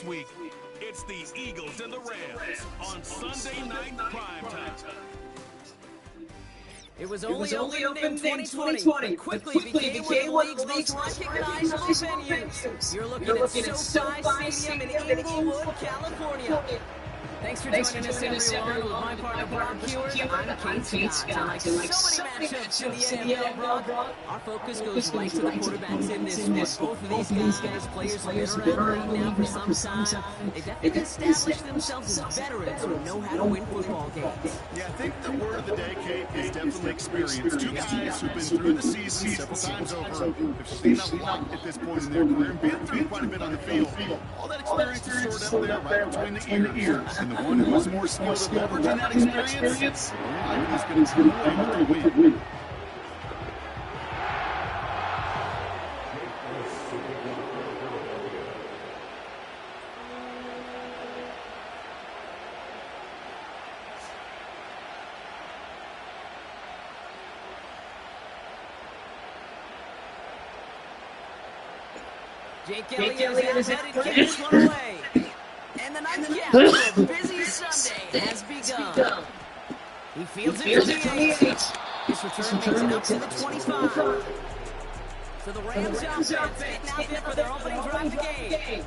this week. It's the Eagles and the Rams on Sunday night primetime. It was only opened in 2020, but quickly became one of the league's most recognizable venues. You're looking at SoFi Stadium in Inglewood, California. Thanks for joining us, everyone. With my partner, Brock Hewitt, I'm Kate Scott. And like so many matchups in the NFL, Brock, our focus goes right to the quarterbacks in this one. Both of these guys, players have been around the league now for some time. They've definitely established themselves as veterans who know how to win football games. Yeah, I think the word of the day, Kate, is definitely experience. Two guys who've been through the season several times over, have seen a lot at this point in their career, and been through quite a bit on the field. All that experience is stored up there right between the ears. And the one who is more skilled at leveraging that experience, he's going to come away with the win. Jake Elliott is out ready to kick this one away. And the nightcap for a busy Sunday has begun. He fields it to the 8. His return makes it up to the 25. So the Rams offense getting out there for their opening drive of the game.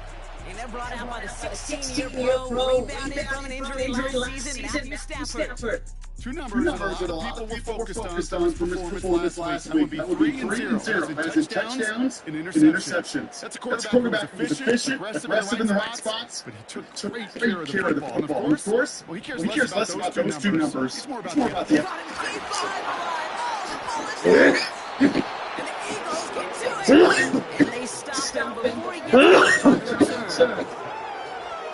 And they're brought out by the 16-year pro, rebounded from an injury last season, Matthew Stafford. Two numbers that a lot of people were focused on from his performance last week. That would be 3 and 0, as in touchdowns and interceptions. That's a quarterback who was efficient, aggressive in the right spots, but he took great care of the football. And of course, he cares less about those two numbers. It's more about the and they stop him before he gets to the return.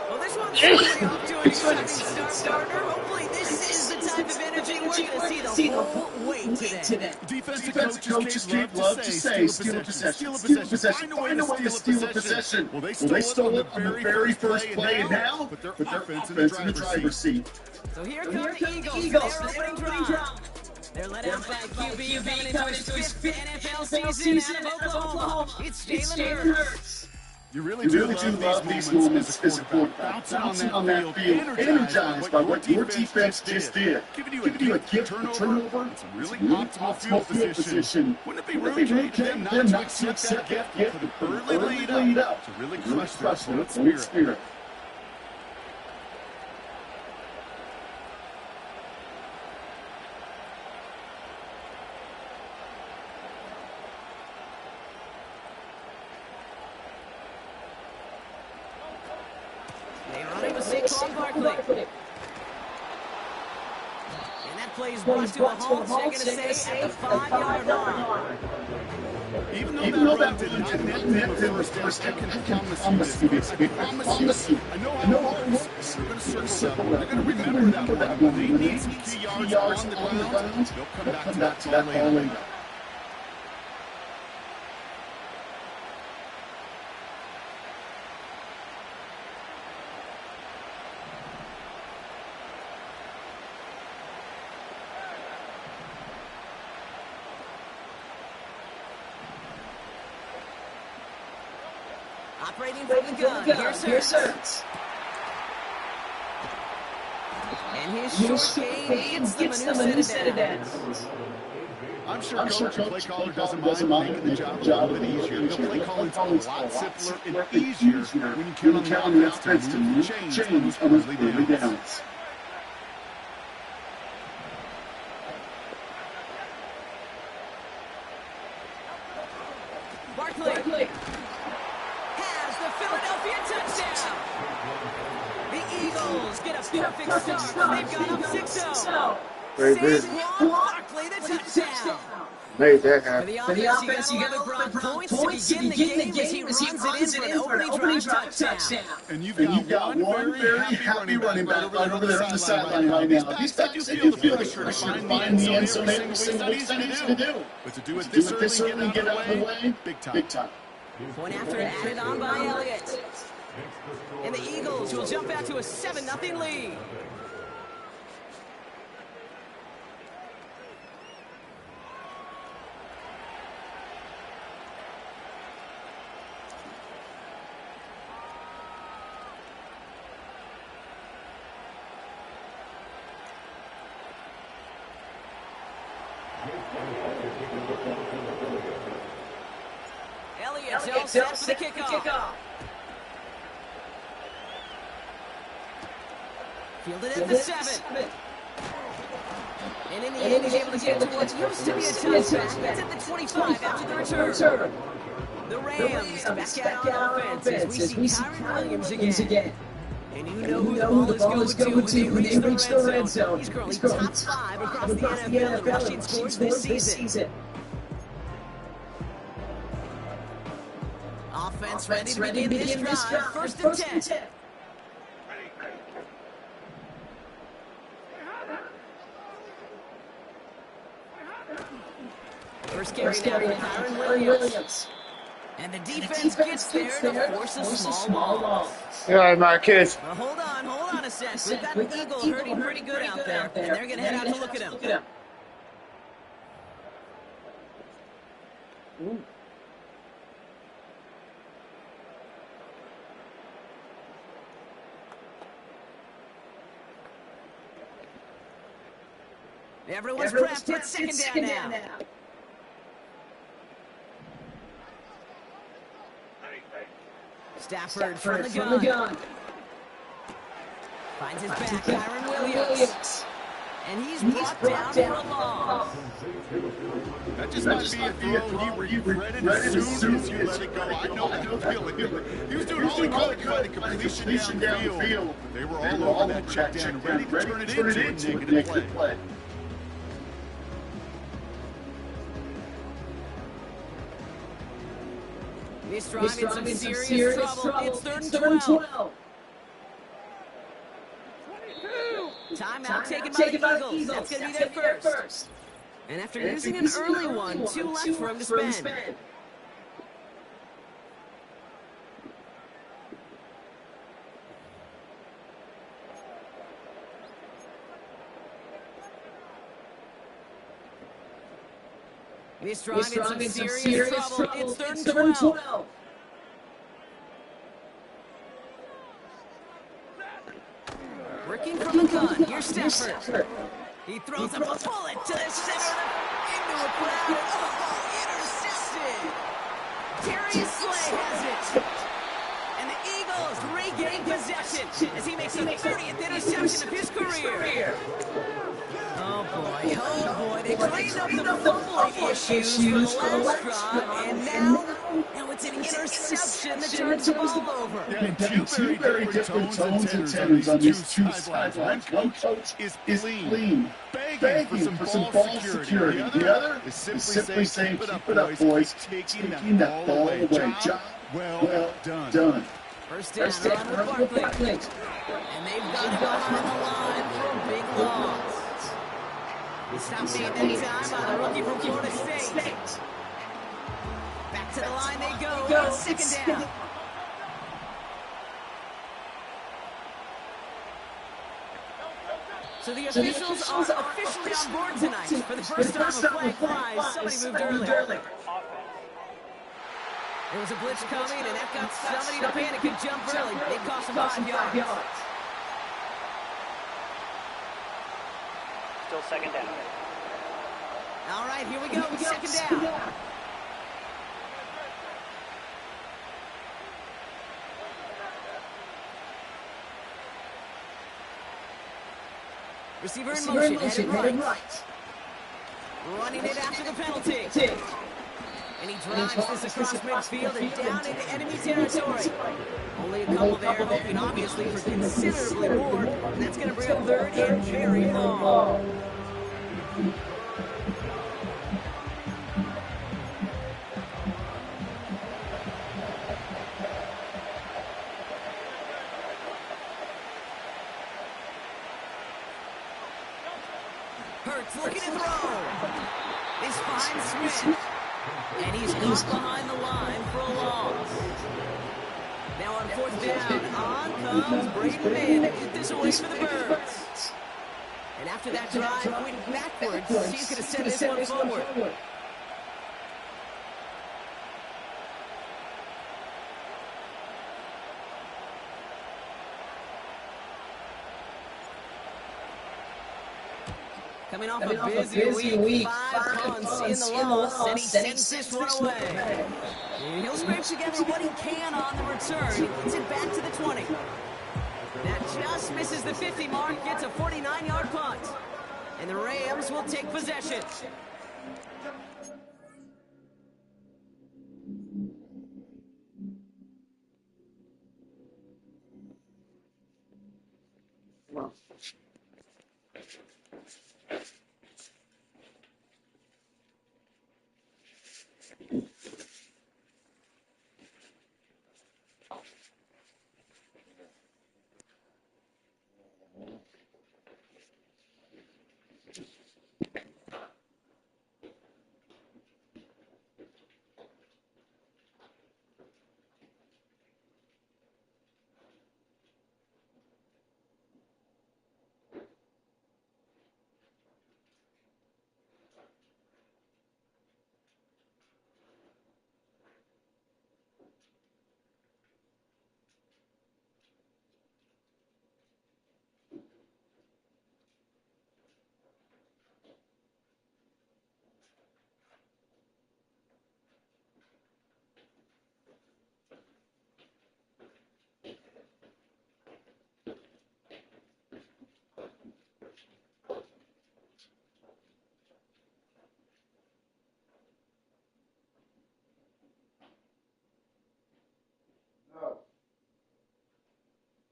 Well, this one's really off to an exciting start, partner. Hopefully this is the type of energy we're going to see the whole way today. Defensive coaches love to say, steal a possession, find a way to steal a possession. Well, they stole it on the very first play, and now put their offense in the driver's seat. So here come the Eagles for their opening drive. They're led out by QB coming into his fifth NFL season out of Oklahoma. It's Jalen Hurts. You really do love these moments as a quarterback. Bouncing on that field, energized by what your defense just did. Giving you a gift, turnover, it's a really optimal field position. Wouldn't it be rude to them not to accept that gift for the early lead up to really crush their opponent's spirit? Barkley. And that play is brought to a halt, they're going to say, at the 5-yard line. Even though that did not net the first down, I promise you, I know how it works. They're going to circle that. They're going to remember that when they need some key yards on the ground, they'll come back to that ball later. Operating from the gun, here's Hurts. And his short game gets the Manu set it down. I'm sure coach and play caller doesn't mind making the job a little bit easier. The play calling's a lot simpler and easier when you count on the offense to move chains on those early downs. Barkley. Philadelphia touchdown! The Eagles get a perfect start. They've got up 6-0. Saquon Barkley, the touchdown. Made that happen. For the offense, you got to points to begin the game as he runs it in for an opening drive touchdown. And you've got one very happy running back right over there on the sideline right now. These guys, they do feel the pressure to find the end zone every single week. It's not easy to do. But to do it this early and get out of the way, big time. Point after added on by Elliott. And the Eagles will jump out to a 7-0 lead. Elliott's all set for the kickoff. Fielded at the 7. And in the end, he's able to get to what used to be a touchback. That's at the 25 after the return. The Rams back out on offense as we see Kyron Williams again. And you know who the ball is going to when they reach the red zone. He's currently top 5 across the NFL in rushing scores this season. Offense ready to begin this drive. First and 10. First carry now for Kyron Williams. And the defense gets there to force a small loss. All right, Marcus. Well, hold on a sec. We've got the Eagle hurting pretty good out there, and they're going to head out to look at him. Ooh. Everyone's prepped. It's second down now. Stafford from the gun. Finds his back, Kyron Williams. And he's brought down for a loss. That just might be a throw he regretted as soon as you let it go. I know that feeling. He was doing all he could to find a completion downfield. They were all over that check down, ready to turn it into a negative play. He's driving some serious trouble. It's third and 12. Timeout taken by the Eagles. That's going to be their first. And after using an early one, 2 left for him to spend. He's driving some serious trouble. It's third and 12. Working from the gun. Here's Stafford. He throws a bullet to the center into a crowd. Oh, intercepted. Darius Slay has it. And the Eagles regain possession as he makes the 30th interception of his career. Oh boy, they cleaned up the fumbling issues for the last drive, and now it's an interception that turns the ball over. Yeah, two very different tones and tenors on these two sidelines. One coach is clean, begging for some ball security. The other is simply saying, keep it up, boys, taking that ball away. Job well done. First down on the Barclays. And they've got him behind the line for a big loss. He stopped being that time by the rookie from Florida State. Back to the line they go. Second down. So the officials are officially on board tonight. For the first time a flag flies, somebody moved early. There was a blitz coming, and that got somebody to panic and jump early. It cost them 5 yards. Still second down. All right, here we go. Second down. Receiver in motion, headed right. Running it after the penalty. And he drives this across midfield and down into enemy territory. Only a couple there, hoping obviously for considerably more. And that's going to bring up third and very long. Hurts looking to throw. He's finds Smith. And he's caught behind the line for a loss. Now on fourth down, on comes Braden Mann to get this away for the Birds. And after that drive, went backwards. He's going to send this one forward. Coming off a busy week, 5 punts in the loss, and he sends this one away. He'll scrape together what he can on the return. He gets it back to the 20. That just misses the 50 mark, gets a 49-yard punt. And the Rams will take possession. No.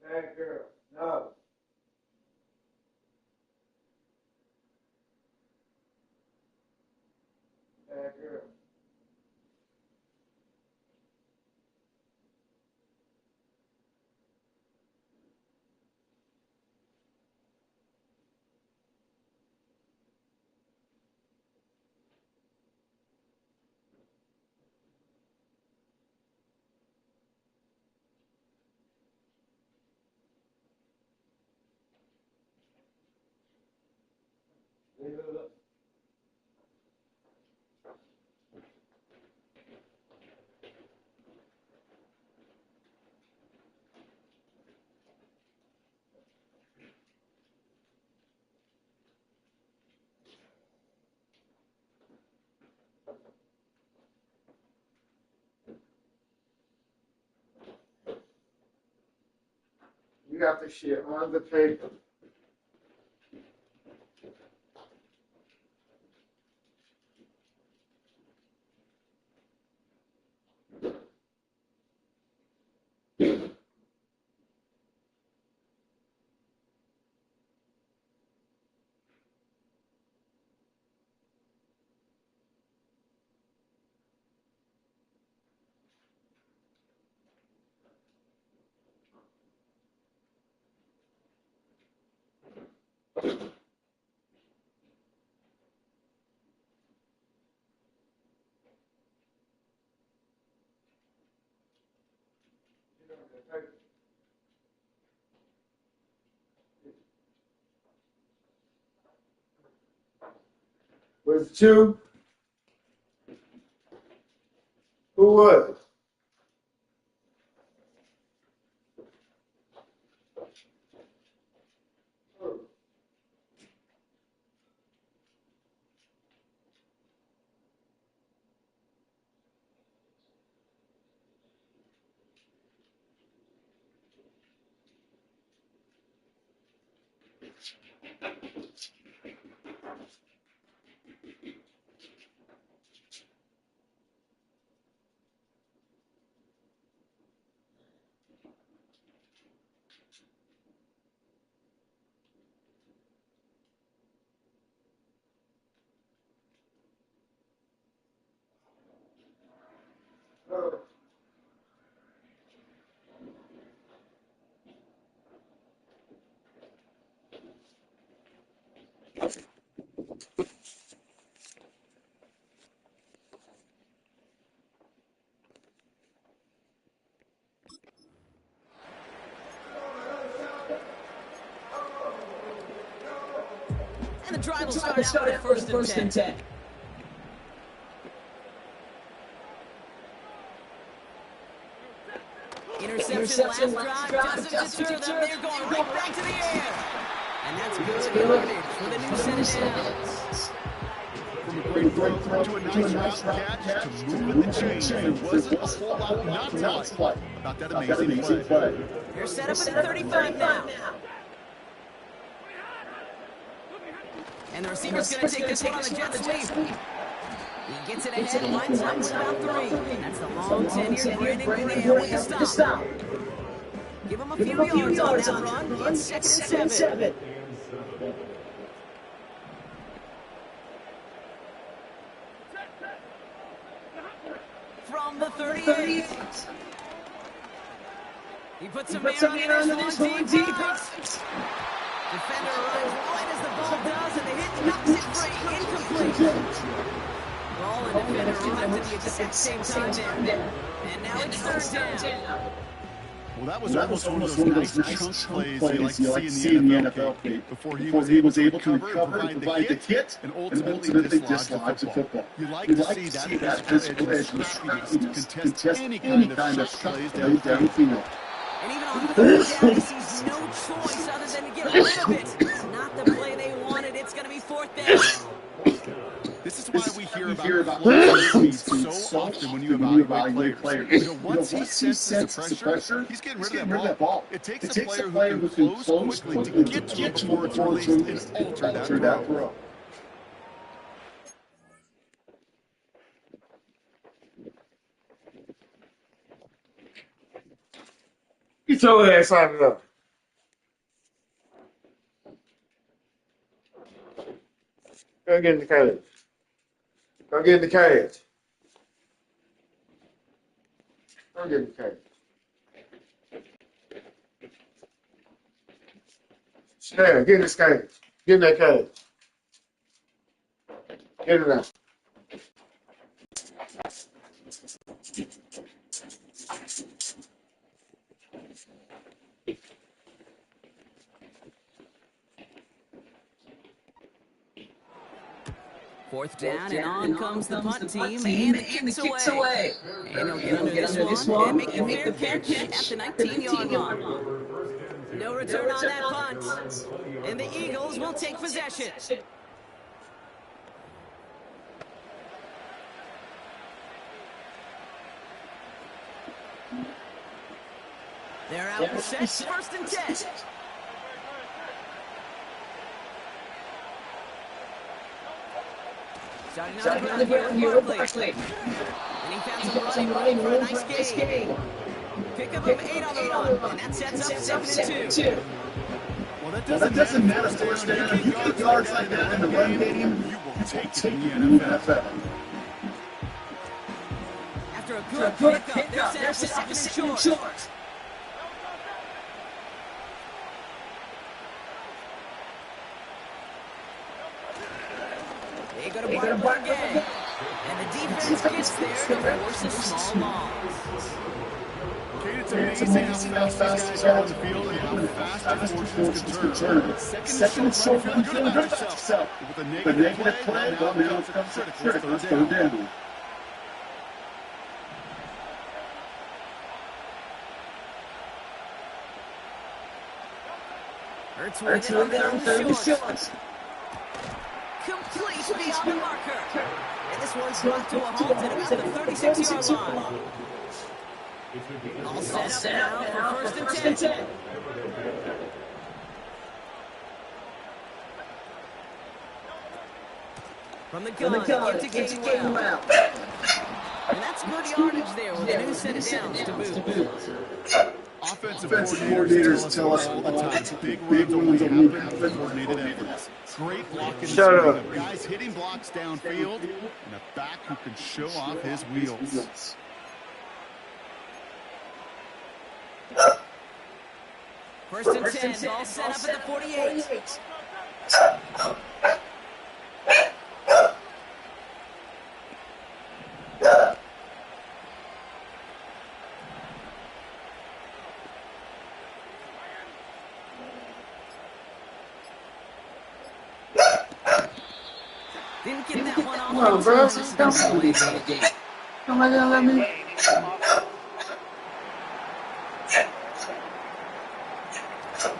Bad girl. No. Bad girl. Leave it up. You got the shit on the paper. Was it you? Who was it? Oh. And the drive will start out with first and 10. Interception last drive doesn't deter them. They're going right back to the air. And that's good yardage for the new set of downs. From a great throw to a nice route catch to moving the chains, there wasn't a whole lot not to like about that amazing play. They're set up at the 35 now. And the receiver's going to take this one on the jet sweep. He gets it ahead, lines up with about 3. And that's the long tenured Brandon Graham with the stop. Give him a few yards on that run. It's 2nd and 7. From the 38. He puts a man on it, long deep. Defender arrives right as the ball does, and the hit knocks it free. Incomplete. Ball and defender arrived at the exact same time there. And now it's 3rd down. Well, that was almost one of those nice chunk plays you like to see in the NFL, Pete, before he was able to recover, provide the hit, and ultimately dislodge the football. You like to see that physical edge and scrappiness contest any kind of shot plays down the field. And even on 3rd down, he sees no choice other than to get rid of it. Not the play they wanted. It's going to be 4th down. This is why we hear about speed so often when you evaluate players. Once he senses the pressure, he's getting rid of that ball. It takes a player who can close quickly to get to it before it's released and alter that throw. Get your ass out of there. Go get in the cage. Go get in the cage. Go get in the cage. Chanel, get in this cage. Get in that cage. Get in there. 4th down, and on comes the punt team, and the kick's away. And they'll get under this one and make the fair catch at the 19-yard line. No return on that punt, and the Eagles will take possession. They're out and set, 1st and 10. Starting on the ground here with Barkley. And he found some running for a nice gain. Pick up of 8 on the run, and that sets up 2nd and 2. Well, that doesn't matter first down. If you get yards like that in the run game, you will take it in the NFL. After a good pickup, they're set up for 2nd and short. They go to Barkley again. And the defense gets there to force a small loss. It's amazing how fast these guys are on the field and how fast fortunes can turn. 2nd and short, feeling good about yourself. With a negative play, well, now it comes to critical 3rd down. Hurts with it on 3rd and short. Complete beyond the marker. And this one's brought to a halt at about the 36-yard line. All set up now for 1st and 10. From the gun, to Gainwell. And that's good yardage there with a new set of downs to boot. Offensive coordinators tell us all the time, big runs only happen with coordinated efforts. Great blocking of guys hitting blocks downfield, and a back who can show off his wheels. First and 10, ball set up at the 48. Didn't get that one off. Come on, bro. Come on, let me.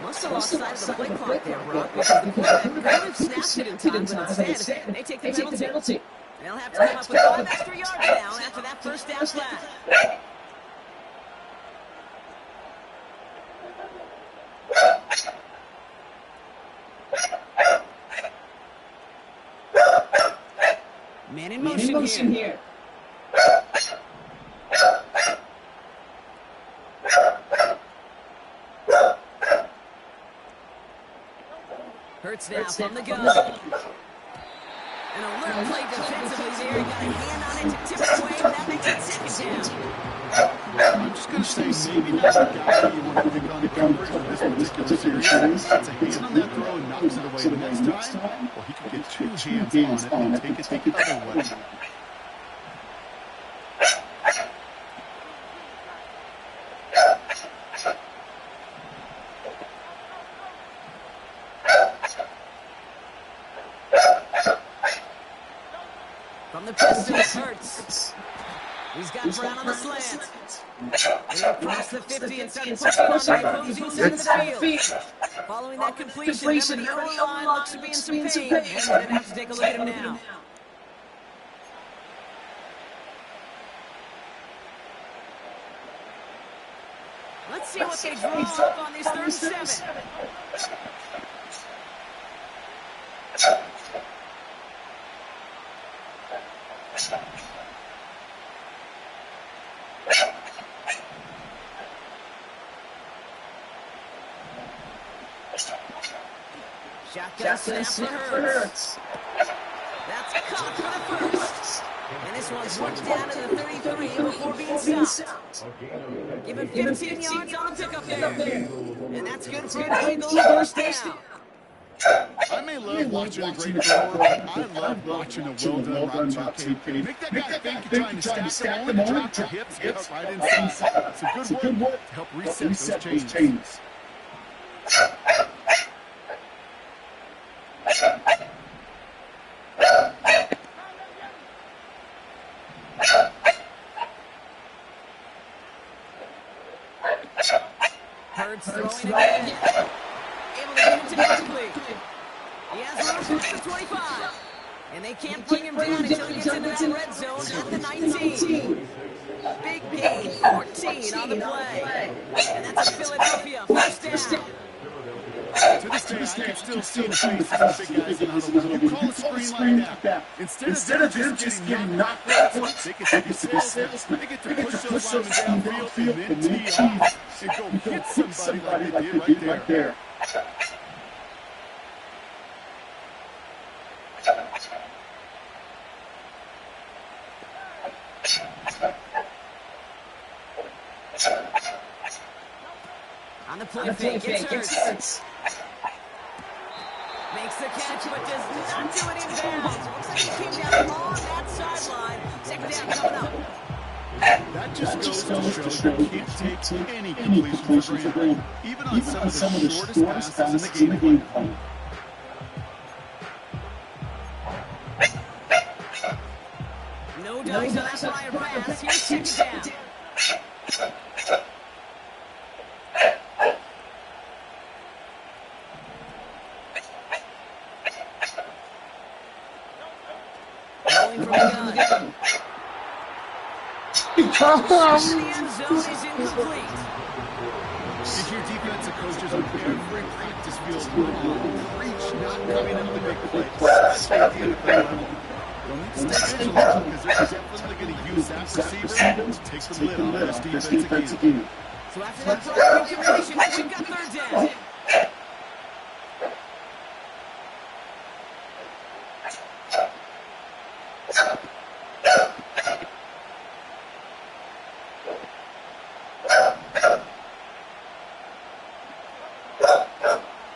Must have lost sight of the play clock there, Brock, because the quarterback could have snapped it in time, but instead, they take the penalty. They'll have to come up with 5 extra yards now after that first down flat. Man in motion here. Hurts now from the gun. An alert play defensively there. Got a hand on it to tip it away. That makes it second down. I'm just going to say maybe not the guy you want to pick on the coverage of this particular series. It's a hand on that throw and knocks it away the next time. Well, he could get 2 hands on it and take it the other way. From the pistol, Hurts. He's got Brown on the slant. They across the 50 and start pushing on the opposing side of the field. Following that completion, the O-line looks to be in some pain. And we're going to have to take a look at him now. Let's see what they draw up on this 3rd and 7. Shotgun snap for Hurts. That's caught for the first. And this one's worked down to the 33 before being stopped. Given 15 yards on the pickup there. And that's good for a legal first down. I may love watching a great thrower, but I love watching a well-done route to KP. Make that guy think you're trying to stack them, only drop your hips, get up right inside. It's a good work to help reset those chains. Hurts throwing again. Able to get him to Barkley. He has room for the 25. And they can't bring him down until he gets into that red zone at the 19. Big gain, 14 on the play. And that's a Philadelphia first down. To this day, I can still see the faces of the big guys in the huddle. You call a screen like that. Instead of them just getting knocked out, they get to be selfless. They get to push those linemen downfield and then tee off and go hit somebody like they did right there. On the play fake, gets Hurts. Makes the catch, but does not do it in bounds. Looks like he came down on that sideline. Second down coming up. That just goes to show you can't take any completion for granted, even on some of the shortest passes in the game plan. No dummies on that flyer pass. Here's second down. Rolling from the gun. The end zone is incomplete. If your defensive coaches on every practice field preach not coming up the big play, especially at the NFL level, you'll need to stay vigilant because they're definitely going to use that receiver to take the lid off this defense again. So after that block completion, we've got 3rd down.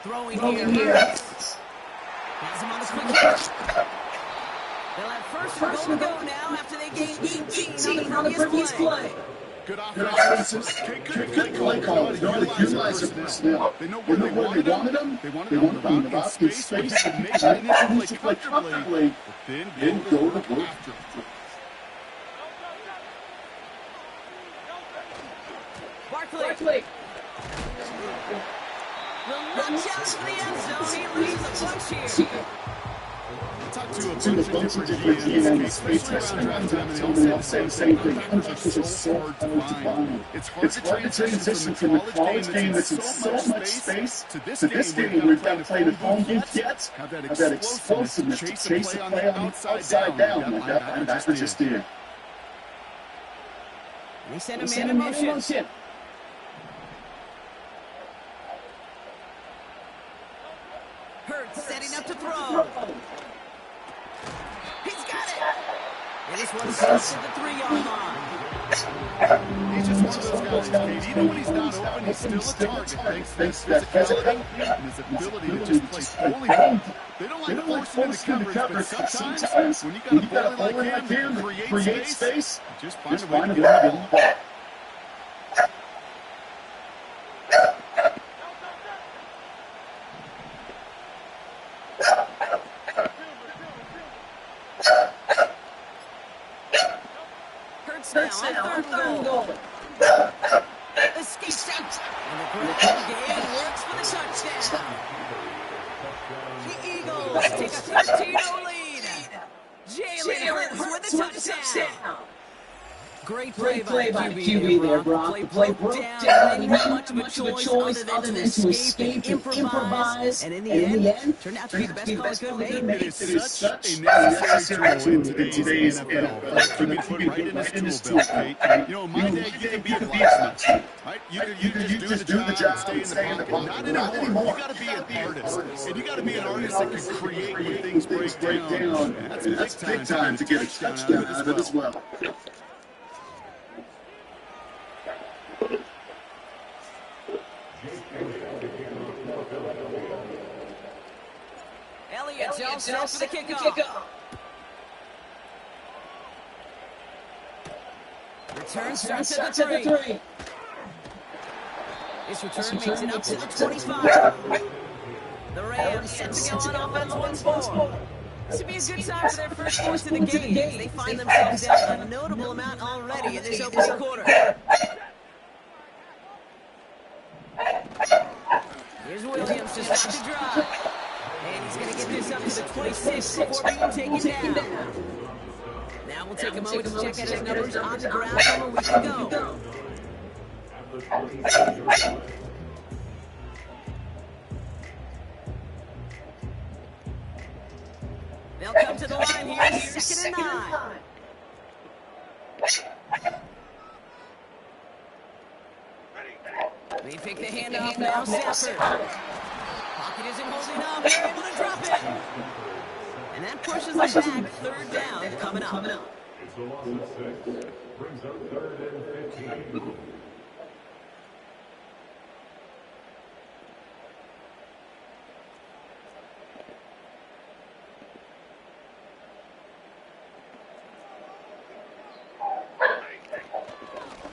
Throwing here. Has him on the quick catch. They'll have first and goal to go now after they gain 18 on the previous play. Good offenses. Good play call. They utilize their personnel. They know where they wanted them. They wanted them on the route in space, but he could make the initial play comfortably, but then go to work after. Will not challenge for the end zone. He loses a bunch here. Talk to a bunch of different GMs, especially around draft time, and they all say the same thing. Linebackers are so hard to find. It's hard to transition from the college game that's in so much space to this game where you've got to play the phone game yet, have that explosiveness to chase a play on the outside down like that linebacker just did. And he sent a man in motion. Hurts setting up to throw. He's got it. And this one's close to the 3-yard line. He's just one of those guys, Kate. Even when he's not open, he's still a target. Thanks to that physicality and his ability to just play fully home. They don't like forcing into coverage, but sometimes when you got a bully like him that create space, just find a way to get him the ball. Third goal. Escapes out. And the game works for the touchdown. The Eagles take a 13-0 lead. Jalen Hurts with a touchdown. Great play by QB there, Brock. The play broke down. They didn't have much of a choice other than to escape and improvise. And in the end, turned out to be the best call it could have made. It is such a necessary tool in today's NFL. You can put it right in his tool belt, Kate. You know, in my day, you could be a blacksmith, right? You could just do the job and stay in the pocket. Not anymore. You got to be an artist. And you got to be an artist that can create when things break down. And that's big time to get a touchdown out of it as well. Elliott's all set for the kickoff. Return starts at the 3. This return makes it up to the 25. The Rams set to go on offense once more. This would be a good time for their first points of the game. They find themselves down a notable amount already in this opening quarter. Here's Williams to start the drive. And he's going to get this up to the 26 before being taken down. Now we'll take a moment to check out his numbers on the ground from a week ago. They'll come to the line here, 2nd and 9. They pick the handoff now, Stafford. Pocket isn't holding up, they're able to drop it. And that pushes them back, 3rd down coming up. It's a loss of 6, brings up 3rd and 15.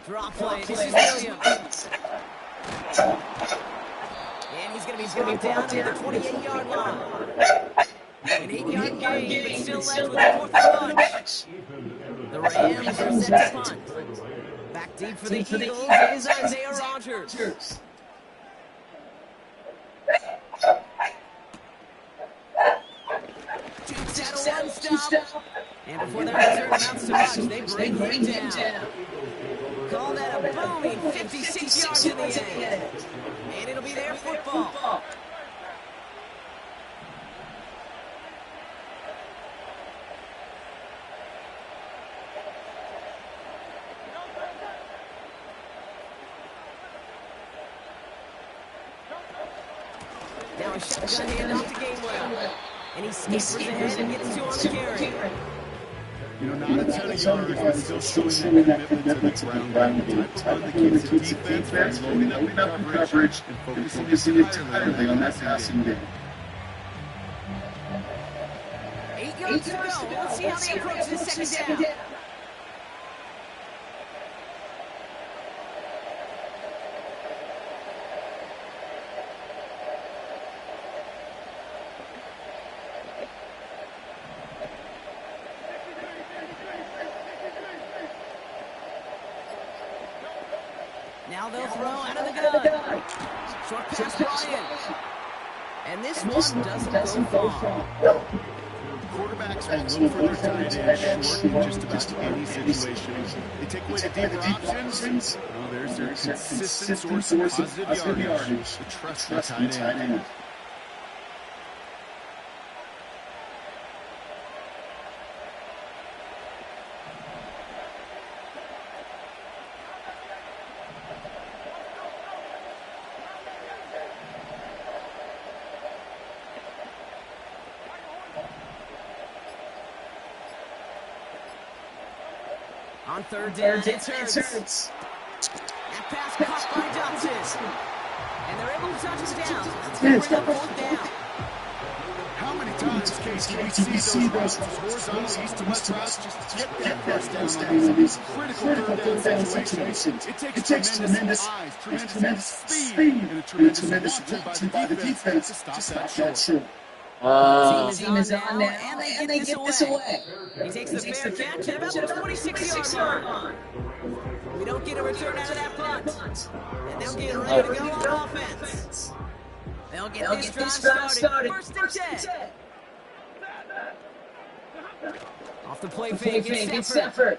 Drop play, this is Williams. And he's going to be brought down to the 28-yard line. An 8-yard gain, but still left with a 4th and bunch. The Rams are set to punt. Back deep for the Eagles is Isaiah Rodgers. Shoots out a one-stop. And before their return amounts to much, they break him down. Call that a booming 56 yards in the end. And it'll be their football. Now a shotgun handoff to Gainwell. And he scampers ahead and gets 2 on the carry. You know, not a ton of yards, but still showing that commitment to the ground game. The type of game that keeps the defense loading up in coverage and focusing entirely on that passing game. 8 yards to go. Let's see how they approach this 2nd down. Now they'll throw out of the gun. Short pass brought in. And this one doesn't go far. Quarterbacks will look for their tight end short in just about any situation. They take away the deeper options. Well, there's their consistent source of positive yardage. The trust in the tight end. On third down, it hurts. That pass caught by Johnson. And they're able to touch it down. Let's bring up fourth down. How many times can we see those horizontal east-to-west routes just get that first down on these critical third down situations? It takes tremendous eyes, tremendous speed, and a tremendous watching by the defense to stop that short. Team is on now, and they get this away. He takes the fair catch at about the 26-yard line. We don't get a return out of that punt. And they'll get ready to go on offense. They'll get this drive started. First and 10. Off the play fake, it's Stafford.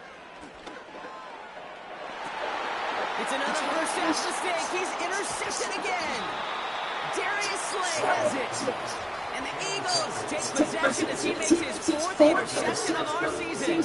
It's another first down mistake. He's intercepted again. Darius Slay has it. And the Eagles take possession as he makes his fourth interception of our season.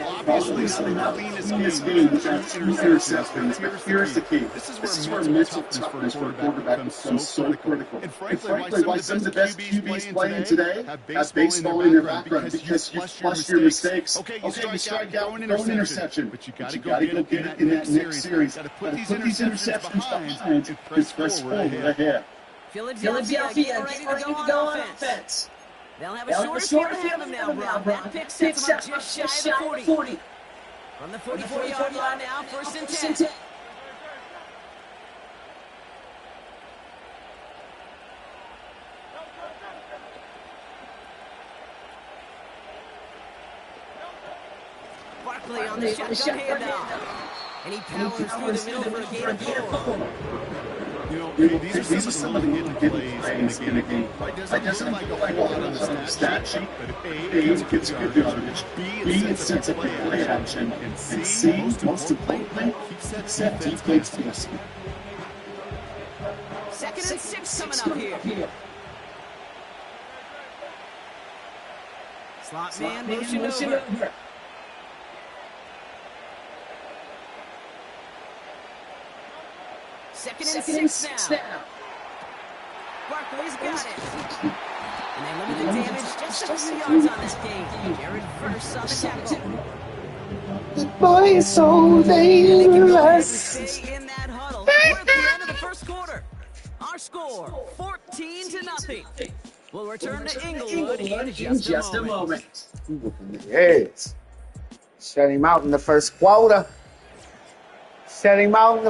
Obviously, it's the cleanest game without two interceptions, but here's the key. This is where mental toughness for a quarterback becomes so critical. And frankly, why some of the best QBs playing today have baseball in their background, because you flush your mistakes. Okay, you strike out, throw an interception, but you got to go get it in that next series. Got to put these interceptions behind and press forward ahead. Philadelphia getting ready to go on offense. They'll have a shorter field ahead of them now, Rob. That pick sets them up just shy of the 40. From the 44-yard line now, first and 10. Barkley on the shotgun handoff. And he powers through the middle for a gain of 4. You know, these are some of the hidden plays in the game. It doesn't like a whole lot on the stat sheet, but if A gets good yardage, B it sets up the play action, and C, most importantly, keeps that defense guessing. Second and 6 coming up here. Slot man, motion over. Second and 6 now. Barkley's got it. And they limit the damage just a few yards on this game. Jared Verse on the tackle. The boy is so dangerous. They stay in that huddle. We're at the end of the first quarter. Our score, 14-0. We'll return to Inglewood in just a moment. Yes. Shut him out in the first quarter. Ready now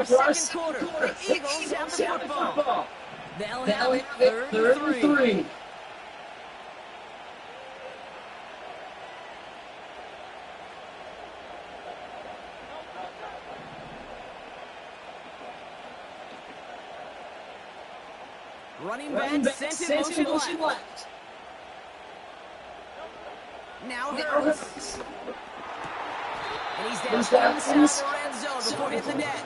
for our second quarter. The Eagles have the football. They'll have it third and 3. Running back sent in motion left. Now Harris. And he's down inside the red zone before hitting the net.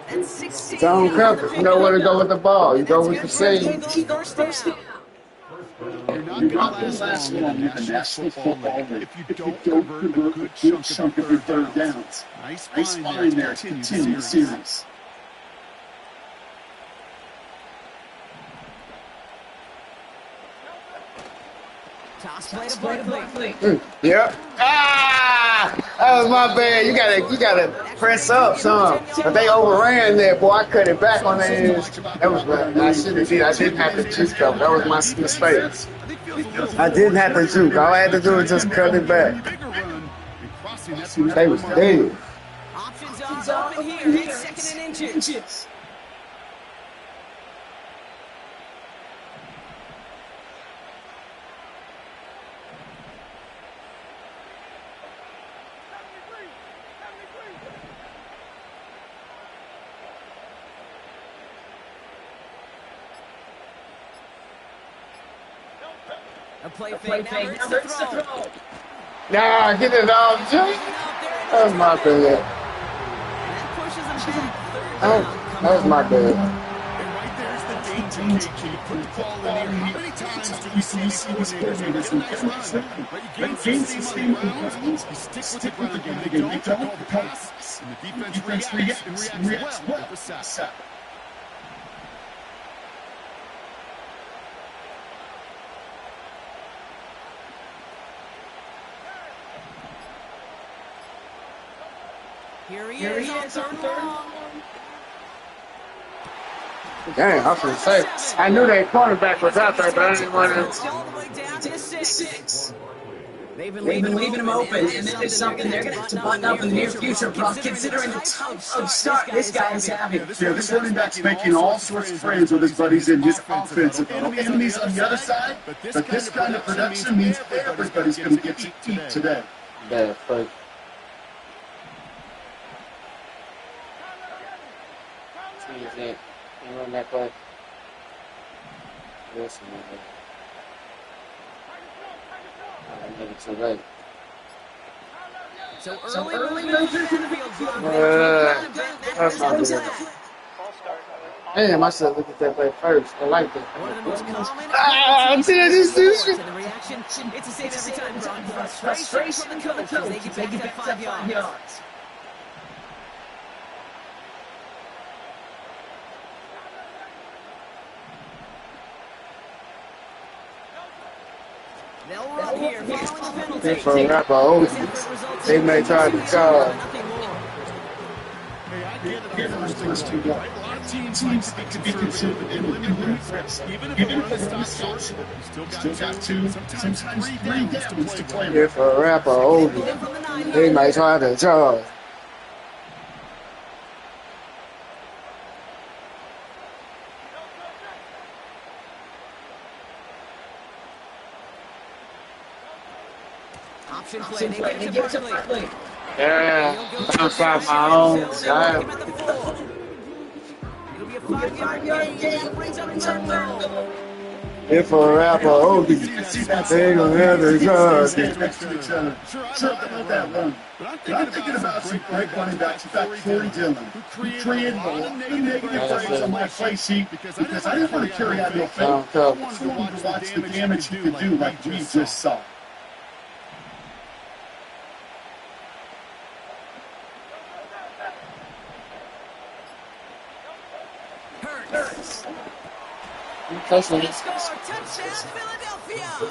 That's 16. Don't cover. You know where to go with the ball. You go with the same. First down. You're not going to last long in the National Football League if you don't convert a good chunk of your third downs. Nice find there to continue the series. Toss play to Barkley. Yep. Ah! That was my bad. You gotta press up some. But they overran that, boy. I cut it back on their edge. That was bad. I didn't have to juke though. That was my mistake. I didn't have to juke. All I had to do was just cut it back. They was dead. Options are open here. It's second and inches. A play fake. Now Hurts to throw. Nah, get it off, Jay. That was my bad. That pushes him back. That was my bad. And right there's the danger, KG. Put the ball in there. How many times do we see these coordinators get a nice run? Right, you gain some steam on the ground, you stick with the ground game. They don't call the pass, and the defense reacts well with the sack. Here he is on third long. Damn, I was gonna say, I knew that cornerback was out there, but I didn't want to. All the way down to 6. They've been leaving him open, and this is something they're going to have to button up in the near future, Buck, considering the tough start this guy is having. Yeah, this running back's making all sorts of friends with his buddies in his offensive. Enemies on the other side, but this kind of production means everybody's going to get to eat today. Bad play. You run that play. Listen, man. Too late. So early movement to the field. That's not good. Damn, I should look at that play first. I like that. One of the most common see that this and the reaction, it's the same every time, Brock. Frustration from the coach as they get back to 5 yards. They'll run here following the penalty. For a rapper, they may try to charge. Get the first two guys. A lot of teams like to be conservative and limit reps. Even if the run stops short, you still got two, sometimes three downs to play with. Here for a rapper, they may try to charge. Option play, they get to Barkley. Yeah, bounce off my own. It'll be a 5-yard gain. Brings up third down. Here for a rapper, they gonna have to charge. Sure, I love that run. But I'm thinking about some great running backs. In fact, Corey Dillon, who created a lot of negative plays on my play sheet because I didn't want to carry out no fake. I wanted to watch the damage he could do like we just saw. Touchdown, Philadelphia.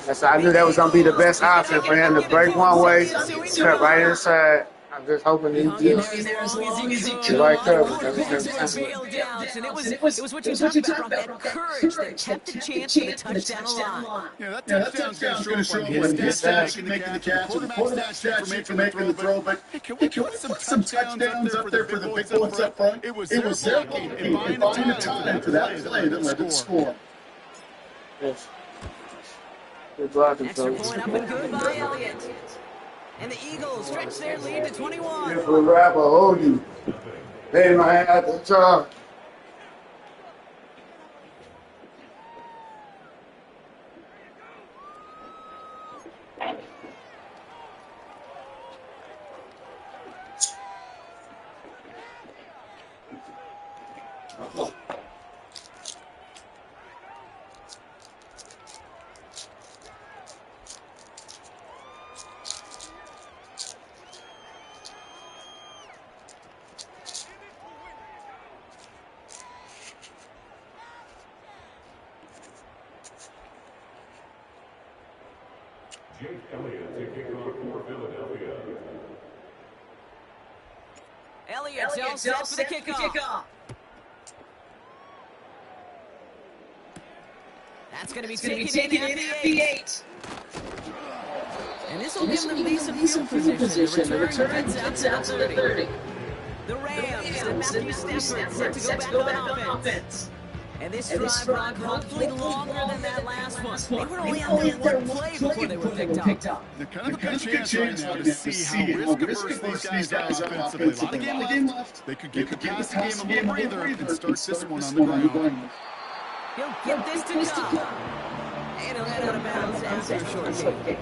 That's, I knew that was going to be the best option for him to break one way, cut right inside. I'm just hoping he just the right coverage. And it was what you talked about, that courage that kept the chance for the touchdown line. Yeah, that Touchdown's going to show up when his stats for making the catch, or the quarterback stats for making the throw, but can we put some touchdowns up there for the big boys up front? It was their game and buying the time for that play that led to the score. Yes. Good blocking, Extra folks. point up and good by Elliott. And the Eagles stretch their lead to 21. Here for a rapper, Odie. They might have to charge. Jake Elliott to kick off for Philadelphia. Elliott's all set for the kickoff. That's going to be taken in at the 8. And this will give them at least a field position. The return gets out to the 30. The Rams and Matthew Stafford set to go back on offense. And this drive, Brock, hopefully longer than that last one. They were only on their one play before they were picked up. They're kind of a good chance right now to see how risk-averse these guys are offensively. A lot of game left. They could give the passing game a little breather and start this one on the ground. He'll get this to come. And he'll head out of bounds after a short gain.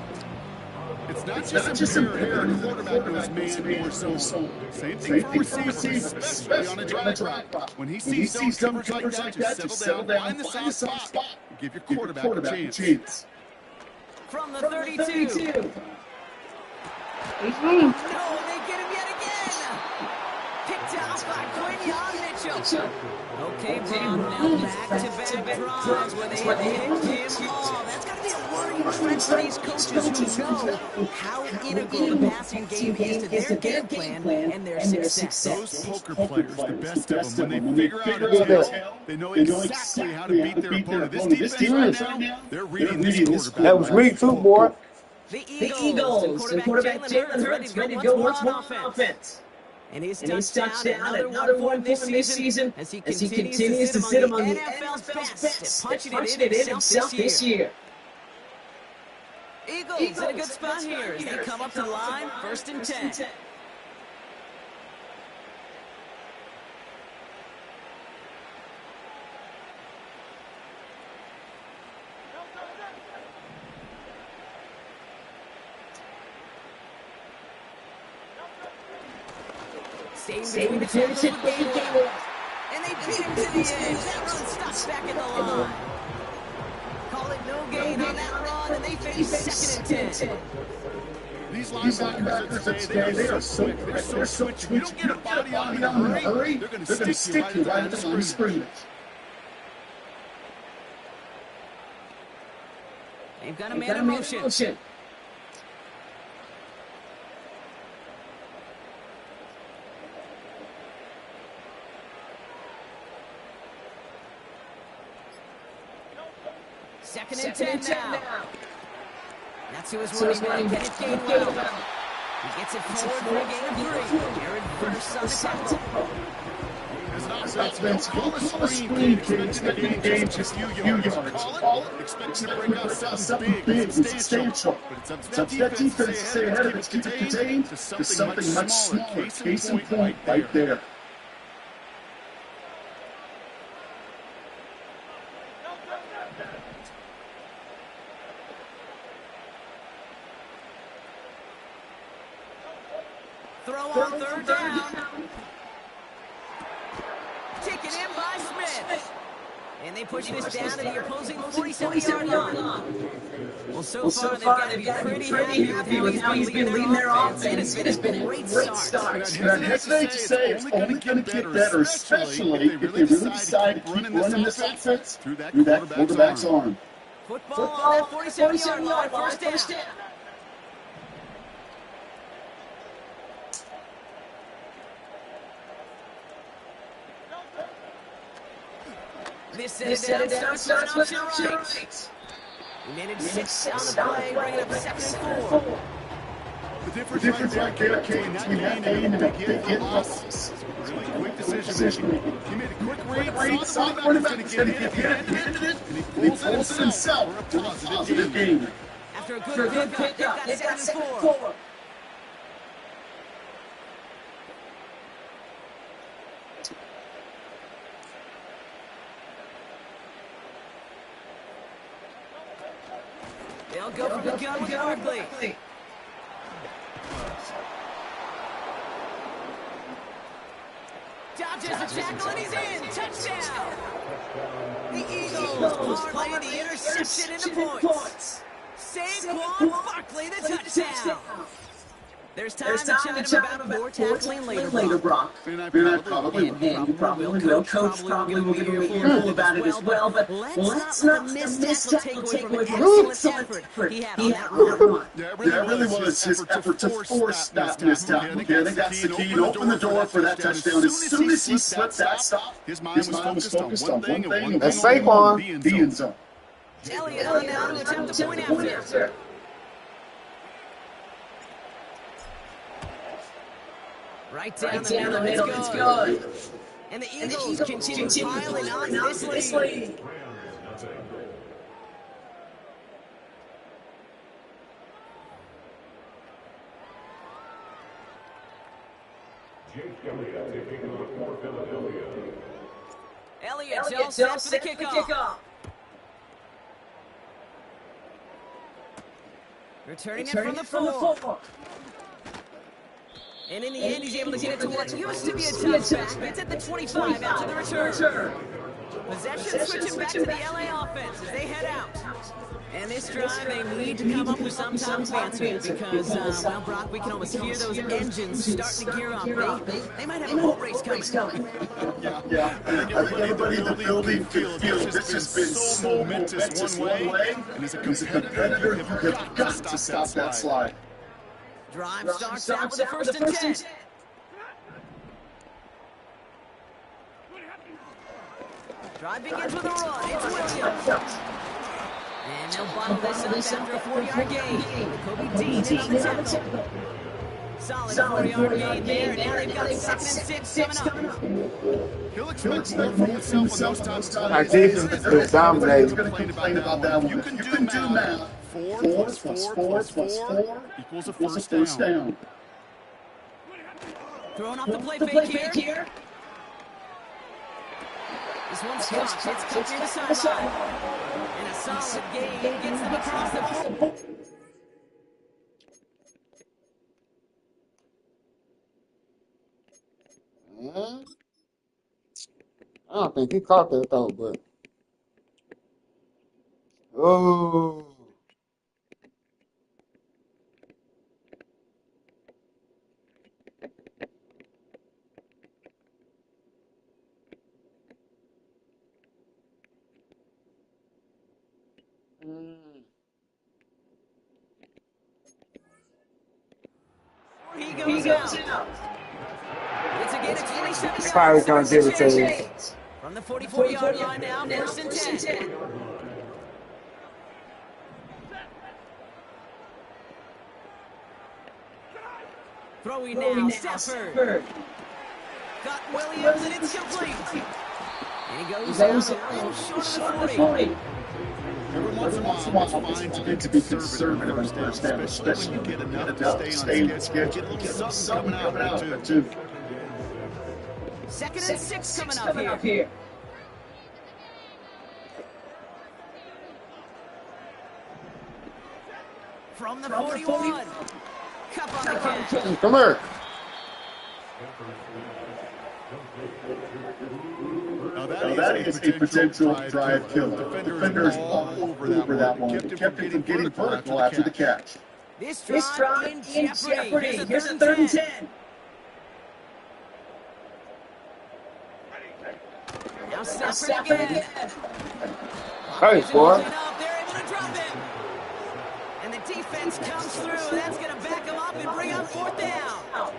It's not just imperative the quarterback goes man or zone. Same thing for receivers, especially on a drag route. When he sees zone coverage like that, just settle down, find the soft spot, and give your quarterback a chance. From the 32. No, they get him yet again. Picked out by Quinyon Mitchell. Okay, Bob, now back-to-back drives where they picked him off. That's got to be a worrying trend for these coaches who know how integral the passing game is to their game plan and their success. Those poker players, the best of them, when they figure out a tell, they know exactly how to beat their opponent. This defense right now, they're reading this quarterback. That was me too, boy. The Eagles and quarterback Jalen Hurts ready to go once more on offense. And his touchdown, another one this season, as he continues to sit among the NFL's best at punching it in himself this year. Eagles in a good spot here as they come up to the line, 1st and 10. Staying between the two, and they beat him to the edge. That run stops back in the line. Call it no gain on that run, and they finish 2nd and 10. These linebackers today, they are so quick. They're so switchy. You don't get a body on them in a hurry. They're going to stick you right at the line of scrimmage. They've got a man in motion. Second and 10 now. That's who is running back. Kenneth Gainwell. He gets it forward for a gain of 3. Jared Verse on the tackle. As an offense, call a screen, expecting the game just a few yards. Call it, expecting to bring out something big, substantial. But it's up to that defense to stay ahead of it, keep it contained to something much smaller. Case in point right there. Throw on 3rd down. Taken in by Smith. And they push this down to the opposing 47-yard line. Well, so far, they've got to be pretty happy with how he's been leading their offense. It has been a great start. And I hesitate to say it's only going to get better, especially if they really decide to keep running this offense through that quarterback's arm. Football on that 47-yard line, 1st down. This set it down, starts with option right. Minute 6 on the play, bringing up 2nd and 4. The difference right there between that gain and the get loss. Really quick decision making. He made a quick read, saw the quarterback was going to get it, and he pulls it himself for a positive gain. After a good pickup, they've got 2nd and 4. They'll go from the gun with Barkley. Dodges the tackle and he's in. Touchdown. The Eagles parlay the interception into points. Saquon Barkley the touchdown. There's time to chat about more tackling later, Brock. And you probably will. Coach probably will give him an earful about it as well. But let's not miss takeaway from an excellent effort he had on that run. Yeah, it really was his effort to force that missed tackle. Yeah, I think that's the key. To open the door for that touchdown. As soon as he slipped that stop, his mind was focused on one thing. That's Saquon. The end zone. Elliott on down to attempt the point after. Right down the middle, it's good. And the Eagles continue piling on this lead. Elliott's all set for the kickoff. Returning it from the 4. And in the end, he's able to get it to what used to be a touchback. Gets at the 25 after the return. Possession switching back to the LA offense as they head out. And this drive, they need to come up with some type of answer because, well, Brock, we can almost hear those engines starting to gear up. They might have a boat race coming. Yeah. I think everybody in the building feels this has been so momentous one way. And as a competitor, you have got to stop that slide. Drive starts out with the first and 10. Drive begins with a run. It's Williams. And they'll bottle this up after a 40-yard gain. Kobe Dean in on the tempo. Solid 40-yard gain there. Now they've got 2nd and 6 coming up. He'll expect more from himself on those times. Our defense is dominating. Going to complain about that one. You can do math. 4 plus 4 equals a first down. Throwing off the play fake here. This one's caught. It's cut near the sideline. And a solid gain gets them across the board. I don't think he caught that though, but oh. He goes out. It's a gain of 27 yards. Probably gonna give it to you. From the 44-yard line now, 1st and 10. Throwing now, Stafford. Got Williams, and it's complete. And he goes out short of the 40. Every once in a while, it's fine to be conservative on first down, especially when you get enough to stay on the schedule. Get a little something coming out of it, too. 2nd and 6 coming up here. From the 41. Cup on the catch. Come here. Now That is a potential drive killer. Defenders all over that one. Kept him from getting vertical after the catch. This drive in jeopardy. Here's a 3rd and 10. Now Stafford again. Hey, boy. They're able to drop him. And the defense comes through. That's going to back him up and bring up 4th down.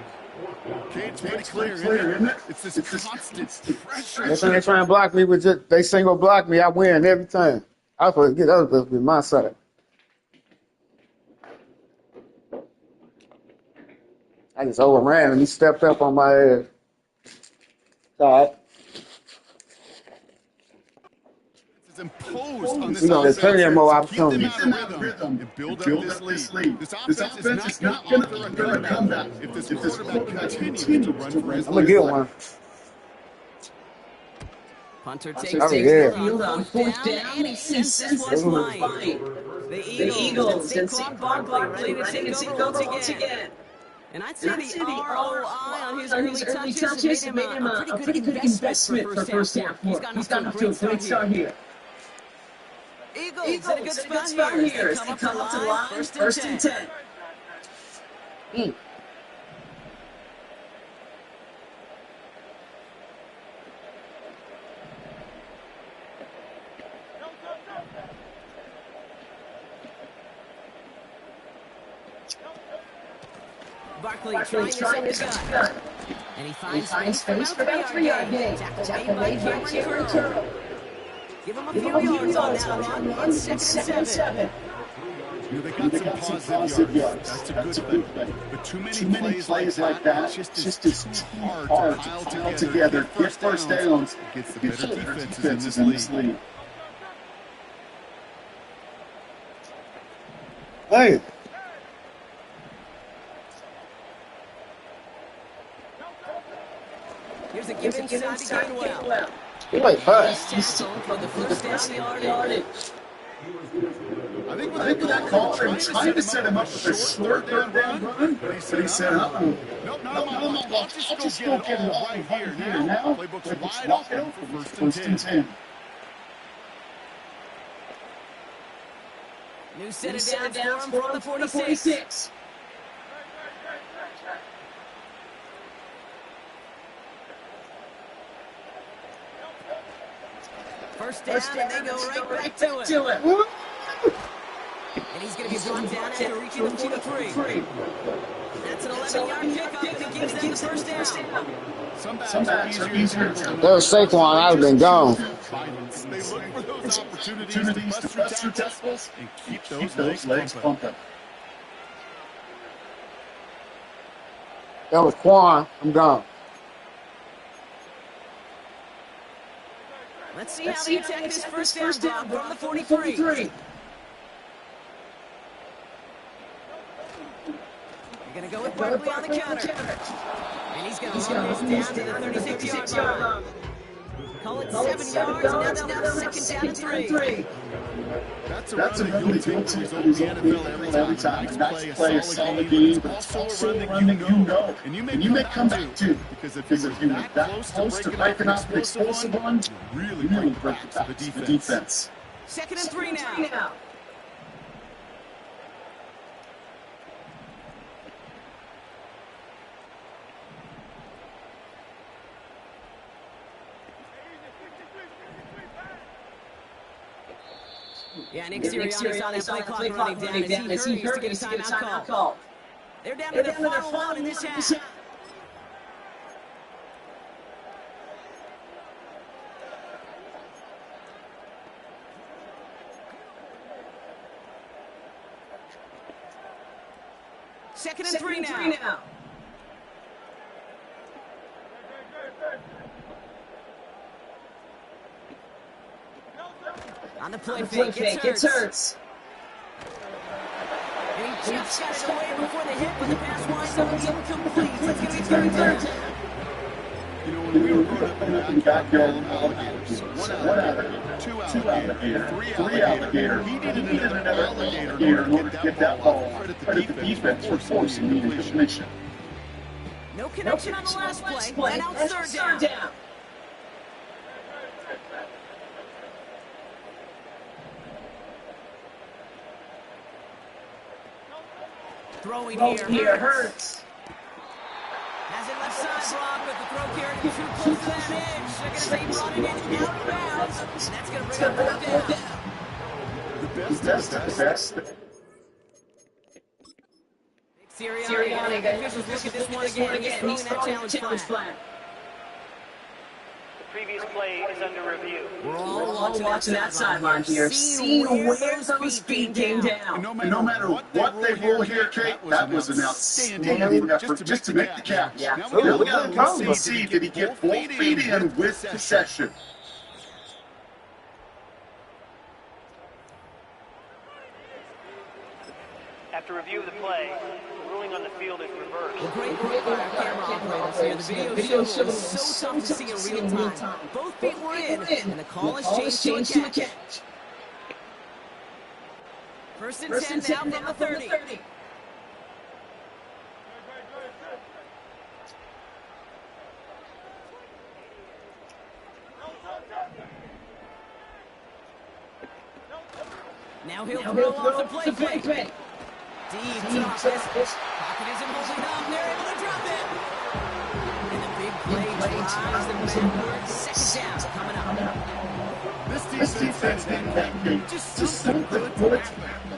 It's pretty clear, isn't it? It's this constant pressure. That's when they try and block me with just they single block me, I win every time. I supposed to get other supposed to be my side. I just overran and he stepped up on my ass. All right. It's imposed on this There's plenty of more opportunities. Keep them out of rhythm and build up this lead. This offense is not going to author a comeback if this quarterback continues to run for his I'm going to get one. Punter takes Oh, the yeah. field on 4th down, and he sends this one flying. The Eagles and Saquon Barkley ready to take over once again. And I'd say the ROI on his early touches made him a pretty good investment for first half. He's gotten off to a great start here. Eagles in a good spot here. They come up to the line, 1st and 10. Barkley trying to set the gun. And he finds space for about a 3-yard gain. Tackle made by Cameron Curl. Give him a few yards on that one. It's 2nd and 7. They got some positive yards. That's a good thing. But too many plays like that, it's just hard to pile together. Get first downs against the better defenses in this league. Hey. Here's a give inside to Gainwell. He like fast. For the first down yardage. I think with that call, they were trying to set him up with a short third down run, but he said, nope, not on my watch. I'll just go get it all right here now. Playbook's wide open for first and 10. New set of downs for him from the 46. First down, and they go right back to it. And he's going to be brought down after reaching the 43. That's an 11-yard pickup, and it gives them the first down. Some backs are easier to That was Saquon. I'd have been gone. They look for those opportunities to bust through tackles and keep those legs pumping. That was Quan. I'm gone. Let's see how they attack this first down from the 43. They're going to go with Barkley on the counter. And he's going to run this down to the 36-yard line. Call it 7 yards, and now they'll have second down and 3. That's a really good team over the NFL every time. That's play a solid game, but it's also a run that you know. And you may come back too, because if you're that close to breaking off an explosive one, really break the defense. Second and 3 now. Yeah, Nick Sirianni's on that play clock running down as he hurries to get a timeout call. They're down to their final one in this half. Second and 3 now. On the play fake, gets Hurts. And he just got it away before the hit, but the pass winds up incomplete. It's going to be third down. You know, when we were growing up in the backyard, alligators. One alligator, two alligator, three alligator. He needed another alligator in order to get that ball right at the defense for forcing the completion. No connection on the last play, and now it's third down. Throwing here, Hurts. Has it left side block, but the throw carried him too close to that edge. They're going to say running it out of bounds. And that's going to bring up fourth down. The best. Sirianni, the officials look at this one again. He's throwing that challenge flag. Previous play is under review. We're all watching that sideline here, seeing where those feet came down. And no matter what they roll here, Kate, that was an outstanding effort just to make the catch. Yeah. Now we got to look and see, did he get both feet in with possession? After review of the play, the ruling on the field is reversed. Well, great work by our camera operators here. The video show was so tough to see in real time. Both feet were in, and the call has changed to a catch. First and 10 now from the 30. Now he'll throw off the play fake. Deep to Office. Pocket isn't holding up. They're able to drop it. And the big play drives them backward. Second down coming up. This defense didn't just so good for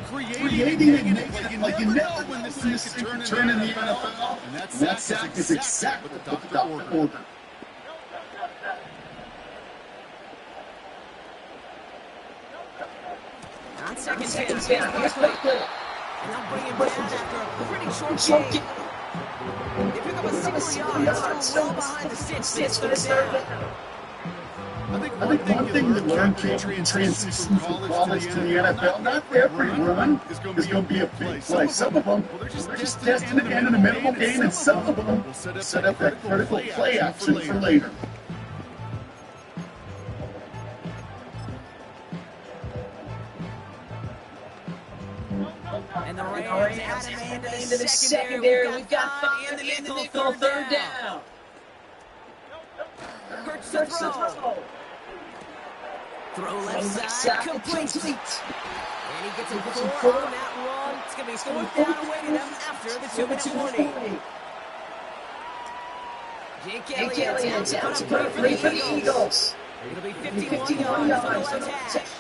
Creating and making like you never when this thing can turn in the NFL. And that is exactly what the doctor ordered. On second down, here's play. And they'll bring him down after a pretty short game. They pick up a 6 yards, still well behind the six for this third down. I think one thing that learned transition from college to the NFL, not every run is going to be a big play. Some of them, they're just testing it in a minimal game, and some of them will set up that critical play action for later. into the secondary. We've got 5 in the nickel, third down. Hurts the throw. Throw left side, complete. And he gets a 4 on that run. It's going to be 4th down awaiting them after the 2-minute warning. Jake Elliott down to put up 3 for the Eagles. It'll be 51 yards for the left hash.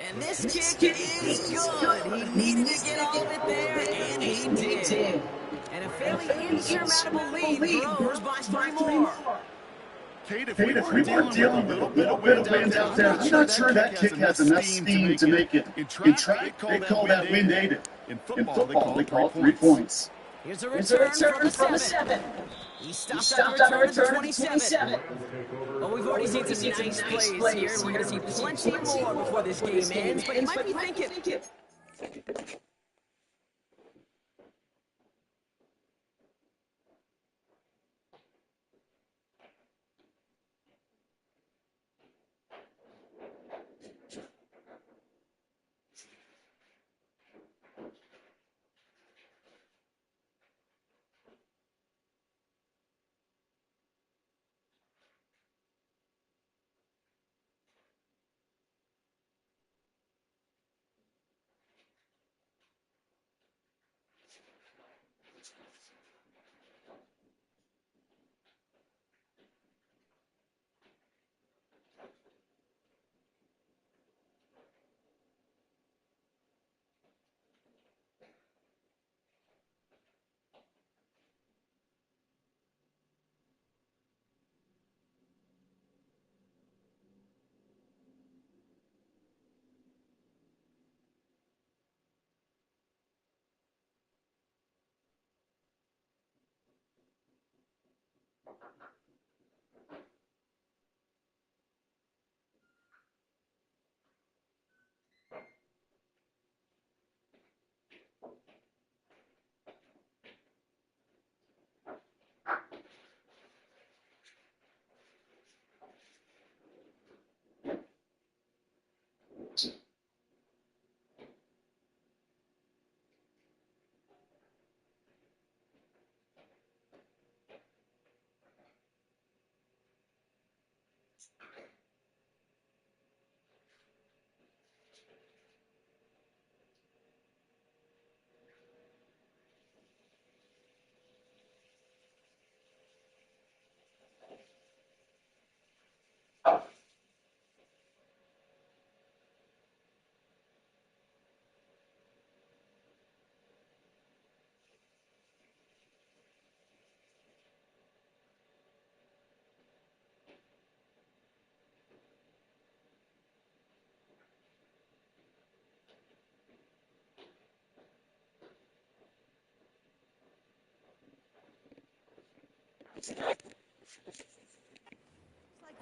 And this kick is good. He needed to get all of it there, and he did. And a fairly insurmountable lead grows by 3 more. Kate, if If we were dealing with a little bit of wind out there, I'm not sure that kick has enough steam to make it. In track, they call that wind aided. In football, they call it 3 points. Here's a return from the 7. He stopped on the return to 27. Well, we've already seen some nice plays here. We're going to see plenty more before this game ends, but you might be thinking,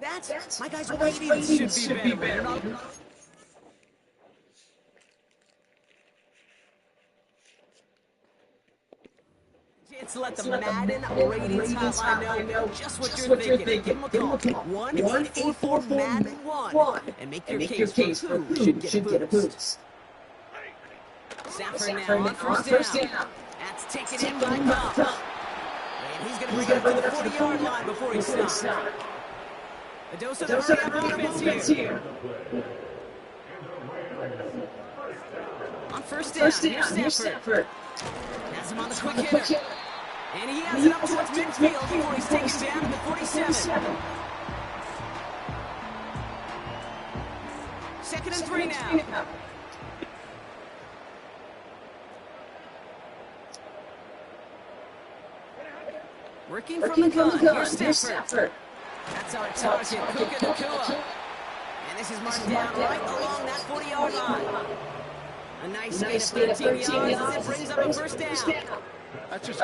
like that. My guys' ratings should be better. Chance to let the Madden ratings hotline know just what you're thinking. Give them a call. 1-844-MADDEN-1 and make your case for who should get a boost. Stafford now on first down. That's taken in by Cup. And he's going to bring it up to the 40-yard line before he stops. A dose of the offense here. On first down, here's Stafford. Has him on the quick hitter. And he has it up towards midfield before he's taken down to the 47. 2nd and 3 now. Working from the gun. Here's Stafford. That's our target, Puka Nacua. And this is marked down right along that 40-yard line. A nice gain of 13 yards as it brings up a first down. That's just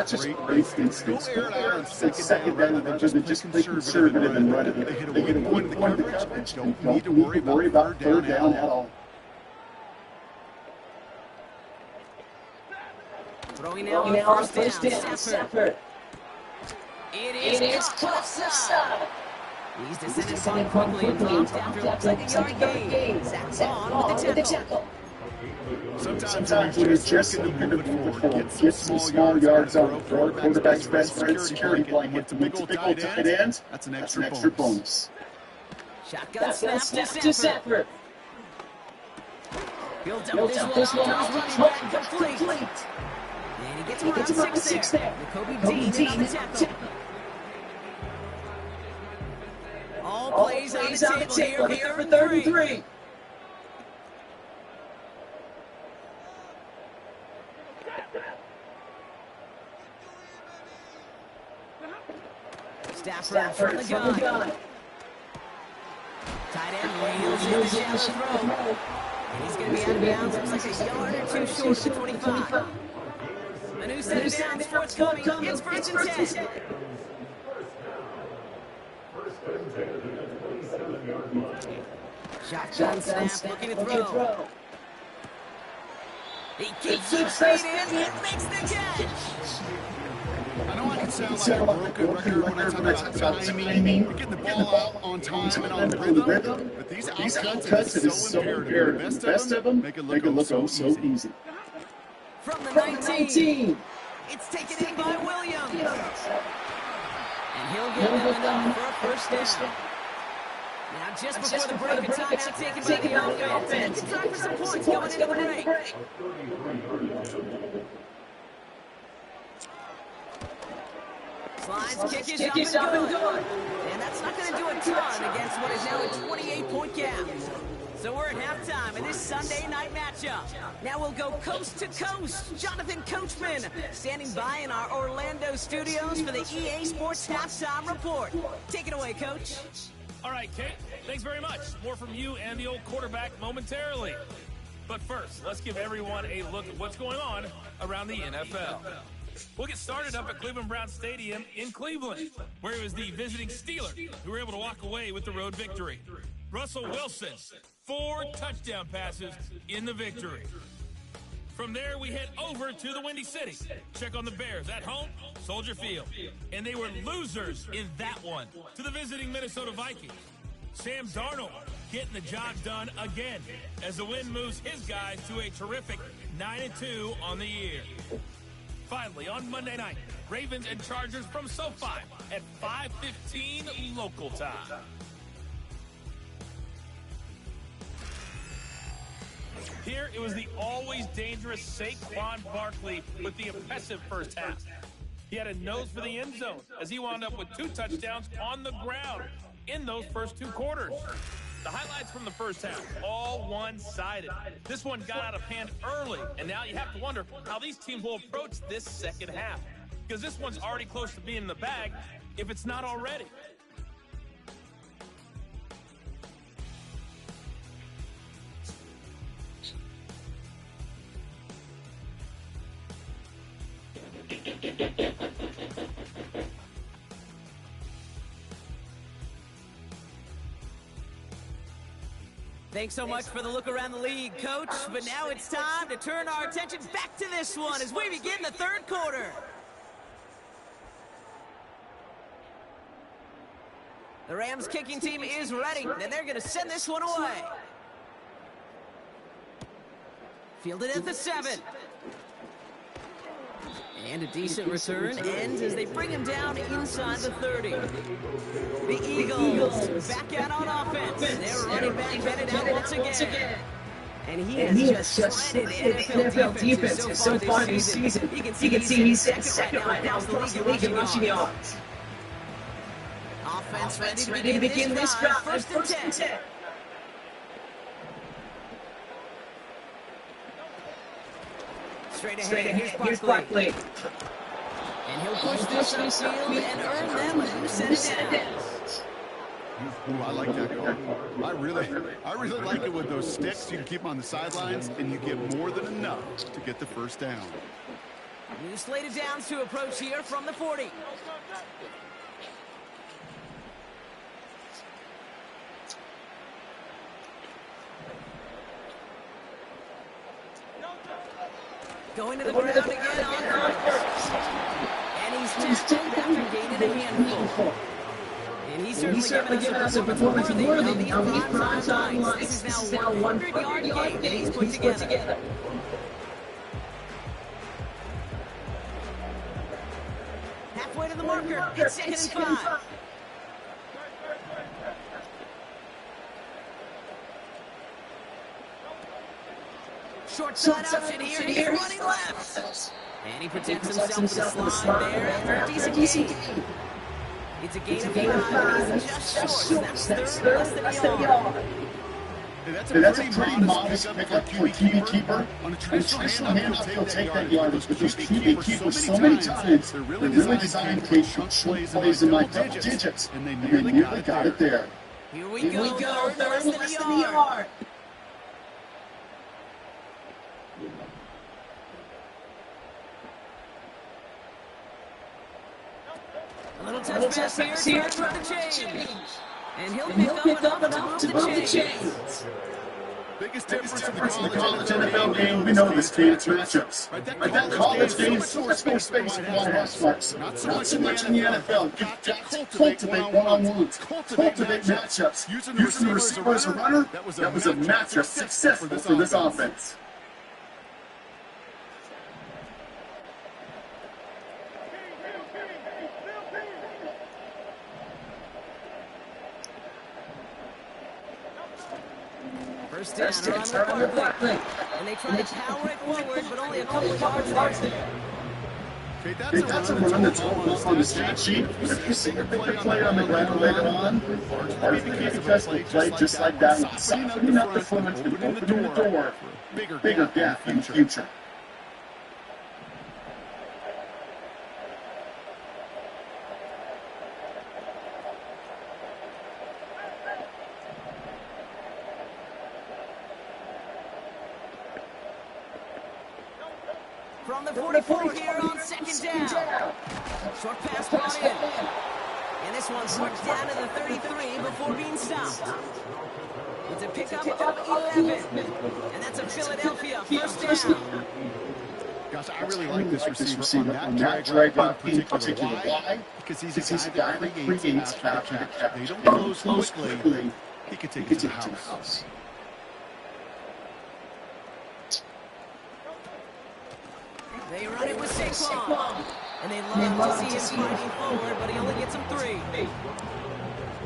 great instinct. Go air it out on second down rather than just be conservative and run it. They hit a one point in the coverage and don't need to worry about third down at all. Throwing out on first down, Stafford. It is close up. He's descended quickly and dropped after looks like a yard gain. Zach on with the tackle. Sometimes when you're just looking to move it forward, get some small yards on the throw, quarterback's best friend, security blanket, with the big old tight end, that's an extra bonus. Shotgun snap to Sanford. Builds up this one to his running back, complete. And he gets around six there. Kobe Dean on the tackle. All plays on the table here for third and three. Stafford from the gun. Tight end reels in the shallow throw. And he's going to be out of bounds. Looks like a yard or two short of the 25. A new set of downs forthcoming. It's first and 10. Shotgun snap, looking to throw. He keeps the speed in and makes the catch. I know I can sound like a broken record when I talk about timing, getting the ball out on time and on rhythm, but these outcuts, it is so imperative. The best of them make it look so easy. From the 19, it's taken in by Williams. And he'll get them enough for a first down. Now, just before the break, a timeout taken by the offense. It's time for some points going into the break. Slides, kick is up and good. And that's not going to do a ton against what is now a 28-point gap. So we're at halftime in this Sunday night matchup. Now we'll go coast to coast. Jonathan Coachman standing by in our Orlando studios for the EA Sports Halftime Report. Take it away, Coach. All right, Kate, thanks very much. More from you and the old quarterback momentarily. But first, let's give everyone a look at what's going on around the NFL. We'll get started up at Cleveland Browns Stadium in Cleveland, where it was the visiting Steelers who were able to walk away with the road victory. Russell Wilson, 4 touchdown passes in the victory. From there, we head over to the Windy City. Check on the Bears at home, Soldier Field. And they were losers in that one to the visiting Minnesota Vikings. Sam Darnold getting the job done again as the win moves his guys to a terrific 9-2 on the year. Finally, on Monday night, Ravens and Chargers from SoFi at 5:15 local time. Here, it was the always dangerous Saquon Barkley with the impressive first half. He had a nose for the end zone as he wound up with 2 touchdowns on the ground in those first 2 quarters. The highlights from the first half, all one-sided. This one got out of hand early, and now you have to wonder how these teams will approach this second half. Because this one's already close to being in the bag, if it's not already. Thanks so much for the look around the league, Coach. But now it's time to turn our attention back to this one as we begin the third quarter. The Rams kicking team is ready, and they're going to send this one away. Fielded at the 7. And a decent return ends as they bring him down inside the 30. The Eagles back out on offense. They're running back Bennett out once again. And he has just shredded NFL defense so far this season. You can see he's second right now across the league in rushing yards. Offense ready to begin this drive. First and 10. Straight ahead, here's Barkley. And he'll push this upfield and earn them a new set of downs. Ooh, I like that goal. I really like it with those sticks. You can keep them on the sidelines, and you get more than enough to get the first down. New slated downs to approach here from the 40. Going to the ground again on first. And he's tackled after gaining a handful. And he certainly certainly given us a performance worthy of these prime-time lights. This is now 100-yard game he's put together. Halfway to the marker. It's 2nd and 5. Short side option here. He's running left. And he protects himself with a slide there after a decent gain. It's a gain of 5. He's just short. That's third, less than a yard. That's a pretty modest pickup for a QB keeper. On a traditional handoff, he'll take that yardage, but those QB keepers, so many times, they're really designed to take short plays in like double digits, and they nearly got it there. Here we go. Third, less than a yard. A little touch pass here, trying to run the change. And he'll pick up enough to move the chains. Biggest difference in the college NFL game, we know this team, it's matchups. That college game, so much more space and long rush marks. Not so much in the NFL. You've got to cultivate one-on-ones, cultivate matchups. Using the receiver as a runner, that was a matchup successful for this offense. First down, on the Barkley. And they try to power it forward, but only a couple yards there. That's a run that's all on the stat sheet. If you see a bigger play on the ground later on, or if you can't contest the play just like that, softening up the front and opening the door, bigger gap in the future. From the 44 here on 2nd down. Short pass brought in. And this one's worked down to the 33 before being stopped. It's a pickup of 11. And that's a Philadelphia first down. Gosh, I really like this receiver on that drag route in particular. Why? Because he's a guy that creates after the catch. They don't close quickly. He could take it to the house. They run it with Saquon. And they love to see him fighting forward, but he only gets him 3.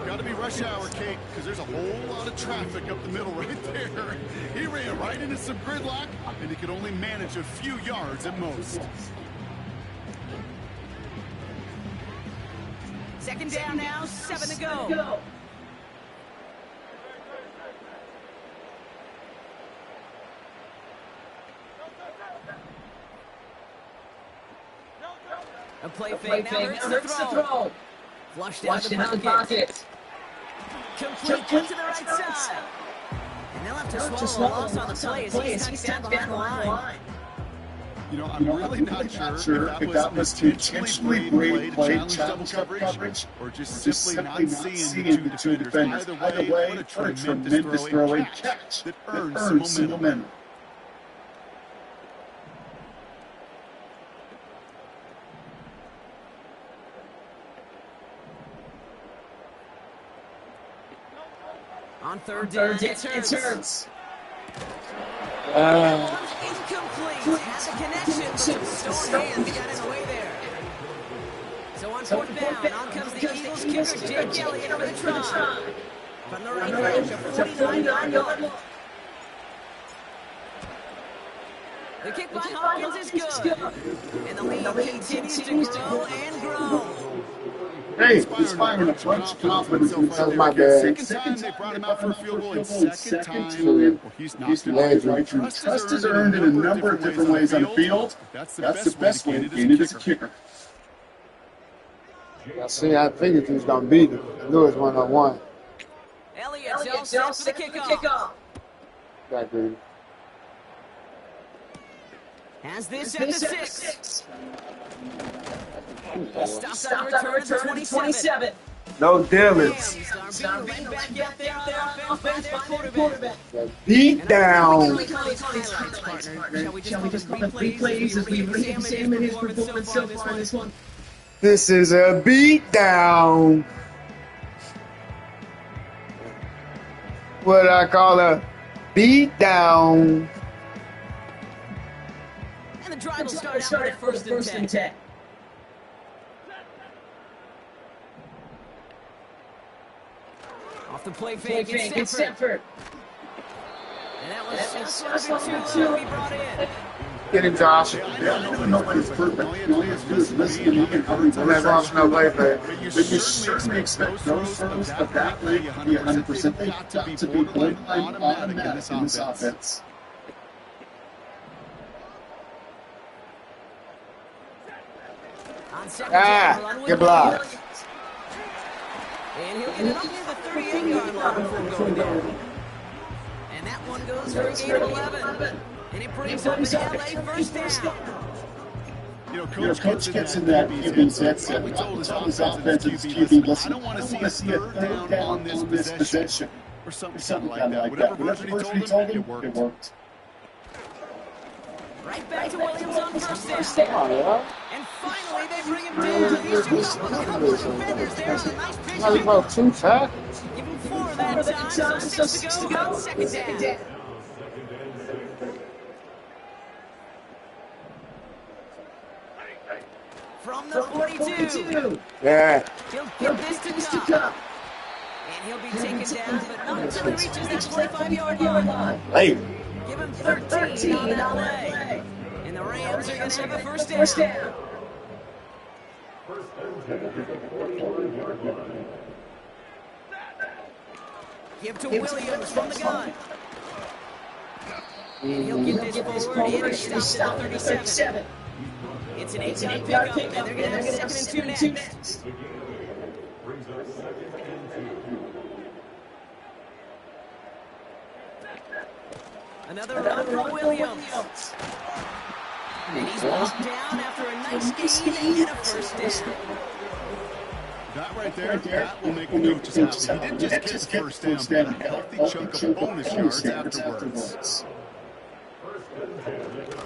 Got to be rush hour, Kate, because there's a whole lot of traffic up the middle right there. He ran right into some gridlock, and he could only manage a few yards at most. 2nd down now, 7 to go. A play fake, now hurts the throw. Flushed out the pocket. Complete to the right side. And they'll have to swallow a loss on the play as he's tucked down behind the line. You know, I'm really not sure if that was intentionally played challenge coverage or just simply not seeing the two defenders. Either way, what a tremendous throw and catch that earns some momentum. On third down, it hurts. Incomplete. Has a connection, but Stone hands got in the way there. So on 4th down, on comes the Eagles kicker, Jake Elliott for the try. From the right range, a 49-yard look. The kick by Hopkins is good. And the lead continues to grow and grow. Hey, he's firing a bunch of confidence in himself. My bad. Second time they brought him out for a field goal, and second time, he's not right. Trust is earned in a number of different ways on the field. That's the best way to gain it as a kicker. See, I figured he was going to beat him. I knew it was 1-on-1. Elliott's all set for the kickoff. Exactly. Has this at the 6. Stop on return to 27. No damage. Beat down. Shall we just look at replays as we re-examine his performance so far in this one? This is a beat down. what I call a beat down. And the drive will start out for the first and 10. Off the play fake, it's Stanford. And that was just a little bit too low to be brought in. Get him, Josh. Nobody's perfect. All you have to do is listen to me and hurry I'm not watching no play fake. But you certainly expect those throws of that play to be 100%. They've got to be borderline automatic in this offense. Good block. And he'll get it up near the 38-yard line before going down. And that one goes for a gain of 11. And it brings up the LA first down. Coach gets in that QB set. We told his offensive QB, listen, I don't want to see a third down on this possession. Or something like that. Whatever version he told him, it worked. Right back to Williams on first down. And finally, they bring him down. He's just looking up for defenders there on a nice pitch. How about 2 tackles? Give him 4 that time, so 6 to go on second down. From the 42. Yeah. He'll get this to Cup. And he'll be taken down, but not until he reaches that 25-yard line. Hey. Give him 13 on that play. And the Rams are going to have a first down. Give to Williams from the gun. And he'll get this forward, and he stops at the 37. It's an 8-yard pickup, and they're going to have 2nd and 2 next. Another run from Williams. And he's walked down after a nice gain and a first down. That right there, that will make the coaches happy. He didn't just get the first down, but a healthy chunk of bonus yards afterwards.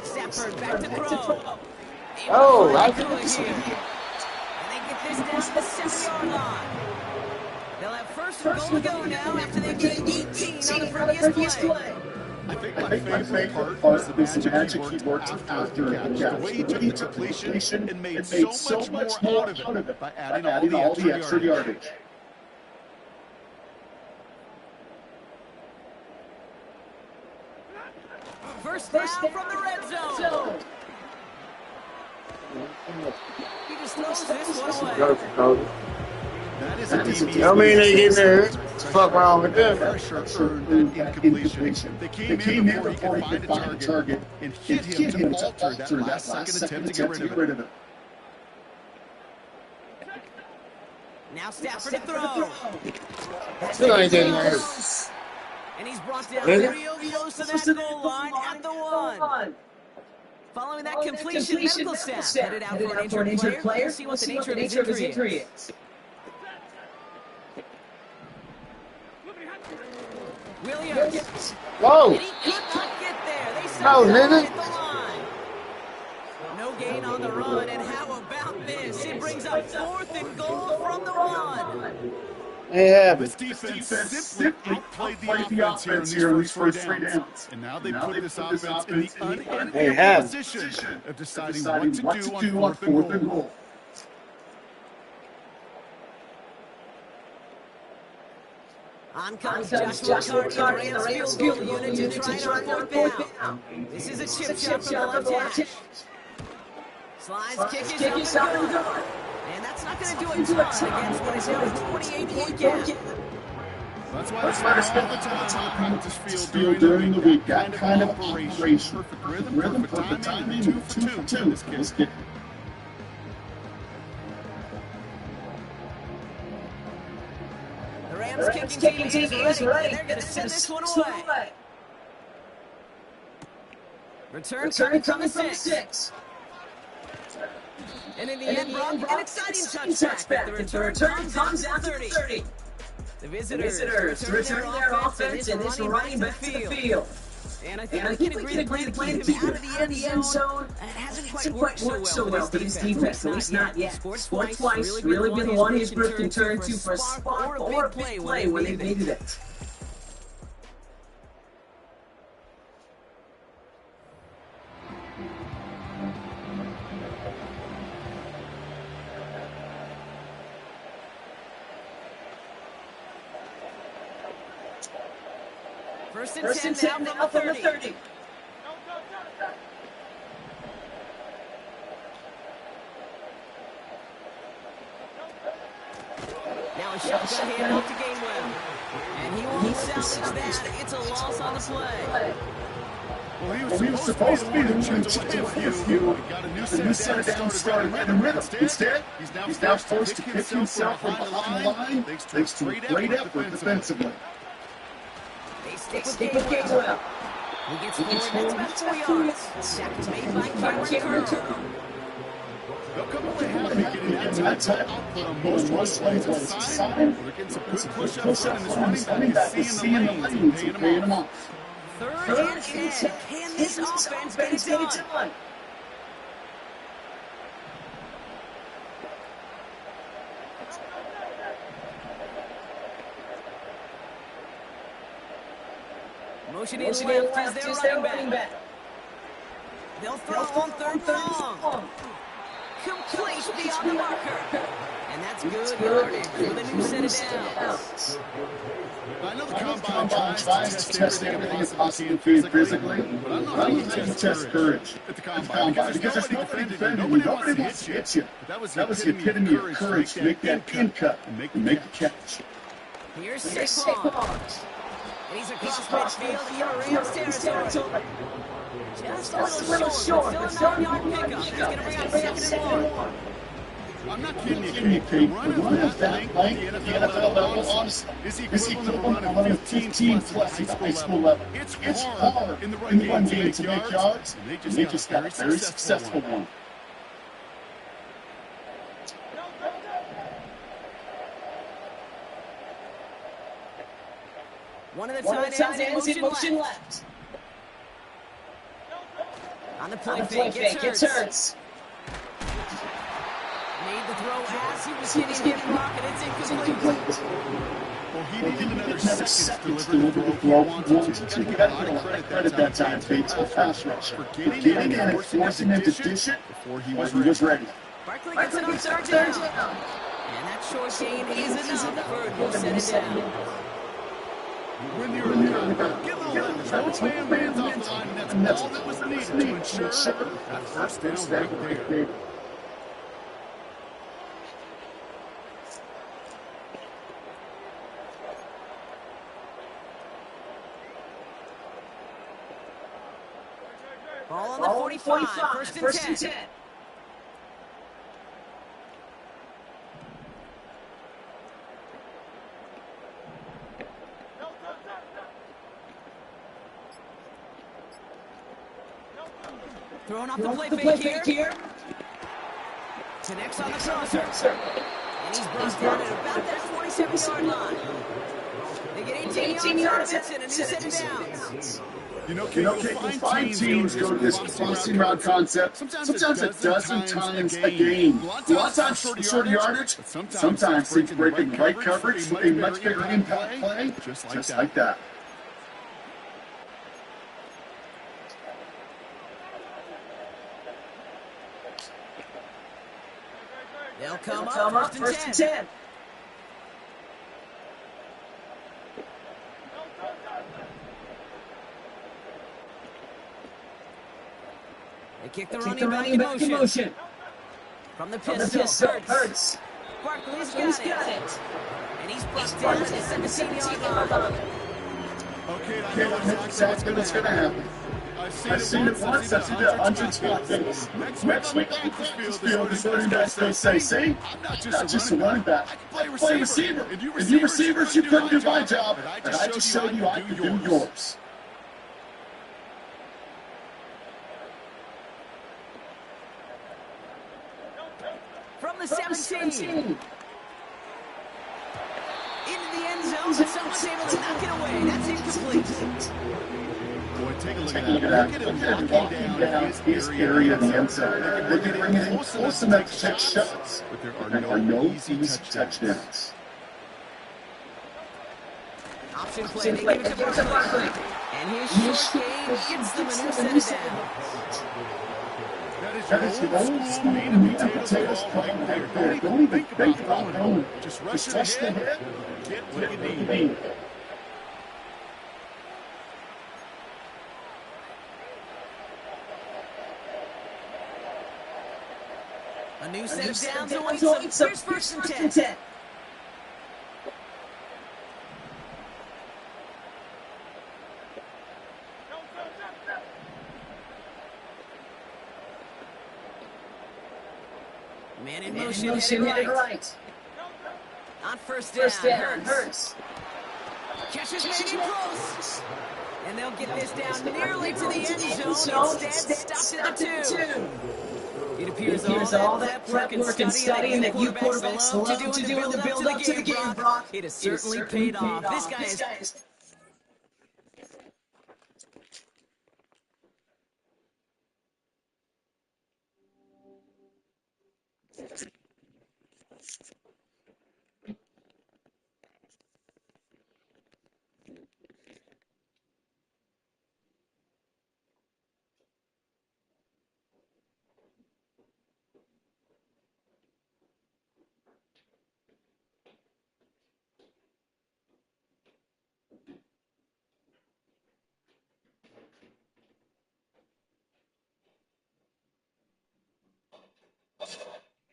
Stafford back to throw. Oh, I And they get this down to the 7-yard line. They'll have first and goal to go now after they get 18 on the previous play. I think my favorite part is the magic he worked after the catch. The way he took the completion and made so much more out of it by adding all the extra yardage. First down from the red zone. He just throws this one away. That is a DB. I mean, they getting there. Fuck wrong with them. Pressure earned that incompletion. They came in before he could find a target and hit him to alter that last second attempt to get rid of it. Now Stafford to throw. Still ain't getting there. And he's brought down real close to that goal line at the 1. Following that completion, medical staff headed out for an injured player. We'll see what the nature of his injury is. Williams. Whoa. And he could not get there. They said No, at nigga. the line. No gain on the run, and how about this? It brings up 4th and goal from the 1. Yeah, This defense simply outplayed the offense here in these first 3 downs. And now they put this offense in the unenviable position of deciding what to do on 4th and goal. On comes Joshua McCartney, the Rams field goal unit to try it on 4th down. This is a chip shot from the left hash. Slides, kick is up and good. And that's not going to do a ton against what is now a 28-point gap. That's why they spend all the time on the practice field During the week, that kind of operation. Perfect rhythm, perfect timing, 2 for 2 in this case. The Rams kicking team is ready. They're going to send this one away. Return coming from the 6. And in the end, Brock, an exciting touchback. The return comes out to 30. The visitors returning their offense and this running back to the field. And I think we can agree to play him out of the end zone. It hasn't quite worked so well for this defense, at least not yet. Sports Twice really been the one he's can turn to for a spot or a big play when they do that. First and 10 now from the 30. Now a shotgun handoff to Gainwell. And he won't salvage that. It's a loss on the play. Well, he was supposed to be the one to lift you. Got a new set of downs, started running rhythm. Instead, he's now forced to pick himself from behind the line, thanks to a great effort defensively. They stick with Gainwell. He gets forward, that's about 4 yards. Sack is made by Cameron Curl. They'll come away happy getting that type of output on most plays aside. They're getting some good push-ups in this running back is seeing the lanes and paying them off. Third and 10. Can this offense get it done? Motion in left is their running back. They'll throw on third long. Complete beyond the marker. And that's good yardage with a new set of downs. I know the combine tries to test everything as possible physically, but I don't know how you test courage at the combine because there's nobody defending you. Nobody wants to hit you. That was the epitome of courage to make that pin cut and make the catch. Here's Saquon. And he's across midfield in Rams territory. Just a little short. Still a 9-yard pickup. He's going to bring out second and 1. I'm not kidding you, Pete. Running at that length, the NFL level, honestly, is equivalent to running 15 plus at the high school level. It's hard in the run game to make yards, and they just got a very successful one. One of the tight ends in motion left. On the play fake, gets hurt. Made the throw as he was hitting the rock, and it's incomplete. Well, he needed another second to deliver the throw he wanted to. You got to give him credit that time, Pete, to the pass rush. For getting in and forcing him to dish it before he was ready. Barkley gets it on third down. And that short gain is enough for a new set of downs. When you're in there, give a little leverage. No man's off the line, and that's all that was needed to ensure that first down right there. Ball on the 45, first and 10. Throwing off the play fake here. Connects on the crosser. And he's brought down at about that 27-yard line. They get 18 yards and a new set of downs. You know, Kate, you'll find teams go to this crossing route concept sometimes a dozen times a game. A lot of times short yardage, sometimes teams breaking the right coverage with a much bigger impact play, just like that. They'll come up first and 10. They kick the running back in motion. From the pistol, Hurts. Barkley's got it. And he's brought down at the 17-yard line. Okay, I know exactly what's going to happen. I've seen it once. I've seen it hundreds of times. Next week, on this field, the running backs, they say, see, I'm not just a running back. I can play receiver. And you receivers, you couldn't do my job. And I just showed you I could do yours. From the 17. Into the end zone, but someone's able to knock it away. That's incomplete. Boy, take a look at that. Look at him walking down his area in the end zone. They can bring it in close enough to take shots, but there are no easy touchdowns. Option play, they give it to Barkley. And his short game gets them a new set of downs. That is the old school meat and potatoes play right there. Don't even think about going. Just rush the head, get what you need. A new set of downs awaits them. Here's first and 10. Man in motion, headed right. On first down, Hurts. Catches Manning close. And they'll get this down nearly to the end zone. Instead, stopped at the 2. It appears all that prep work and studying that you quarterbacks love to do in the build-up to the game, Brock. It has certainly paid off. This guy is...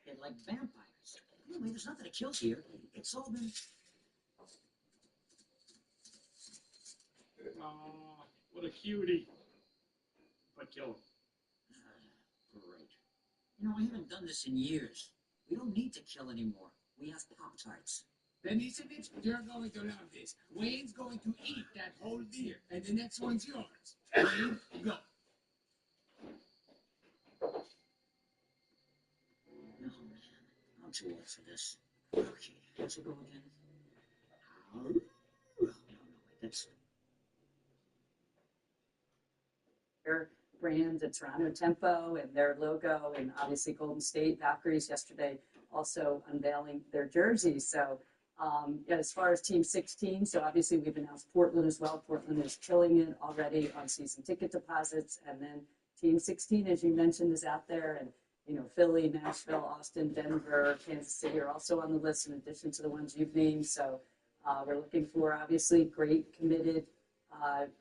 They're like vampires. Anyway, there's nothing to kill here. It's all been... What a cutie. But kill him. Great. You know, I haven't done this in years. We don't need to kill anymore. We have Pop-Tarts. Then isn't it? You're going to love this. Wayne's going to eat that whole deer, and the next one's yours. Wayne, go. No, man. I'm too old for this. Okay, how's it go again? Oh, no, wait, that's... Their brand, the Toronto Tempo, and their logo, and obviously Golden State Valkyries yesterday also unveiling their jerseys. So yeah, as far as Team 16, so obviously we've announced Portland as well. Portland is killing it already on season ticket deposits. And then Team 16, as you mentioned, is out there. And, you know, Philly, Nashville, Austin, Denver, Kansas City are also on the list in addition to the ones you've named. So we're looking for, obviously, great, committed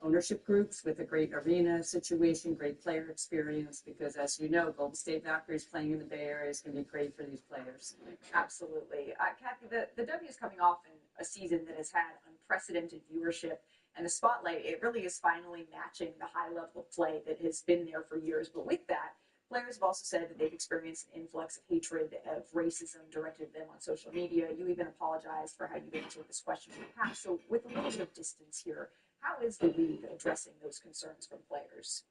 ownership groups with a great arena situation, great player experience, because as you know, Golden State Valkyries playing in the Bay Area is going to be great for these players. Absolutely. Kathy, the W is coming off in a season that has had unprecedented viewership, and the spotlight, it really is finally matching the high level of play that has been there for years. But with that, players have also said that they've experienced an influx of hatred, of racism directed at them on social media. You even apologized for how you've answered this question in the past. So with a little bit of distance here, how is the league addressing those concerns from players?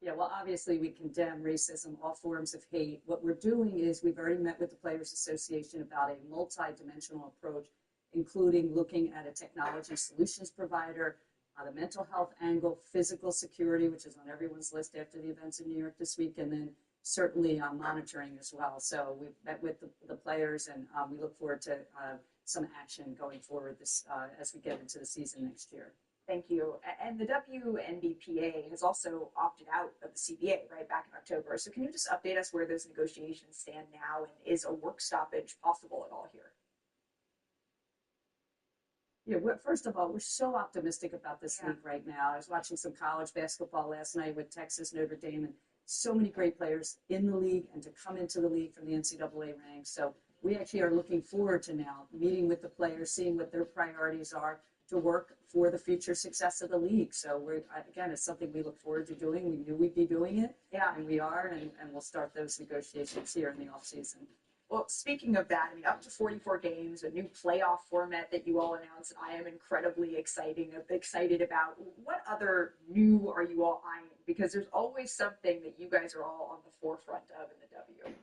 Yeah, well, obviously we condemn racism, all forms of hate. What we're doing is we've already met with the Players Association about a multi-dimensional approach, including looking at a technology solutions provider, the mental health angle, physical security, which is on everyone's list after the events in New York this week, and then certainly monitoring as well. So we've met with the players, and we look forward to some action going forward this as we get into the season next year. Thank you. And the WNBPA has also opted out of the CBA, right, back in October. So can you just update us where those negotiations stand now, and is a work stoppage possible at all here? Yeah, first of all, we're so optimistic about this league right now. I was watching some college basketball last night with Texas, Notre Dame, and so many great players in the league and to come into the league from the NCAA ranks. So we actually are looking forward to now meeting with the players, seeing what their priorities are to work for the future success of the league. So we're, again, it's something we look forward to doing. We knew we'd be doing it, and we are, and we'll start those negotiations here in the offseason. Well, speaking of that, I mean, up to 44 games, a new playoff format that you all announced, I am incredibly excited about. What other new are you all eyeing? Because there's always something that you guys are all on the forefront of in the W.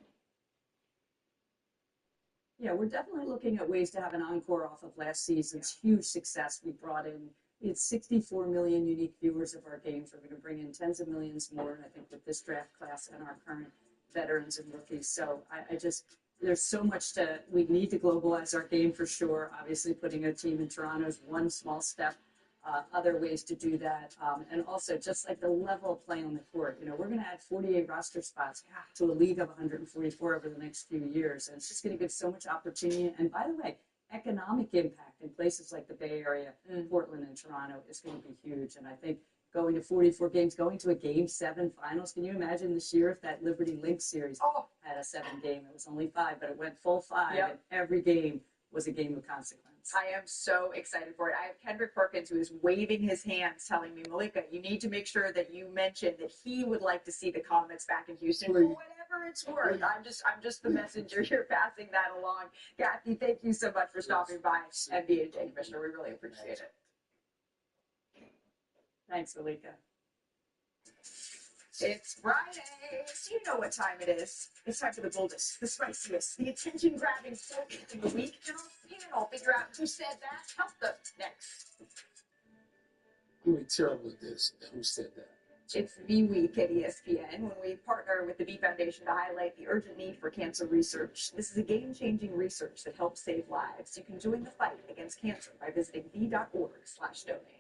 Yeah, we're definitely looking at ways to have an encore off of last season's huge success. We brought in, it's 64 million unique viewers of our games. We're going to bring in tens of millions more, and I think with this draft class and our current veterans and rookies. So I just, there's so much we need to globalize our game for sure. Obviously, putting a team in Toronto is one small step. Other ways to do that. And also just like the level of play on the court. You know, we're going to add 48 roster spots to a league of 144 over the next few years. And it's just going to give so much opportunity. And by the way, economic impact in places like the Bay Area, Portland and Toronto is going to be huge. And I think going to 44 games, going to a Game 7 finals. Can you imagine this year if that Liberty Link series had a 7-game? It was only 5, but it went full 5, and every game was a game of consequence. I am so excited for it. I have Kendrick Perkins, who is waving his hands, telling me, Malika, you need to make sure that you mention that he would like to see the Comets back in Houston for whatever it's worth. I'm just the messenger here, passing that along. Kathy, thank you so much for stopping by, NBA J Commissioner. We really appreciate it. Thanks, Malika. It's Friday, so you know what time it is. It's time for the boldest, the spiciest, the attention-grabbing segment of the week, and our panel figure out who said that. Help them next. I'm really terrible at this. Who said that? It's the week at ESPN when we partner with the B Foundation to highlight the urgent need for cancer research. This is a game-changing research that helps save lives. You can join the fight against cancer by visiting b.org/donate.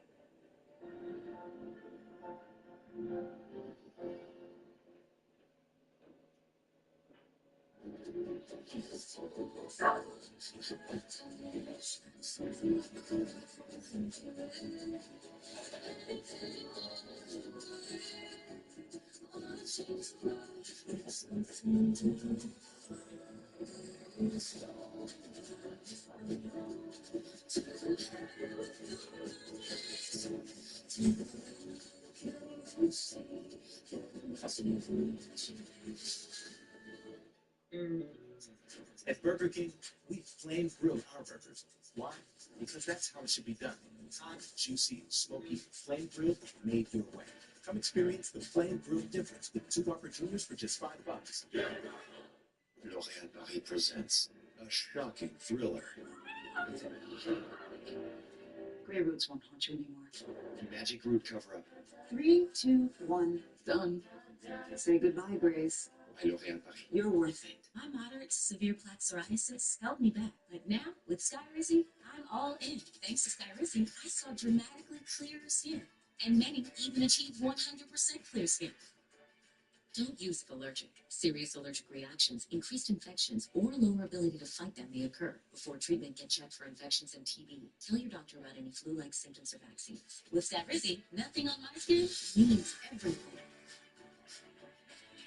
At Burger King, we flame grill our burgers. Why? Because that's how it should be done. Hot, juicy, smoky, flame grilled, made your way. Come experience the flame grilled difference with 2 Whopper Juniors for just $5. L'Oréal Paris presents a shocking thriller. Gray roots won't haunt you anymore. Magic root cover-up 3, 2, 1, done. Say goodbye, Grace. by L'Oréal Paris. You're worth it. My moderate to severe plaque psoriasis held me back. But now, with Skyrizi, I'm all in. Thanks to Skyrizi, I saw dramatically clearer skin. And many even achieved 100% clear skin. Don't use if allergic. Serious allergic reactions, increased infections, or lower ability to fight them may occur. Before treatment, get checked for infections and TB. Tell your doctor about any flu-like symptoms or vaccines. With Skyrizi, nothing on my skin means everything.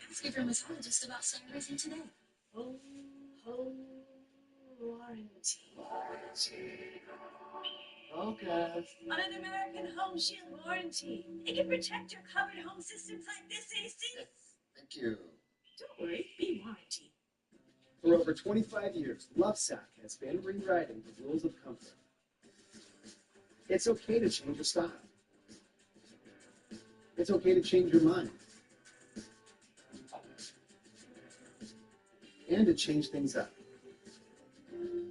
Ask your dermatologist about Skyrizi today. Warranty. Okay. On an American Home Shield warranty, it can protect your covered home systems like this AC. Thank you. Don't worry, be warranty. For over 25 years, Lovesac has been rewriting the rules of comfort. It's okay to change your style. It's okay to change your mind. And to change things up.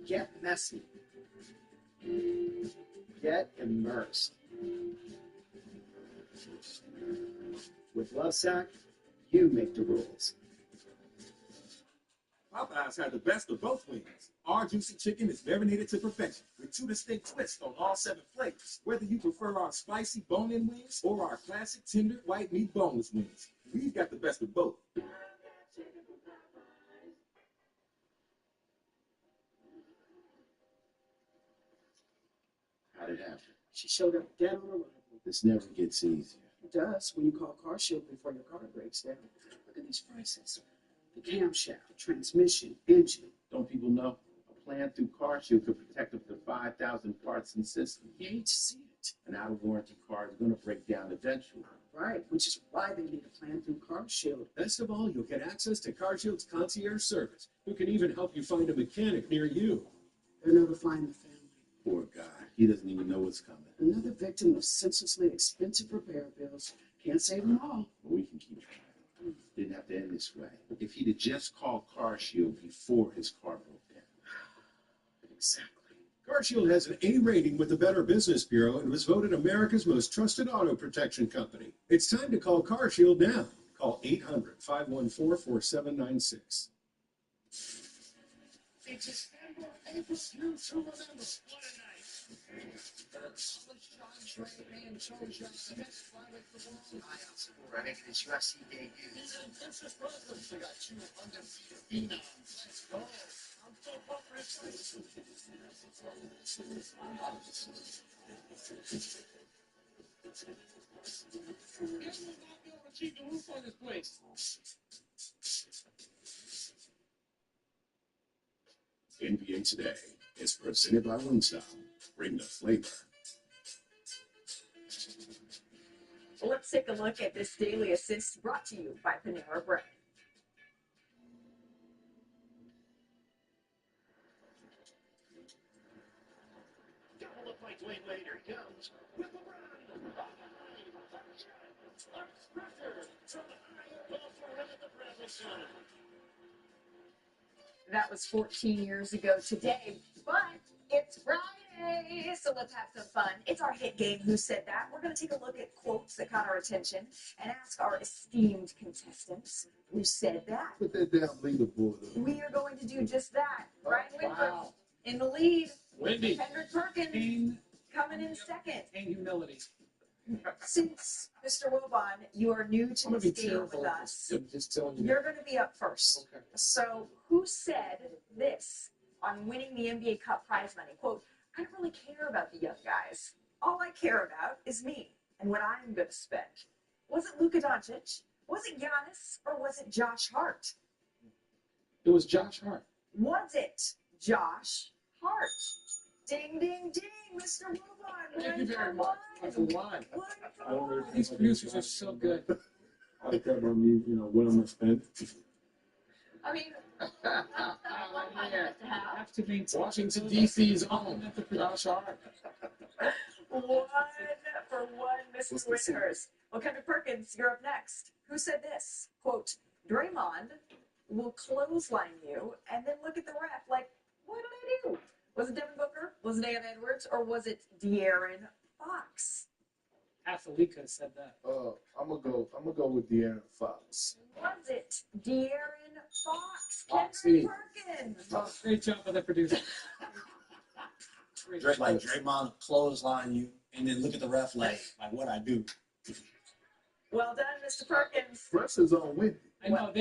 Get messy. Get immersed. With Lovesac, you make the rules. Popeyes had the best of both wings. Our juicy chicken is marinated to perfection with 2 distinct twists on all 7 flavors. Whether you prefer our spicy bone-in wings or our classic tender white meat boneless wings, we've got the best of both. How'd it happen? She showed up dead on arrival. This never gets easier. It does when you call CarShield before your car breaks down. Look at these prices. The camshaft, transmission, engine. Don't people know? A plan through CarShield could protect up to 5,000 parts and systems. You hate to see it. An out-of-warranty car is going to break down eventually. Right, which is why they need a plan through CarShield. Best of all, you'll get access to CarShield's concierge service, who can even help you find a mechanic near you. They're notifying the family. Poor guy. He doesn't even know what's coming. Another victim of senselessly expensive repair bills. Can't save them all. But we can keep trying. Didn't have to end this way. If he'd have just called CarShield before his car broke down. Exactly. CarShield has an A rating with the Better Business Bureau and was voted America's most trusted auto protection company. It's time to call CarShield now. Call 800-514-4796. It's a scandal enables you to remember what a night. I also running this UFC debut. This is perfect. We got 2 undefeated phenoms. Let's go. I'm so pumped for this fight. on this place. NBA Today is presented by Wingstop. Bring the flavor. So let's take a look at this daily assist brought to you by Panera Bread. Don't look like Dwayne Wade. Here he comes. With LeBron. That was 14 years ago today, but it's Friday, so let's have some fun. It's our hit game, Who Said That? We're going to take a look at quotes that caught our attention and ask our esteemed contestants, who said that? Put that damn leaderboard up. We are going to do just that. Brian Winford in the lead. Wendy. Kendrick Perkins coming in second. And humility. Since, Mr. Wilbon, you are new to this game with us, you're going to be up first. Okay. So, who said this on winning the NBA Cup prize money? Quote, I don't really care about the young guys. All I care about is me and what I'm going to spend. Was it Luka Doncic? Was it Giannis? Or was it Josh Hart? It was Josh Hart. Was it Josh Hart? Ding, ding, ding, Mr. Wilbon. Thank you very much. Why? These producers are so good. I care about me, what I'm going to spend. I mean, Have to maintain Washington, D.C.'s own Josh Hart. one for one, Mrs. Winters. Well, Kendrick Perkins, you're up next. Who said this? Quote, Draymond will clothesline you and then look at the ref like, what did I do? Was it Devin Booker? Was it Ann Edwards? Or was it De'Aaron Fox? Half the league could have said that. I'm gonna go with De'Aaron Fox. Was it De'Aaron Fox? Foxy. Kendrick Perkins. Great job by the producer. Like Draymond clothesline you and then look at the ref like what I do. Well done, Mr. Perkins. Pressure's on Wendy. I know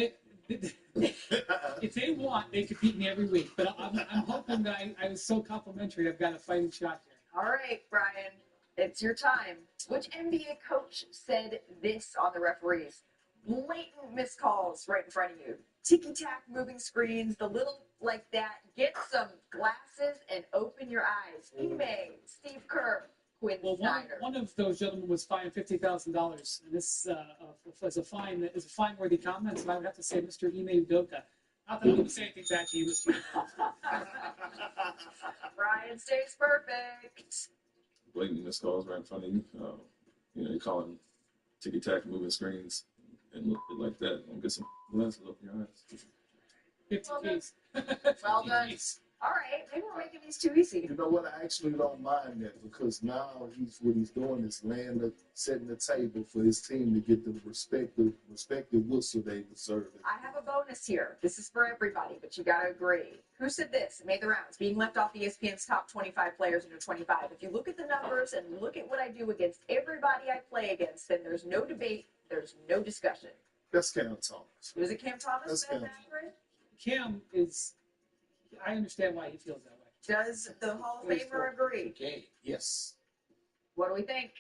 if they want, they could beat me every week. But I'm hoping that I was so complimentary. I've got a fighting shot here. All right, Brian, it's your time. Which NBA coach said this on the referees? Blatant missed calls right in front of you. Ticky-tack moving screens, the little like that. Get some glasses and open your eyes. Ime, Steve Kerr, Quinn Snyder. One of those gentlemen was fined $50,000, and this was a fine that is a fine-worthy comment. So I would have to say, Mr. Ime Udoka. Not that I'm going to say anything back to you, Mr. Brian stays perfect. Blatant missed calls right in front of you. You're calling ticky-tack moving screens and look like that. Don't get some glasses up in your eyes. 50 keys. Well done. All right, maybe we're making these too easy. You know what? I actually don't mind that because now what he's doing is setting the table for his team to get the respective whistle they deserve. I have a bonus here. This is for everybody, but you got to agree. Who said this? It made the rounds. Being left off ESPN's top 25 players under 25. If you look at the numbers and look at what I do against everybody I play against, then there's no debate. There's no discussion. That's Cam Thomas. Was it Cam Thomas? That's Cam. Cam is. I understand why he feels that way. Does the Hall of Famer agree? Okay, yes. What do we think?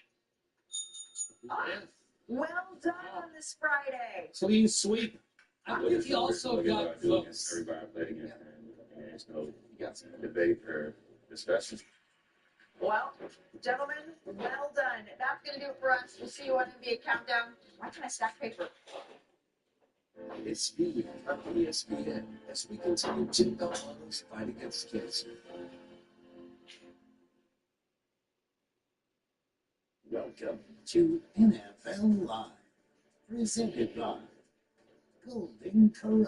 Well done on this Friday. Clean sweep. I believe he also got gloves. Everybody played against him. And there's no debate or discussion. Well, gentlemen, well done. That's going to do it for us. We'll see you on NBA Countdown. Why can't I stack paper? It's Speed on ESPN as we continue Jim Delano's fight against cancer. Welcome to NFL Live, presented by Golden Corral.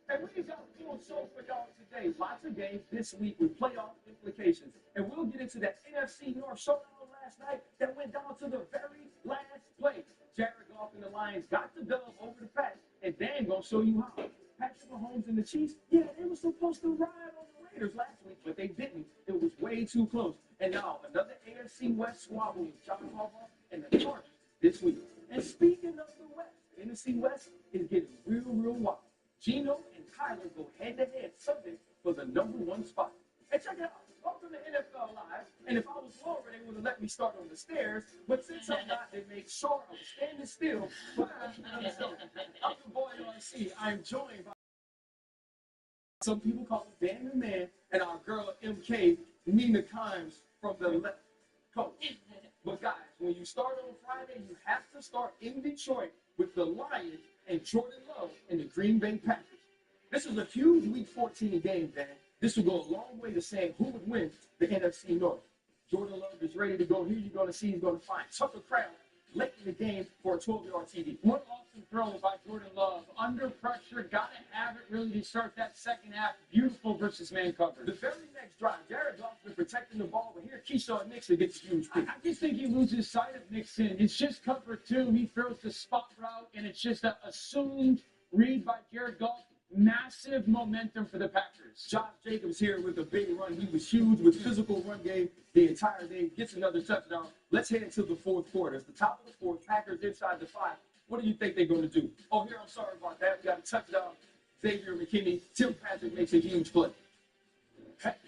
And we got a full show for y'all today. Lots of games this week with playoff implications. And we'll get into that NFC North showdown last night that went down to the very last play. Jared Goff and the Lions got the dub over the Pats, and Dan gonna show you how. Patrick Mahomes and the Chiefs, yeah, they were supposed to ride on the Raiders last week, but they didn't. It was way too close. And now another AFC West squabble with John Harbaugh and the Chargers this week. And speaking of the West, the NFC West is getting real wild. Geno and Kyler go head-to-head Sunday for the #1 spot. And check it out. welcome to NFL Live. And if I was lower, they would have let me start on the stairs. But since I'm not, they made sure I was standing still for the opening of the show. I'm your boy RC. I'm joined by some people call it Dan the Man and our girl MK, Nina Kimes from the left coach. But guys, when you start on Friday, you have to start in Detroit with the Lions and Jordan Love and the Green Bay Packers. This is a huge Week 14 game, Dan. This will go a long way to saying who would win the NFC North. Jordan Love is ready to go. Here you're going to see he's going to find Tucker Kraft late in the game for a 12-yard TD. What awesome throw by Jordan Love. Under pressure, got to have it really to start that second half. Beautiful versus man coverage. The very next drive, Jared Goff's been protecting the ball, but here Keyshawn Nixon gets a huge pick. I just think he loses sight of Nixon. It's just cover two. He throws the spot route, and it's just an assumed read by Jared Goff. Massive momentum for the Packers. Josh Jacobs here with a big run. He was huge with physical run game the entire day. Gets another touchdown. Let's head into the fourth quarter. It's the top of the fourth. Packers inside the 5. What do you think they're going to do? Oh, here, I'm sorry about that. We got a touchdown. Xavier McKinney. Tim Patrick makes a huge play.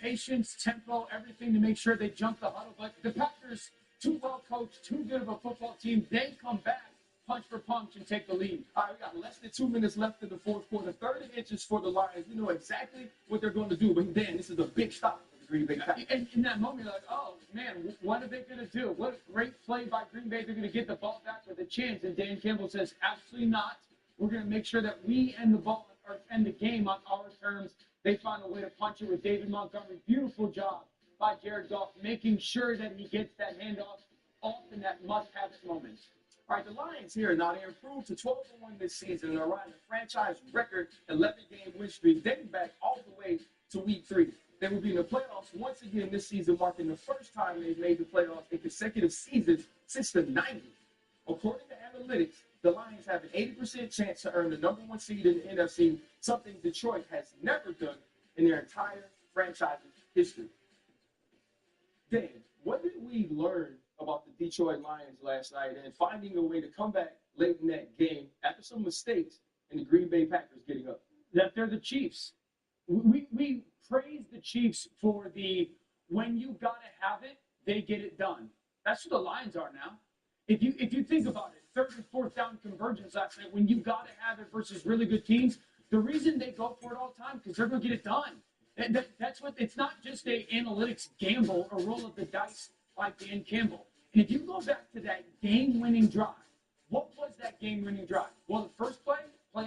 Patience, tempo, everything to make sure they jump the huddle. But the Packers, too well coached, too good of a football team. They come back punch for punch and take the lead. All right, we got less than 2 minutes left in the fourth quarter. 30 inches for the Lions. We know exactly what they're going to do. But, Dan, this is a big stop for the Green Bay Packers. And in that moment, you're like, oh, man, what are they going to do? What a great play by Green Bay. They're going to get the ball back with a chance. And Dan Campbell says, absolutely not. We're going to make sure that we end the ball or end the game on our terms. They find a way to punch it with David Montgomery. Beautiful job by Jared Goff, making sure that he gets that handoff often that must-have-it moment. All right, the Lions here, now they improved to 12-1 this season and are riding a franchise record 11-game win streak dating back all the way to Week 3. They will be in the playoffs once again this season, marking the first time they've made the playoffs in consecutive seasons since the 90s. According to analytics, the Lions have an 80% chance to earn the number 1 seed in the NFC, something Detroit has never done in their entire franchise's history. Dan, what did we learn about the Detroit Lions last night and finding a way to come back late in that game after some mistakes and the Green Bay Packers getting up? That they're the Chiefs. We praise the Chiefs for the when you got to have it, they get it done. That's what the Lions are now. If you think about it, third and fourth down convergence last night, when you got to have it versus really good teams, the reason they go for it all the time because they're going to get it done. And that's what it's not just a analytics gamble or roll of the dice like Dan Campbell. And if you go back to that game-winning drive, what was that game-winning drive? Well, the first play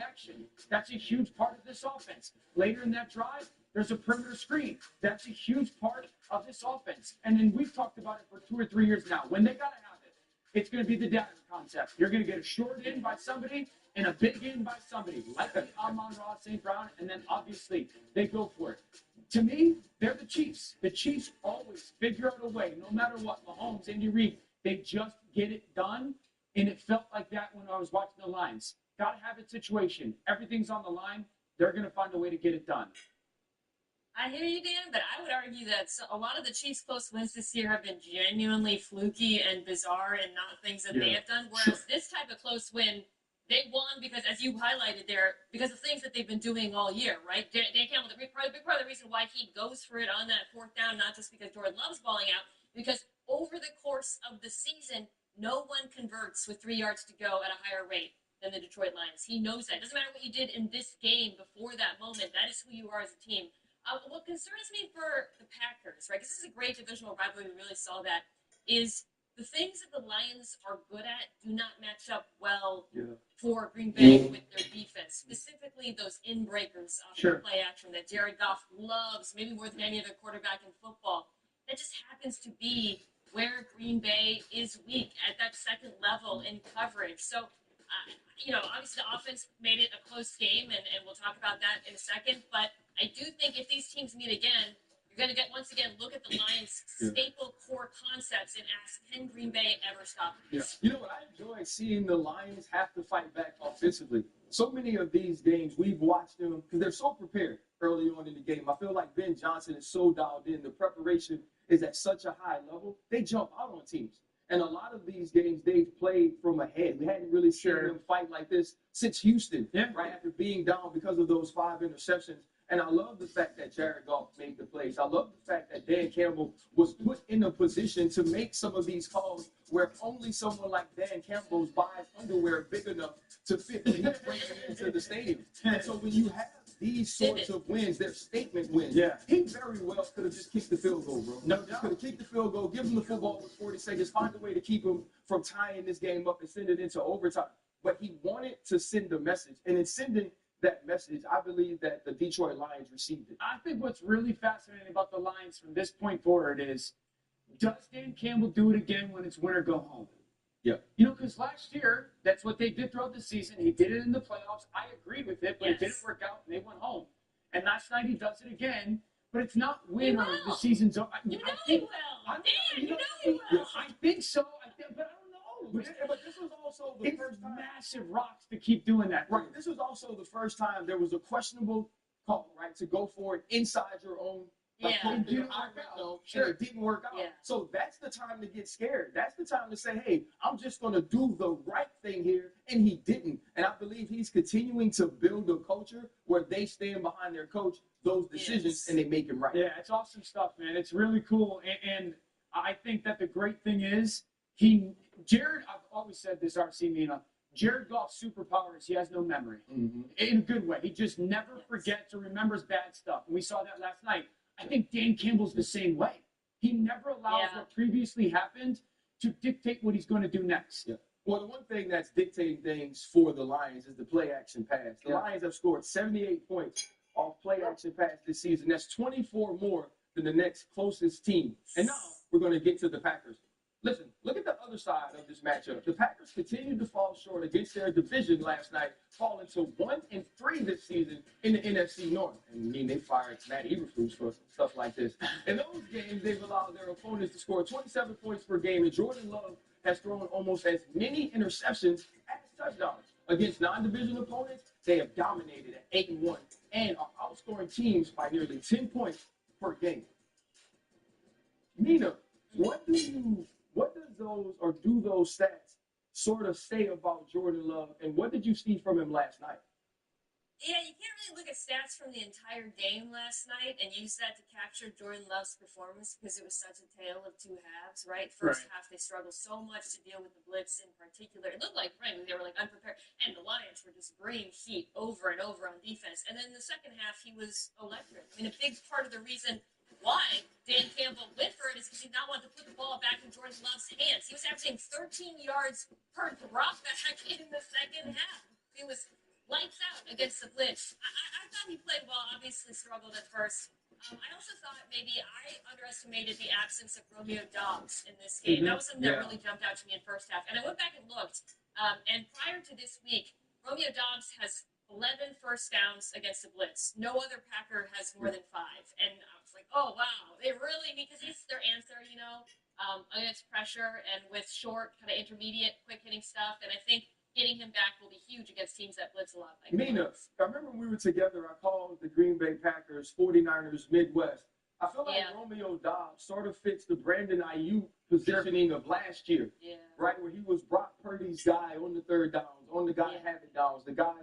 action. That's a huge part of this offense. Later in that drive, there's a perimeter screen. That's a huge part of this offense. And then we've talked about it for 2 or 3 years now. When they got to have it, it's going to be the dagger concept. You're going to get a short in by somebody and a big in by somebody, like Amon-Ra St. Brown, and then obviously they go for it. To me, they're the Chiefs. The Chiefs always figure out a way, no matter what. Mahomes, Andy Reid, they just get it done, and it felt like that when I was watching the Lions. Got to have a situation. Everything's on the line. They're going to find a way to get it done. I hear you, Dan, but I would argue that a lot of the Chiefs' close wins this year have been genuinely fluky and bizarre and not things that they have done, whereas this type of close win, they won because, as you highlighted there, because of things that they've been doing all year, right? Dan Campbell, the big part of the reason why he goes for it on that fourth down, not just because Jordan Love's balling out, because over the course of the season, no one converts with 3 yards to go at a higher rate than the Detroit Lions. He knows that. It doesn't matter what you did in this game before that moment. That is who you are as a team. What concerns me for the Packers, right, because this is a great divisional rivalry, we really saw that, is the things that the Lions are good at do not match up well for Green Bay with their defense, specifically those in-breakers off the play action that Jared Goff loves, maybe more than any other quarterback in football. That just happens to be where Green Bay is weak at that second level in coverage. So, obviously the offense made it a close game, and we'll talk about that in a second. But I do think if these teams meet again, you're going to once again look at the Lions' staple core concepts and ask, can Green Bay ever stop this? You know what? I enjoy seeing the Lions have to fight back offensively. So many of these games, we've watched them because they're so prepared early on in the game. I feel like Ben Johnson is so dialed in. The preparation is at such a high level. They jump out on teams. And a lot of these games, they've played from ahead. We hadn't really seen them fight like this since Houston, right after being down because of those 5 interceptions. And I love the fact that Jared Goff made the plays. I love the fact that Dan Campbell was put in a position to make some of these calls where only someone like Dan Campbell buys underwear big enough to fit what he's bringing into the stadium. And so when you have these sorts of wins, they're statement wins. Yeah. He very well could have just kicked the field goal, bro. No doubt. Could have kicked the field goal, give him the football with 40 seconds, find a way to keep him from tying this game up and send it into overtime. But he wanted to send a message. And in sending that message, I believe that the Detroit Lions received it. I think what's really fascinating about the Lions from this point forward is, does Dan Campbell do it again when it's win or go home? Yeah. You know, because last year, that's what they did throughout the season. He did it in the playoffs. I agreed with it, but it didn't work out, and they went home. And last night he does it again, but it's not win or the season's over. You know he will. Dan, you know he will. I think so, but I don't know. But this was also the first time. Massive rocks to keep doing that. Right. This was also the first time there was a questionable call, right, to go for it inside your own. It didn't work out. Yeah. So that's the time to get scared. That's the time to say, hey, I'm just going to do the right thing here. And he didn't. And I believe he's continuing to build a culture where they stand behind their coach, those decisions, and they make him right. Yeah, it's awesome stuff, man. It's really cool. And I think that the great thing is, Jared, I've always said this, RC Mina, Jared Goff's superpower is he has no memory. Mm-hmm. In a good way. He just never forgets or remembers bad stuff. And we saw that last night. I think Dan Campbell's the same way. He never allows what previously happened to dictate what he's going to do next. Yeah. Well, the one thing that's dictating things for the Lions is the play-action pass. The Lions have scored 78 points off play-action pass this season. That's 24 more than the next closest team. And now we're going to get to the Packers. Listen, look at the other side of this matchup. The Packers continued to fall short against their division last night, falling to 1-3 this season in the NFC North. And I mean, they fired Matt Eberflus for stuff like this. In those games, they've allowed their opponents to score 27 points per game, and Jordan Love has thrown almost as many interceptions as touchdowns. Against non-division opponents, they have dominated at 8-1 and are outscoring teams by nearly 10 points per game. Mina, do those stats sort of say about Jordan Love, and what did you see from him last night? Yeah, you can't really look at stats from the entire game last night and use that to capture Jordan Love's performance because it was such a tale of two halves, right? First half, they struggled so much to deal with the blitz in particular. It looked like, frankly, they were like unprepared, and the Lions were just bringing heat over and over on defense. And then the second half, he was electric. I mean, a big part of the reason why Dan Campbell went for it is because he did not want to put the ball back in Jordan Love's hands. He was averaging 13 yards per drop back in the second half. It was lights out against the blitz. I thought he played well, obviously struggled at first. I also thought maybe I underestimated the absence of Romeo Doubs in this game. That was something that really jumped out to me in first half. And I went back and looked, and prior to this week, Romeo Doubs has 11 first downs against the blitz. No other Packer has more than 5. And I was like, oh, wow, they really, because he's their answer, you know, against pressure and with short, kind of intermediate, quick-hitting stuff. And I think getting him back will be huge against teams that blitz a lot. Like Mina, I remember when we were together, I called the Green Bay Packers 49ers Midwest. I feel like Romeo Doubs sort of fits the Brandon Ayuk positioning of last year, right, where he was Brock Purdy's guy on the third downs, on the guy having downs, the guy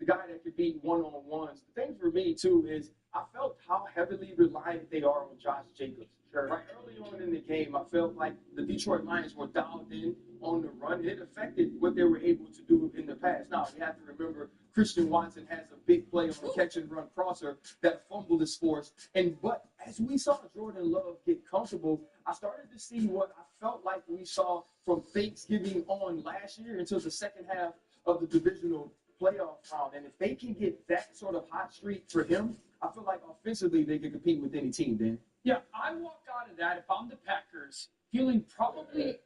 that could beat one-on-ones. The thing for me, too, is I felt how heavily reliant they are on Josh Jacobs. Right early on in the game, I felt like the Detroit Lions were dialed in on the run, and it affected what they were able to do in the past. Now, we have to remember Christian Watson has a big play on the catch-and-run crosser that fumbled is forced. But as we saw Jordan Love get comfortable, I started to see what I felt like we saw from Thanksgiving on last year until the second half of the divisional playoff round. And if they can get that sort of hot streak for him, I feel like offensively they can compete with any team, Dan. Yeah, I walk out of that, if I'm the Packers, feeling probably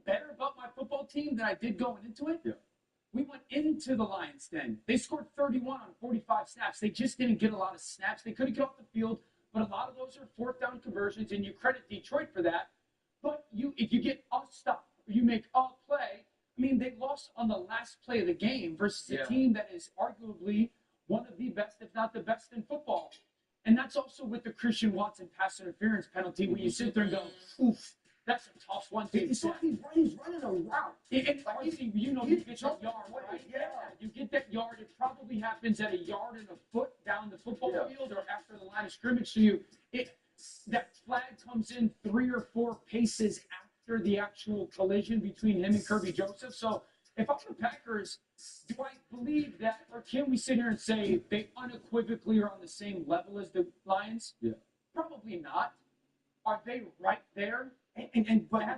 better about my football team than I did going into it. Yeah. We went into the Lions then. They scored 31 on 45 snaps. They just didn't get a lot of snaps. They couldn't get off the field, but a lot of those are fourth down conversions, and you credit Detroit for that. But if you get a stop or you make a play, I mean, they lost on the last play of the game versus a team that is arguably one of the best, if not the best in football. And that's also with the Christian Watson pass interference penalty where you sit there and go, oof, that's a tough one to accept. He's running a route. And obviously, you get that yard, right? Yeah. You get that yard. It probably happens at a yard and a foot down the football field or after the line of scrimmage to you, that flag comes in 3 or 4 paces after the actual collision between him and Kirby Joseph. So if I'm the Packers, do I believe that, or can we sit here and say they unequivocally are on the same level as the Lions? Yeah. Probably not. Are they right there? But the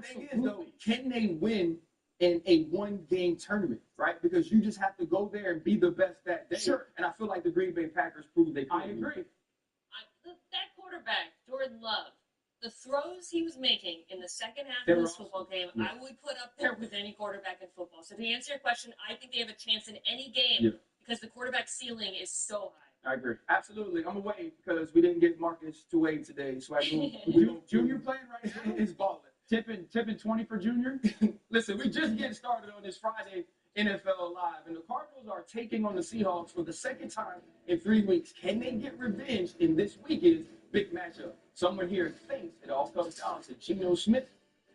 thing is, though, can they win in a one-game tournament, right? Because you just have to go there and be the best that day. Sure. And I feel like the Green Bay Packers proved they could. I agree. That quarterback, Jordan Love, the throws he was making in the second half They of were this awesome. football game, Yeah. I would put up there with any quarterback in football. So to answer your question, I think they have a chance in any game Yeah. because the quarterback ceiling is so high. I agree. Absolutely. I'm away because we didn't get Marcus to wait today. So I knew Junior playing right now is balling. Tipping 20 for Junior? Listen, we just getting started on this Friday NFL Live, and the Cardinals are taking on the Seahawks for the second time in 3 weeks. Can they get revenge in this weekend's big matchup? Someone here thinks it all comes down to Geno Smith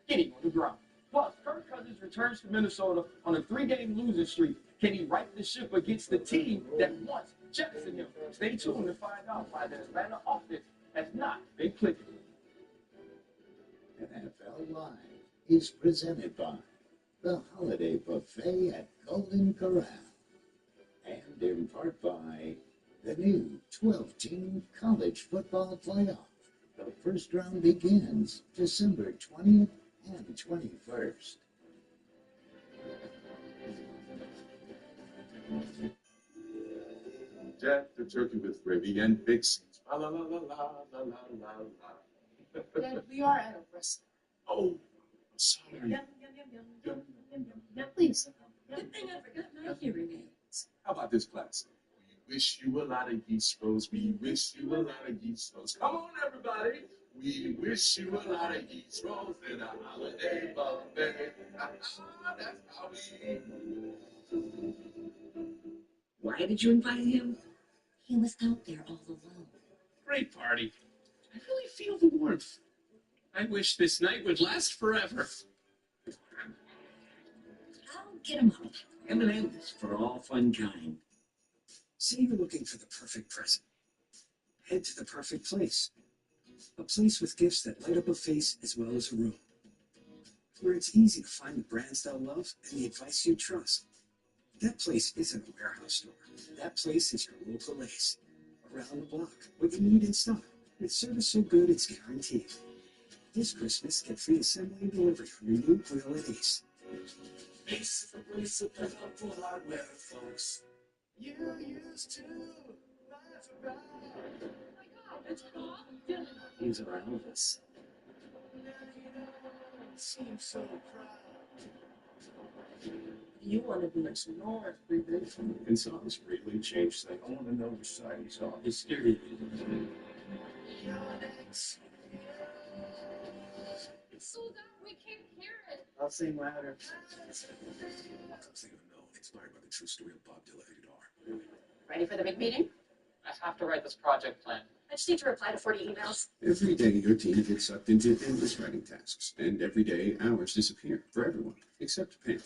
getting on the ground. Plus, Kirk Cousins returns to Minnesota on a 3-game losing streak. Can he right the ship against the team that once jettisoned him? Stay tuned to find out why the Atlanta offense has not been clicking. NFL Live is presented by the Holiday Buffet at Golden Corral and in part by the new 12-team college football playoff. The first round begins December 20th and 21st. Jack the turkey with gravy and bix. La la la la la la la la la. Dad, we are at a restaurant. Oh, sorry. Yum, yum, yum, yum, yum, yum, yum. Now, please. Good thing I forgot my hearing aids. How about this class? We wish you a lot of yeast rolls. We wish you a lot of yeast rolls. Come on, everybody. We wish you a lot of yeast rolls in a holiday buffet. That's how we. Why did you invite him? He was out there all alone. Great party. I really feel the warmth. I wish this night would last forever. I'll get him up. M&M's for all fun kind. Say you're looking for the perfect present. Head to the perfect place. A place with gifts that light up a face as well as a room. Where it's easy to find the brands they'll love and the advice you trust. That place isn't a warehouse store. That place is your local Ace. Around the block, what you need in stock. With service so good it's guaranteed. This Christmas, get free assembly and delivery on your new grill at Ace. Ace is the place of helpful hardware, folks. You used to laugh about. Oh my God, it's Bob Dylan. He's our Elvis. Now you don't seem so proud. You want to be ignored every day from the Insomnia's really changed things. I want to know which side he's on. He's scared. your next. It's so loud we can't hear it. I'll sing louder. Something unknown, inspired by the true story of Bob Dylan and Ready for the big meeting? I have to write this project plan. I just need to reply to 40 emails. Every day, your team gets sucked into endless writing tasks, and every day, hours disappear for everyone, except Pam.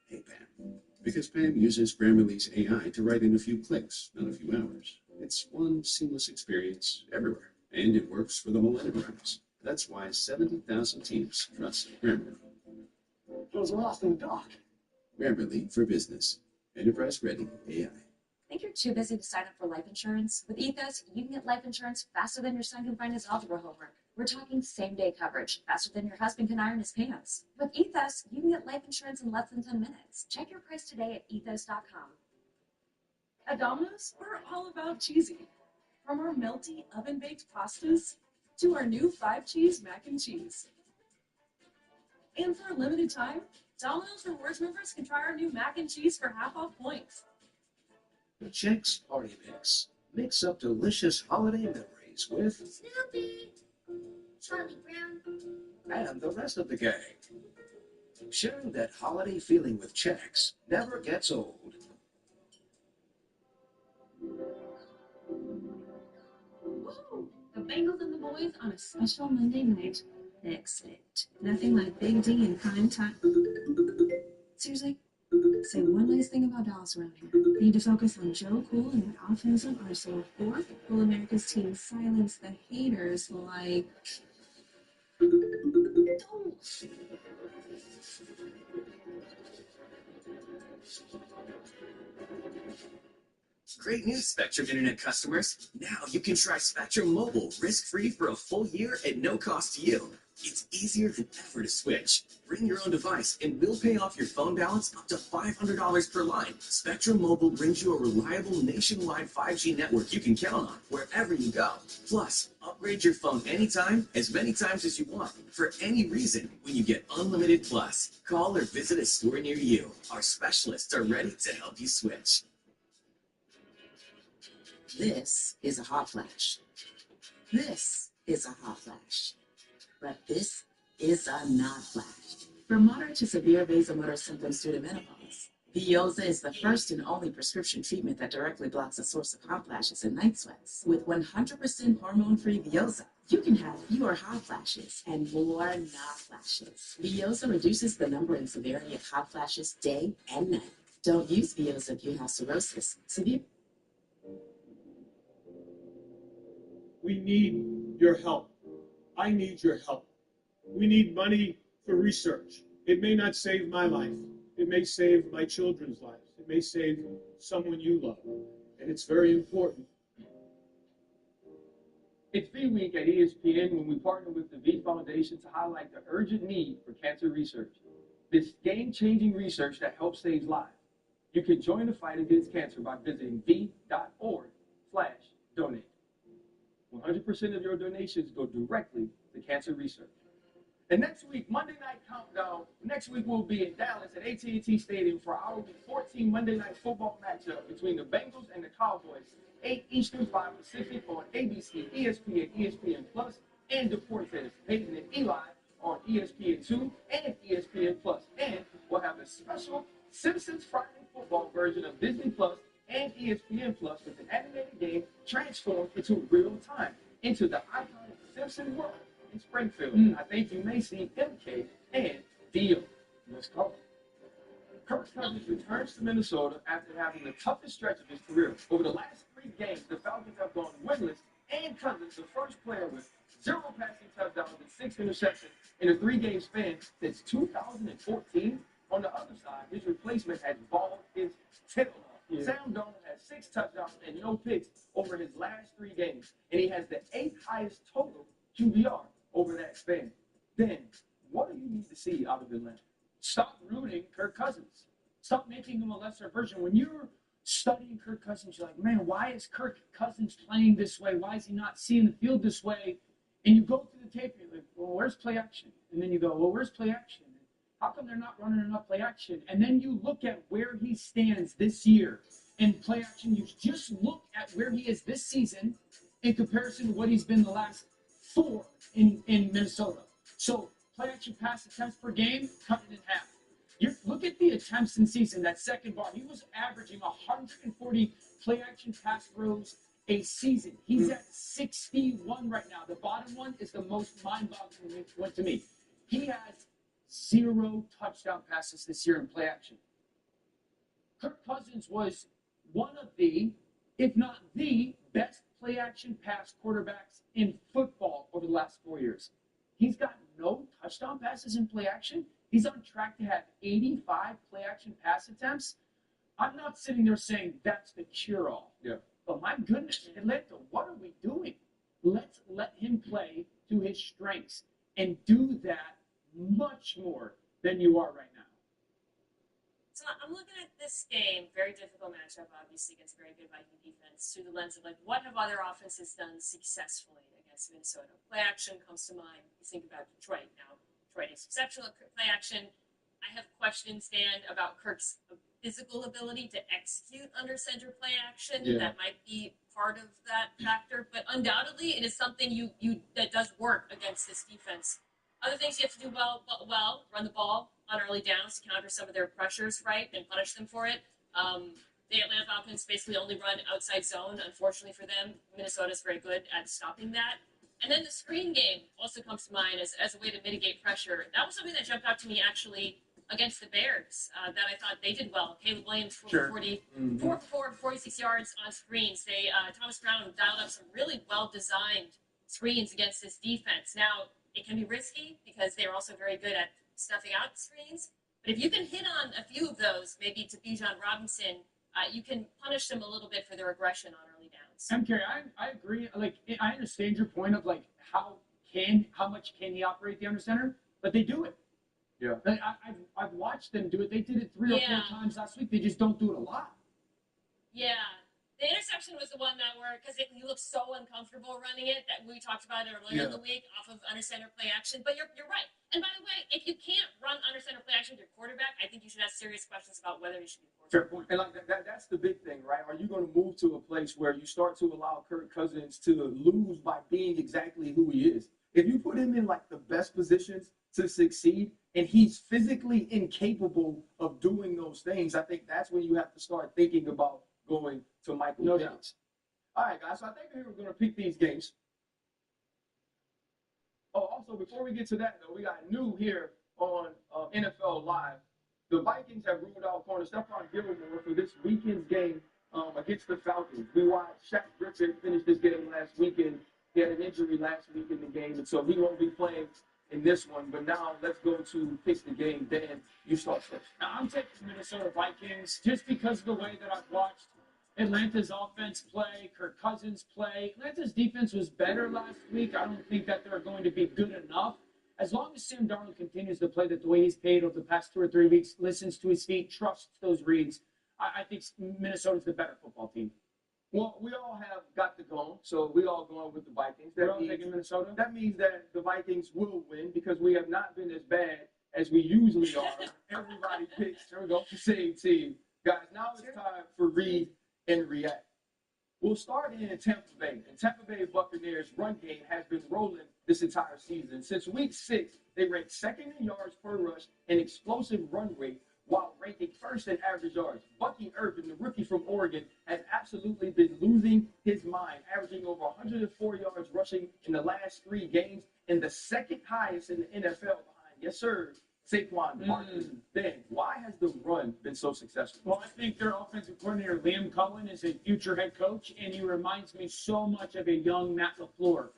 Hey, Pam. Because Pam uses Grammarly's AI to write in a few clicks, not a few hours. It's one seamless experience everywhere, and it works for the whole enterprise. That's why 70,000 teams trust Grammarly. I was lost in the dark. Grammarly for business. Enterprise-ready AI. Think you're too busy to sign up for life insurance? With Ethos, you can get life insurance faster than your son can find his algebra homework. We're talking same-day coverage, faster than your husband can iron his pants. With Ethos, you can get life insurance in less than 10 minutes. Check your price today at ethos.com. At Domino's, we're all about cheesy. From our melty oven-baked pastas to our new 5-cheese mac and cheese. And for a limited time, Domino's Rewards members can try our new mac and cheese for half off points. The Chex Party Mix. Mix up delicious holiday memories with Snoopy, Charlie Brown. And the rest of the gang. Sharing that holiday feeling with Chex never gets old. Woo! The Bengals and the boys on a special Monday night. Excellent. Nothing like Big D in prime time. Seriously? Say one last thing about Dallas around here. Need to focus on Joe Cool and an offensive arsenal. Or will America's team silence the haters like... Great news, Spectrum Internet customers. Now you can try Spectrum Mobile risk-free for a full year at no cost to you. It's easier than ever to switch. Bring your own device and we'll pay off your phone balance up to $500 per line. Spectrum Mobile brings you a reliable nationwide 5G network you can count on wherever you go. Plus, upgrade your phone anytime, as many times as you want, for any reason when you get Unlimited Plus. Call or visit a store near you. Our specialists are ready to help you switch. This is a hot flash. This is a hot flash. But this is a not flash. For moderate to severe vasomotor symptoms due to menopause, Veoza is the first and only prescription treatment that directly blocks the source of hot flashes and night sweats. With 100% hormone-free Veoza, you can have fewer hot flashes and more not flashes. Veoza reduces the number and severity of hot flashes day and night. Don't use Veoza if you have cirrhosis, severe. We need your help. I need your help. We need money for research. It may not save my life. It may save my children's lives. It may save someone you love. And it's very important. It's V Week at ESPN when we partner with the V Foundation to highlight the urgent need for cancer research. This game-changing research that helps save lives. You can join the fight against cancer by visiting v.org/donate. 100% of your donations go directly to cancer research. And next week, Monday Night Countdown, next week we'll be in Dallas at AT&T Stadium for our Week 14 Monday Night Football matchup between the Bengals and the Cowboys, 8 Eastern, 5 Pacific on ABC, ESPN, ESPN Plus, and Deportes, Peyton and Eli on ESPN2 and ESPN Plus. And we'll have a special Simpsons Friday football version of Disney Plus and ESPN Plus with an animated game transformed into real time into the iconic Simpsons world in Springfield. I think you may see MK and Dio. Let's go. Kirk Cousins returns to Minnesota after having the toughest stretch of his career. Over the last 3 games, the Falcons have gone winless, and Cousins, the first player with 0 passing touchdowns and 6 interceptions in a 3-game span since 2014. On the other side, his replacement has balled his tail off. Sam Darnold has 6 touchdowns and no picks over his last 3 games, and he has the 8th highest total QBR over that span. Then, what do you need to see out of Atlanta? Stop rooting Kirk Cousins. Stop making him a lesser version. When you're studying Kirk Cousins, you're like, man, why is Kirk Cousins playing this way? Why is he not seeing the field this way? And you go through the tape, and you're like, well, where's play action? And then you go, well, where's play action? How come they're not running enough play action? And then you look at where he stands this year in play action. You just look at where he is this season in comparison to what he's been the last 4 in Minnesota. So play action pass attempts per game, cut it in half. You look at the attempts in season, that second bar. He was averaging 140 play action pass throws a season. He's at 61 right now. The bottom one is the most mind-boggling one to me. He has 0 touchdown passes this year in play action. Kirk Cousins was one of the, if not the, best play action pass quarterbacks in football over the last 4 years. He's got no touchdown passes in play action. He's on track to have 85 play action pass attempts. I'm not sitting there saying that's the cure-all. Yeah. But my goodness, Atlanta, what are we doing? Let's let him play to his strengths and do that much more than you are right now. So I'm looking at this game, very difficult matchup, obviously, against a very good Viking defense, through the lens of, like, what have other offenses done successfully against Minnesota? Play action comes to mind. You think about Detroit. Now, Detroit is exceptional at play action. I have questions, Dan, about Kirk's physical ability to execute under center play action. Yeah. That might be part of that factor, but undoubtedly it is something that does work against this defense. Other things you have to do well, run the ball on early downs to counter some of their pressures, right, and punish them for it. The Atlanta Falcons basically only run outside zone, unfortunately for them. Minnesota's very good at stopping that. And then the screen game also comes to mind as a way to mitigate pressure. That was something that jumped out to me, actually, against the Bears that I thought they did well. Caleb Williams, 4 Sure. for 40, Mhm. 4 for 4, 46 yards on screens. They Thomas Brown dialed up some really well-designed screens against this defense. Now, it can be risky because they're also very good at stuffing out screens. But if you can hit on a few of those, maybe to Bijan Robinson, you can punish them a little bit for their aggression on early downs. MK, I agree. Like, I understand your point of like how much can he operate the under center, but they do it. Yeah. Like, I've watched them do it. They did it 3 or 4 times last week. They just don't do it a lot. Yeah. The interception was the one that were, because he looked so uncomfortable running it that we talked about earlier in the week off of under center play action. But you're right. And by the way, if you can't run under center play action with your quarterback, I think you should ask serious questions about whether you should be Fair point. And like that's the big thing, right? Are you going to move to a place where you start to allow Kirk Cousins to lose by being exactly who he is? If you put him in like the best positions to succeed and he's physically incapable of doing those things, I think that's when you have to start thinking about going to Michael Penix. All right, guys. So I think we're going to pick these games. Oh, also, before we get to that, though, we got new here on NFL Live. The Vikings have ruled out corner Stephon Gilmore for this weekend's game against the Falcons. We watched Shaq Griffin finish this game last weekend. He had an injury last week in the game, and so he won't be playing in this one. But now let's go to pick the game. Dan, you start first. Now, I'm taking Minnesota Vikings just because of the way that I've watched Atlanta's offense play, Kirk Cousins play. Atlanta's defense was better last week. I don't think that they're going to be good enough. As long as Sam Darnold continues to play the way he's played over the past 2 or 3 weeks, listens to his feet, trusts those reads, I think Minnesota's the better football team. Well, we all have got to go, so we all going with the Vikings. We're all taking Minnesota? That means that the Vikings will win because we have not been as bad as we usually are. Everybody picks, there we go, the same team. Guys, now it's time for Read and React. We'll start in Tampa Bay. And Tampa Bay Buccaneers' run game has been rolling this entire season. Since week 6, they ranked second in yards per rush and explosive run rate while ranking first in average yards. Bucky Irvin, the rookie from Oregon, has absolutely been losing his mind, averaging over 104 yards rushing in the last 3 games and the second highest in the NFL behind, yes, sir, Saquon Barkley. Then, why has the run been so successful? Well, I think their offensive coordinator, Liam Cohen, is a future head coach, and he reminds me so much of a young Matt LaFleur.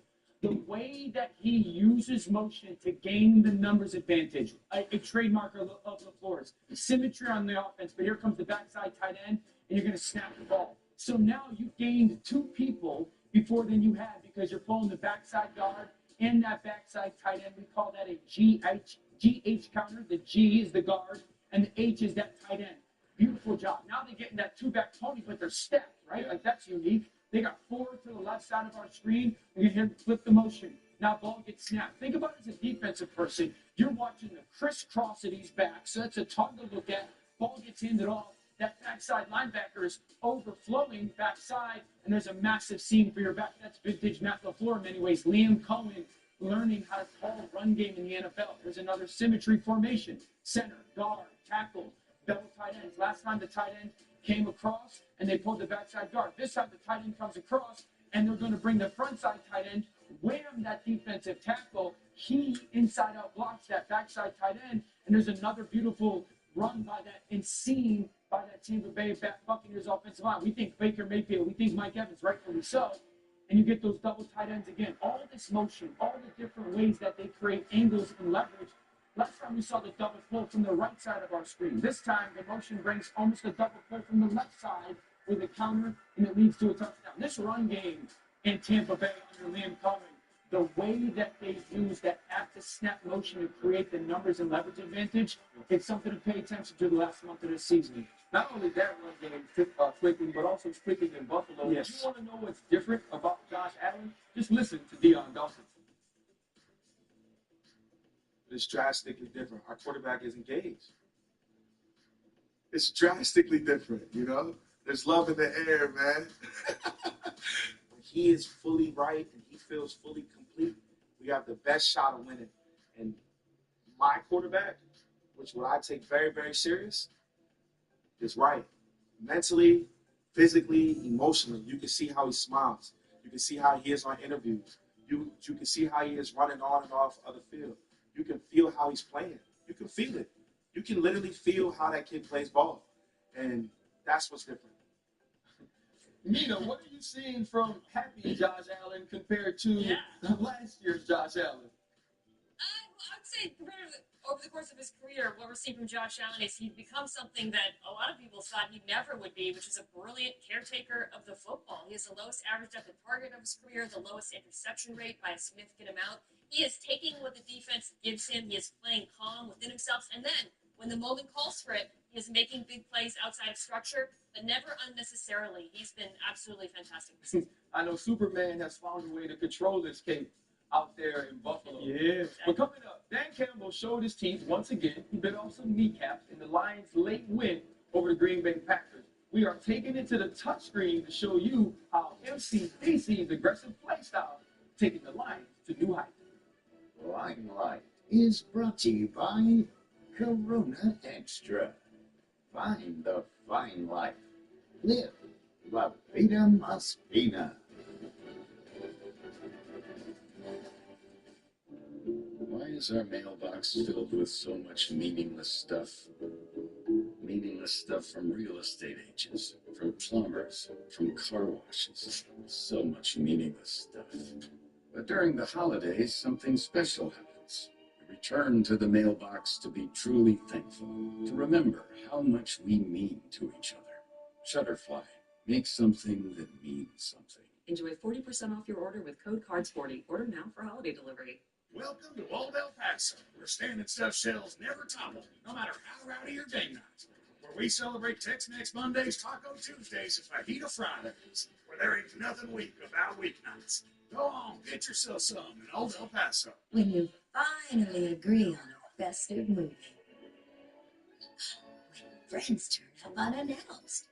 The way that he uses motion to gain the numbers advantage, a trademark of LaFleur's. Symmetry on the offense, but here comes the backside tight end, and you're going to snap the ball. So now you've gained 2 people before than you had because you're pulling the backside guard and that backside tight end. We call that a GH counter. The G is the guard, and the H is that tight end. Beautiful job. Now they're getting that 2-back pony, but they're stacked, right? Like, that's unique. They got 4 to the left side of our screen. We're going to flip the motion. Now ball gets snapped. Think about it as a defensive person. You're watching the crisscross of these backs, so that's a ton to look at. Ball gets handed off. That backside linebacker is overflowing backside, and there's a massive seam for your back. That's vintage Matt LaFleur in many ways. Liam Cohen learning how to call a run game in the NFL. There's another symmetry formation. Center, guard, tackle, double tight ends. Last time the tight end came across and they pulled the backside guard. This time the tight end comes across and they're going to bring the front side tight end, wham that defensive tackle. He inside out blocks that backside tight end, and there's another beautiful run by that and seen by that Tampa Bay Buccaneers offensive line. We think Baker Mayfield, we think Mike Evans, rightfully so. And you get those double tight ends again. All this motion, all the different ways that they create angles and leverage. Last time we saw the double pull from the right side of our screen. This time the motion brings almost a double pull from the left side with a counter, and it leads to a touchdown. This run game in Tampa Bay under Liam Cohen, the way that they use that after-snap motion to create the numbers and leverage advantage, it's something to pay attention to the last month of this season. Not only that run game clicking, but also it's clicking in Buffalo. Yes. If you want to know what's different about Josh Allen, just listen to Deion Dawson. It's drastically different. Our quarterback is engaged. It's drastically different, you know? There's love in the air, man. When he is fully right and he feels fully complete, we have the best shot of winning. And my quarterback, which what I take very, very serious, is right. Mentally, physically, emotionally. You can see how he smiles. You can see how he is on interviews. You can see how he is running on and off of the field. You can feel how he's playing. You can feel it. You can literally feel how that kid plays ball. And that's what's different. Nina, what are you seeing from happy Josh Allen compared to last year's Josh Allen? I would say over the course of his career, what we're seeing from Josh Allen is he's become something that a lot of people thought he never would be, which is a brilliant caretaker of the football. He has the lowest average depth of target of his career, the lowest interception rate by a significant amount. He is taking what the defense gives him. He is playing calm within himself. And then, when the moment calls for it, he is making big plays outside of structure, but never unnecessarily. He's been absolutely fantastic this season. I know Superman has found a way to control this cape out there in Buffalo. Yeah. But coming up, Dan Campbell showed his teeth once again. He bit off some kneecaps in the Lions' late win over the Green Bay Packers. We are taking it to the touchscreen to show you how MCDC's aggressive play style taking the Lions to new heights. Limelight is brought to you by Corona Extra. Find the fine life. Live La Vida Más Fina. Why is our mailbox filled with so much meaningless stuff? Meaningless stuff from real estate agents, from plumbers, from car washes. So much meaningless stuff. But during the holidays, something special happens. We return to the mailbox to be truly thankful, to remember how much we mean to each other. Shutterfly, make something that means something. Enjoy 40% off your order with code CARD40. Order now for holiday delivery. Welcome to Old El Paso, where standing stuff shells never topple, no matter how rowdy your game night. Where we celebrate Tex-Mex Mondays, Taco Tuesdays, and Fajita Fridays. Where there ain't nothing weak about weeknights. Go on, get yourself some in Old El Paso. When you finally agree on a festive movie. When friends turn up unannounced.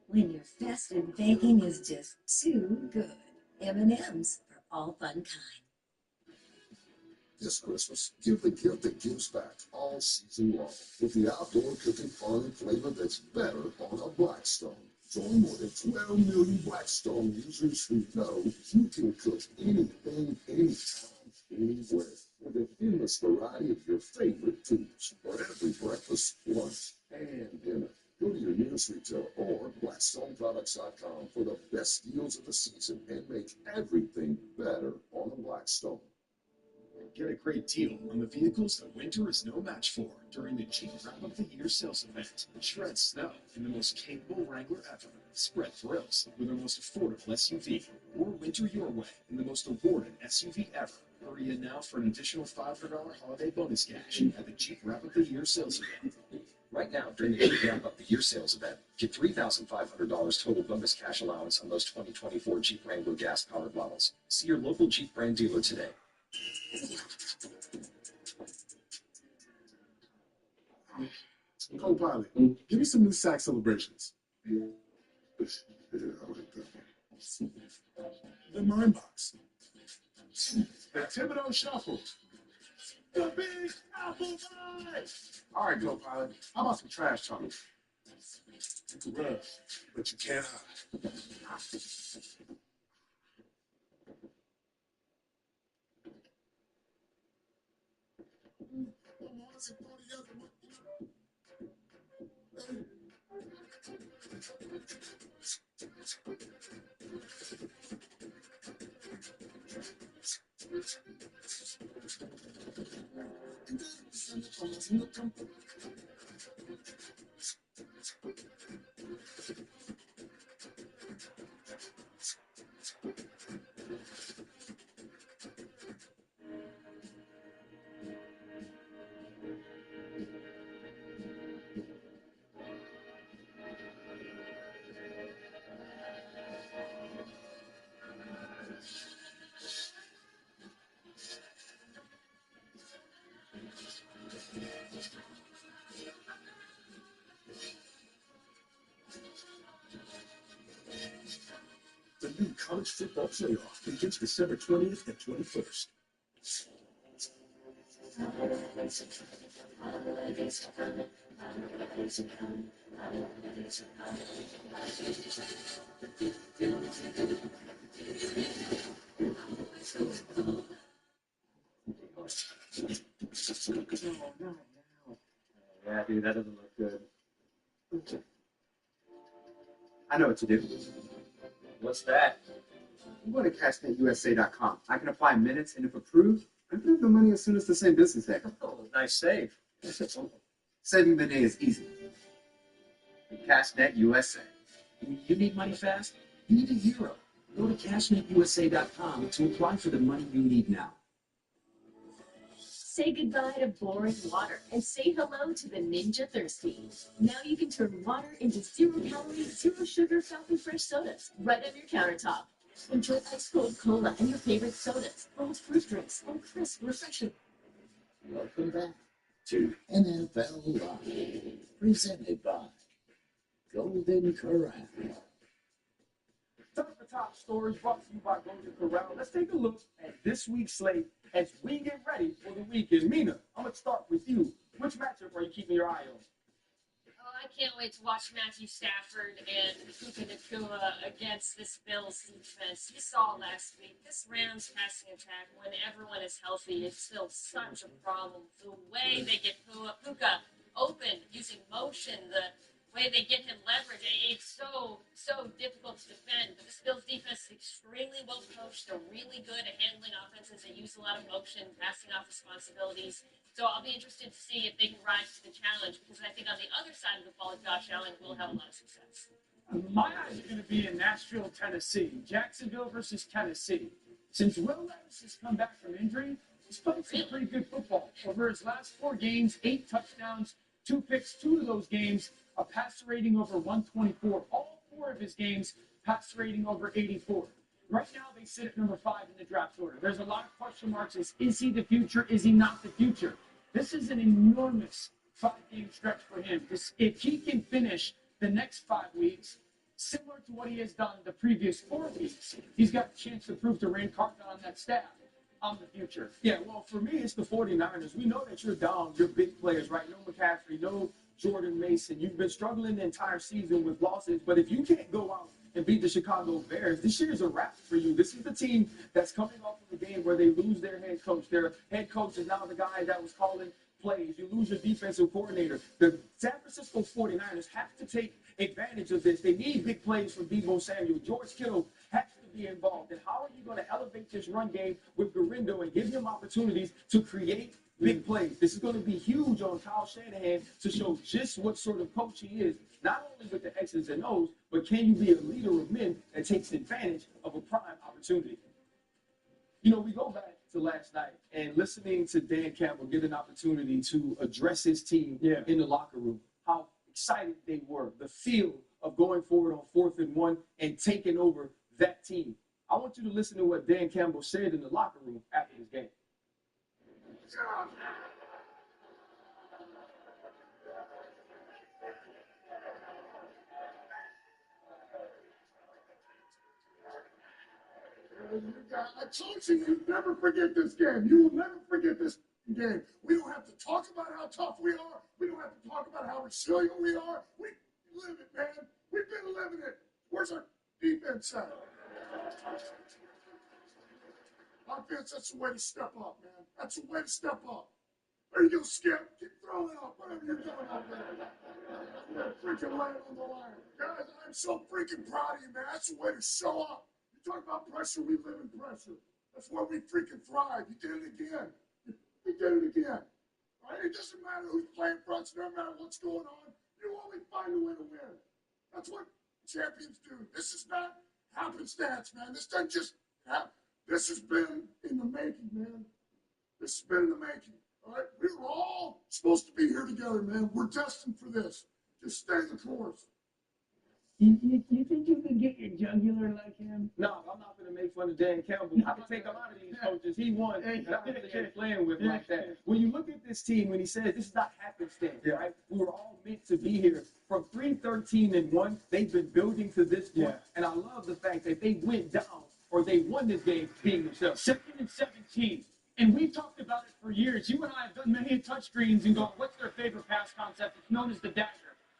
When your festive baking is just too good. M&M's for all fun kind. This Christmas, give the gift that gives back all season long with the outdoor cooking fun and flavor that's better on a Blackstone. Join more than 12 million Blackstone users who know you can cook anything, anytime, anywhere with an endless variety of your favorite foods for every breakfast, lunch, and dinner. Go to your nearest retailer or BlackstoneProducts.com for the best deals of the season and make everything better on a Blackstone. Get a great deal on the vehicles that winter is no match for during the Jeep Wrap Up the Year sales event. Shred snow in the most capable Wrangler ever. Spread thrills with our most affordable SUV. Or winter your way in the most awarded SUV ever. Hurry in now for an additional $500 holiday bonus cash at the Jeep Wrap Up the Year sales event. Right now, during the Jeep Wrap Up the Year sales event, get $3,500 total bonus cash allowance on those 2024 Jeep Wrangler gas-powered models. See your local Jeep brand dealer today. Co-pilot, Give me some new sack celebrations. yeah, I like that one. The Mind Box. The Thibodeau Shuffle. The Big Apple Pie. All right, co-pilot. How about some trash talk? Well, but you can't hide. The new college football playoff begins December 20th and 21st. dude, that doesn't look good. I know what to do. What's that? I'm going to cashnetusa.com. I can apply minutes, and if approved, I can have the money as soon as the same business day. Oh, nice save. Saving the day is easy. With CashNet USA. When you need money fast, you need a hero. Go to cashnetusa.com to apply for the money you need now. Say goodbye to boring water and say hello to the Ninja Thirsty. Now you can turn water into 0-calorie, 0-sugar Falcon Fresh sodas right on your countertop. Enjoy ice cold cola and your favorite sodas, bold fruit drinks, or crisp, refreshing. Welcome back to NFL Live, presented by Golden Corral. Time for top stories brought to you by Golden Corral. Let's take a look at this week's slate as we get ready for the weekend. Mina, I'm going to start with you. Which matchup are you keeping your eye on? Oh, I can't wait to watch Matthew Stafford and Puka Nacua against this Bills defense. You saw last week, this Rams passing attack, when everyone is healthy, it's still such a problem. The way they get Puka open using motion, the way they get him leverage, it's so difficult to defend. But this Bills defense is extremely well coached. They're really good at handling offenses. They use a lot of motion, passing off responsibilities. So I'll be interested to see if they can rise to the challenge, because I think on the other side of the ball, Josh Allen will have a lot of success. My eyes are going to be in Nashville, Tennessee. Jacksonville versus Tennessee. Since Will Levis has come back from injury, he's played some pretty good football. Over his last 4 games, 8 touchdowns, 2 picks, 2 of those games, a passer rating over 124. All 4 of his games, passer rating over 84. Right now, they sit at number 5 in the draft order. There's a lot of question marks. Is he the future? Is he not the future? This is an enormous 5-game stretch for him. If he can finish the next 5 weeks similar to what he has done the previous 4 weeks, he's got a chance to prove to Rand Carthon on that staff on the future. Yeah, well, for me, it's the 49ers. We know that you're down your big players, right? No McCaffrey, no Jordan Mason. You've been struggling the entire season with losses, but if you can't go out and beat the Chicago Bears, this year is a wrap for you. This is the team that's coming off of a game where they lose their head coach. Their head coach is now the guy that was calling plays. You lose your defensive coordinator. The San Francisco 49ers have to take advantage of this. They need big plays from Deebo Samuel. George Kittle has to be involved. And how are you going to elevate this run game with Garindo and give him opportunities to create big plays? This is going to be huge on Kyle Shanahan to show just what sort of coach he is, not only with the X's and O's, but can you be a leader of men that takes advantage of a prime opportunity? You know, we go back to last night and listening to Dan Campbell get an opportunity to address his team in the locker room, how excited they were, the feel of going forward on 4th and 1 and taking over that team. I want you to listen to what Dan Campbell said in the locker room after this game. I told you you'd never forget this game. You will never forget this game. We don't have to talk about how tough we are. We don't have to talk about how resilient we are. We live it, man. We've been living it. Where's our defense at? Offense, that's the way to step up, man. That's the way to step up. There you go, Skip. Keep throwing it up. Whatever you're doing out there. You're freaking laying on the line. Guys, I'm so freaking proud of you, man. That's the way to show up. You talk about pressure, we live in pressure. That's where we freaking thrive. You did it again. You did it again. All right? It doesn't matter who's playing for us. No matter what's going on. You always find a way to win. That's what champions do. This is not happenstance, man. This doesn't just happen. This has been in the making, man. This has been in the making. All right? We were all supposed to be here together, man. We're destined for this. Just stay the course. You think you can get your jugular like him? No, I'm not going to make fun of Dan Campbell. I can take a lot of these coaches. He won. And I really ain't playing with like that. When you look at this team, when he says this is not happenstance, right? We were all meant to be here. From 3-13-1, they've been building to this point. And I love the fact that they went down or they won this game being themselves. 2nd and 17. And we've talked about it for years. You and I have done many touchscreens and go, what's their favorite pass concept? It's known as the dagger.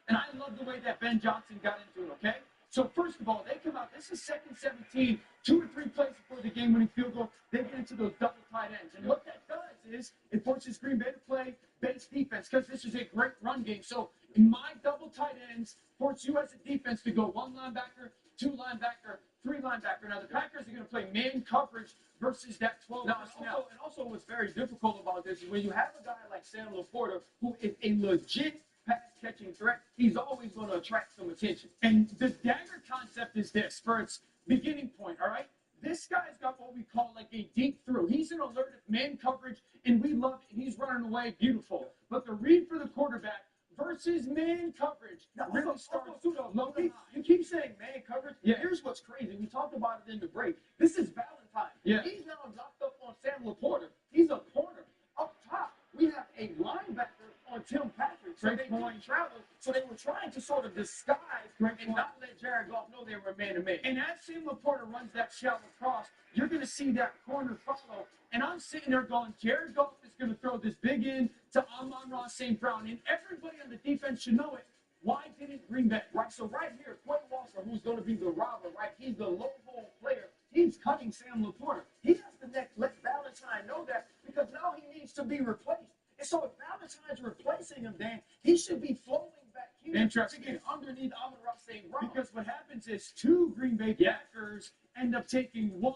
And I love the way that Ben Johnson got into it, okay? So first of all, they come out. This is 2nd 17, 2 or 3 plays before the game-winning field goal. They get into those double tight ends. And what that does is it forces Green Bay to play base defense because this is a great run game. So in my double tight ends force you as a defense to go 1 linebacker, 2 linebacker, 3 linebacker. Now the Packers are going to play man coverage versus that 12 personnel. And also what's very difficult about this is when you have a guy like Sam Laporta who is a legit pass-catching threat, he's always going to attract some attention. And the dagger concept is this for its beginning point, all right? This guy's got what we call like a deep through. He's an alert at man coverage, and we love it. He's running away beautiful. But the read for the quarterback versus man coverage really starts Loki, you keep saying man coverage. Yeah. Here's what's crazy. We talked about it in the break. This is Valentine. Yeah. He's now locked up on Sam Laporta. He's a corner. Up top, we have a linebacker on Tim Patrick. So they couldn't travel. So they were trying to sort of disguise and not let Jared Goff know they were man-to-man. And as Sam Laporta runs that shallow cross, you're going to see that corner follow. And I'm sitting there going, Jared Goff is going to throw this big in to Amon-Ra St. Brown. And everybody on the defense should know it. Why didn't Green Bay? Right, so right here, Quay Walker, who's going to be the robber, right? He's the low-hole player. He's cutting Sam Laporta. He has to let Valentine know that because now he needs to be replaced. And so if Valentine's replacing him, Dan, he should be flowing back here Interesting. to get underneath Amon-Ra St. Brown. Because what happens is 2 Green Bay Packers end up taking 1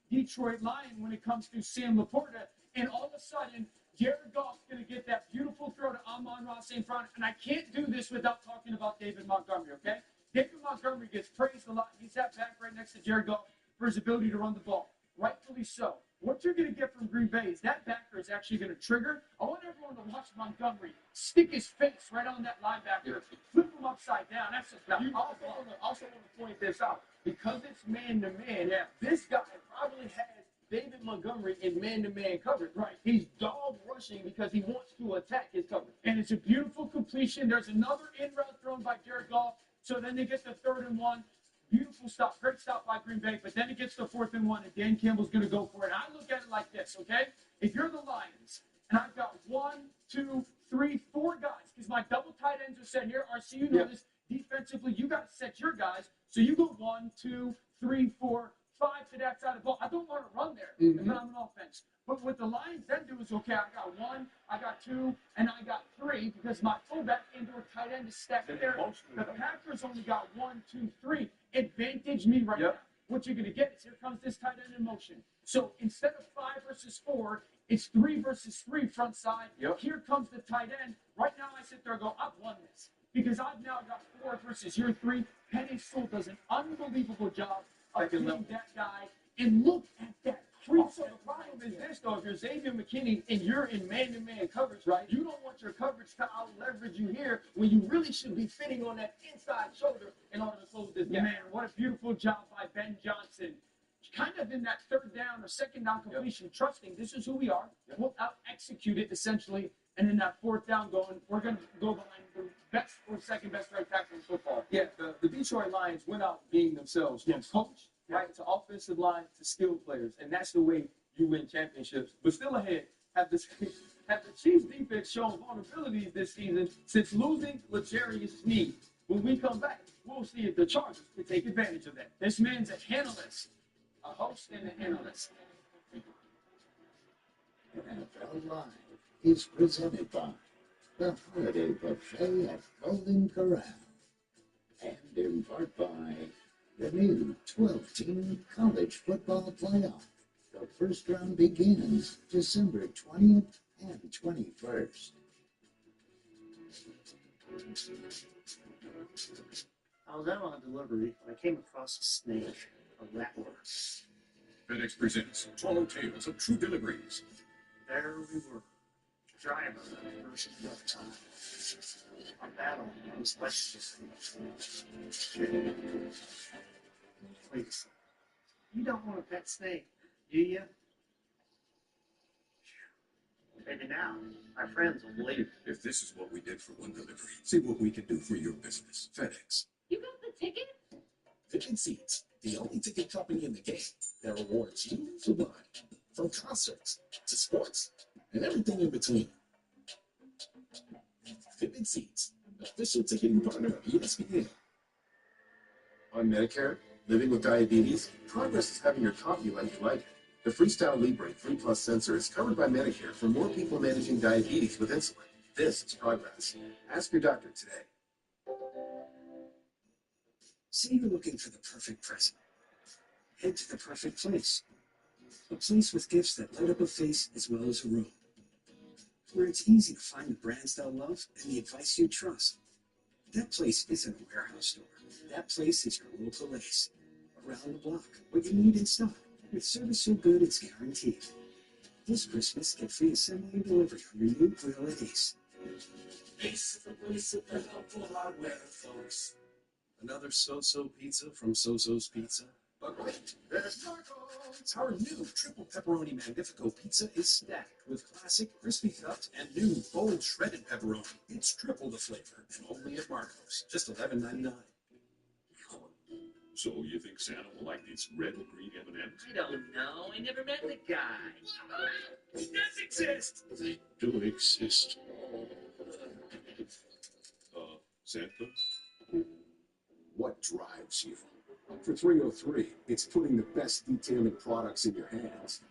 Detroit Lion when it comes to Sam Laporta. And all of a sudden, Jared Goff's going to get that beautiful throw to Amon-Ra St. Brown. And I can't do this without talking about David Montgomery, okay? David Montgomery gets praised a lot. He's sat back right next to Jared Goff for his ability to run the ball. Rightfully so. What you're going to get from Green Bay is that backer is actually going to trigger. I want everyone to watch Montgomery stick his face right on that linebacker, flip him upside down. That's just Now, I also want to point this out. Because it's man-to-man, this guy probably has David Montgomery in man-to-man coverage. Right. He's dog rushing because he wants to attack his coverage. And it's a beautiful completion. There's another in-route thrown by Jared Goff. So then they get the 3rd and 1. Beautiful stop. Great stop by Green Bay. But then it gets the 4th and 1, and Dan Campbell's going to go for it. And I look at it like this, okay? If you're the Lions, and I've got 1, 2, 3, 4 guys, because my double tight ends are set here. RC, you know this. Defensively, you got to set your guys. So you go 1, 2, 3, 4, 5 to that side of the ball. I don't want to run there if I'm an offense. But what the Lions then do is, okay, I got 1, I got 2, and I got 3 because my fullback and/or tight end is stacked there. The Packers only got 1, 2, 3. Advantage me right now. What you're going to get is here comes this tight end in motion. So instead of 5 versus 4, it's 3 versus 3 front side. Here comes the tight end. Right now I sit there and go, I've won this. Because I've now got 4 versus your 3. Penny Sewell does an unbelievable job of getting that guy. And look at that. Also, the problem is this, though. If you're Xavier McKinney and you're in man-to-man coverage, right, you don't want your coverage to out-leverage you here when you really should be fitting on that inside shoulder in order to close this gap. Man, what a beautiful job by Ben Johnson. Kind of in that 3rd down or 2nd down completion, trusting this is who we are. We'll out-execute it, essentially. And in that 4th down going, we're going to go behind the best or 2nd best right tackle in football. Yeah, the Detroit Lions went out being themselves. From coach, right, to offensive line, to skilled players. And that's the way you win championships. But still ahead, have the Chiefs defense shown vulnerabilities this season since losing L'Jarius Sneed. When we come back, we'll see if the Chargers can take advantage of that. This man's a analyst. A host and an analyst. NFL Live is presented by the Holiday Buffet at Golden Corral and in part by the new 12-team college football playoff. The first round begins December 20th and 21st. I was out on a delivery and I came across a snake, a rattler. FedEx presents Tall Tales of True Deliveries. There we were, driving versus rough time. A battle was less. Please, you don't want a pet snake, do you? Maybe now, my friends will believe. If this is what we did for one delivery, see what we can do for your business. FedEx. You got the ticket? Vivid Seats, the only ticket company in the game that rewards you for buying. From concerts to sports and everything in between. Vivid Seats, official ticketing partner of ESPN. On Medicare, living with diabetes, Progress is having your coffee like you like it. The Freestyle Libre 3 Plus sensor is covered by Medicare for more people managing diabetes with insulin. This is progress. Ask your doctor today. Say you're looking for the perfect present. Head to the perfect place. A place with gifts that light up a face as well as a room. Where it's easy to find the brands they'll love and the advice you trust. That place isn't a warehouse store. That place is your local Ace. Around the block, what you need in stock, with service so good it's guaranteed. This Christmas, get free assembly and delivery on your new grill at Ace. Ace is the place of the helpful hardware, folks. Another so-so pizza from So-So's Pizza. But wait, there's tacos! Our new triple pepperoni Magnifico pizza is stacked with classic crispy cuts and new bold shredded pepperoni. It's triple the flavor and only at Marco's, just $11.99. So you think Santa will like these red and green M&Ms? I don't know. I never met the guy. He does exist! They do exist. Santa? What drives you? For 303, it's putting the best detailing products in your hands.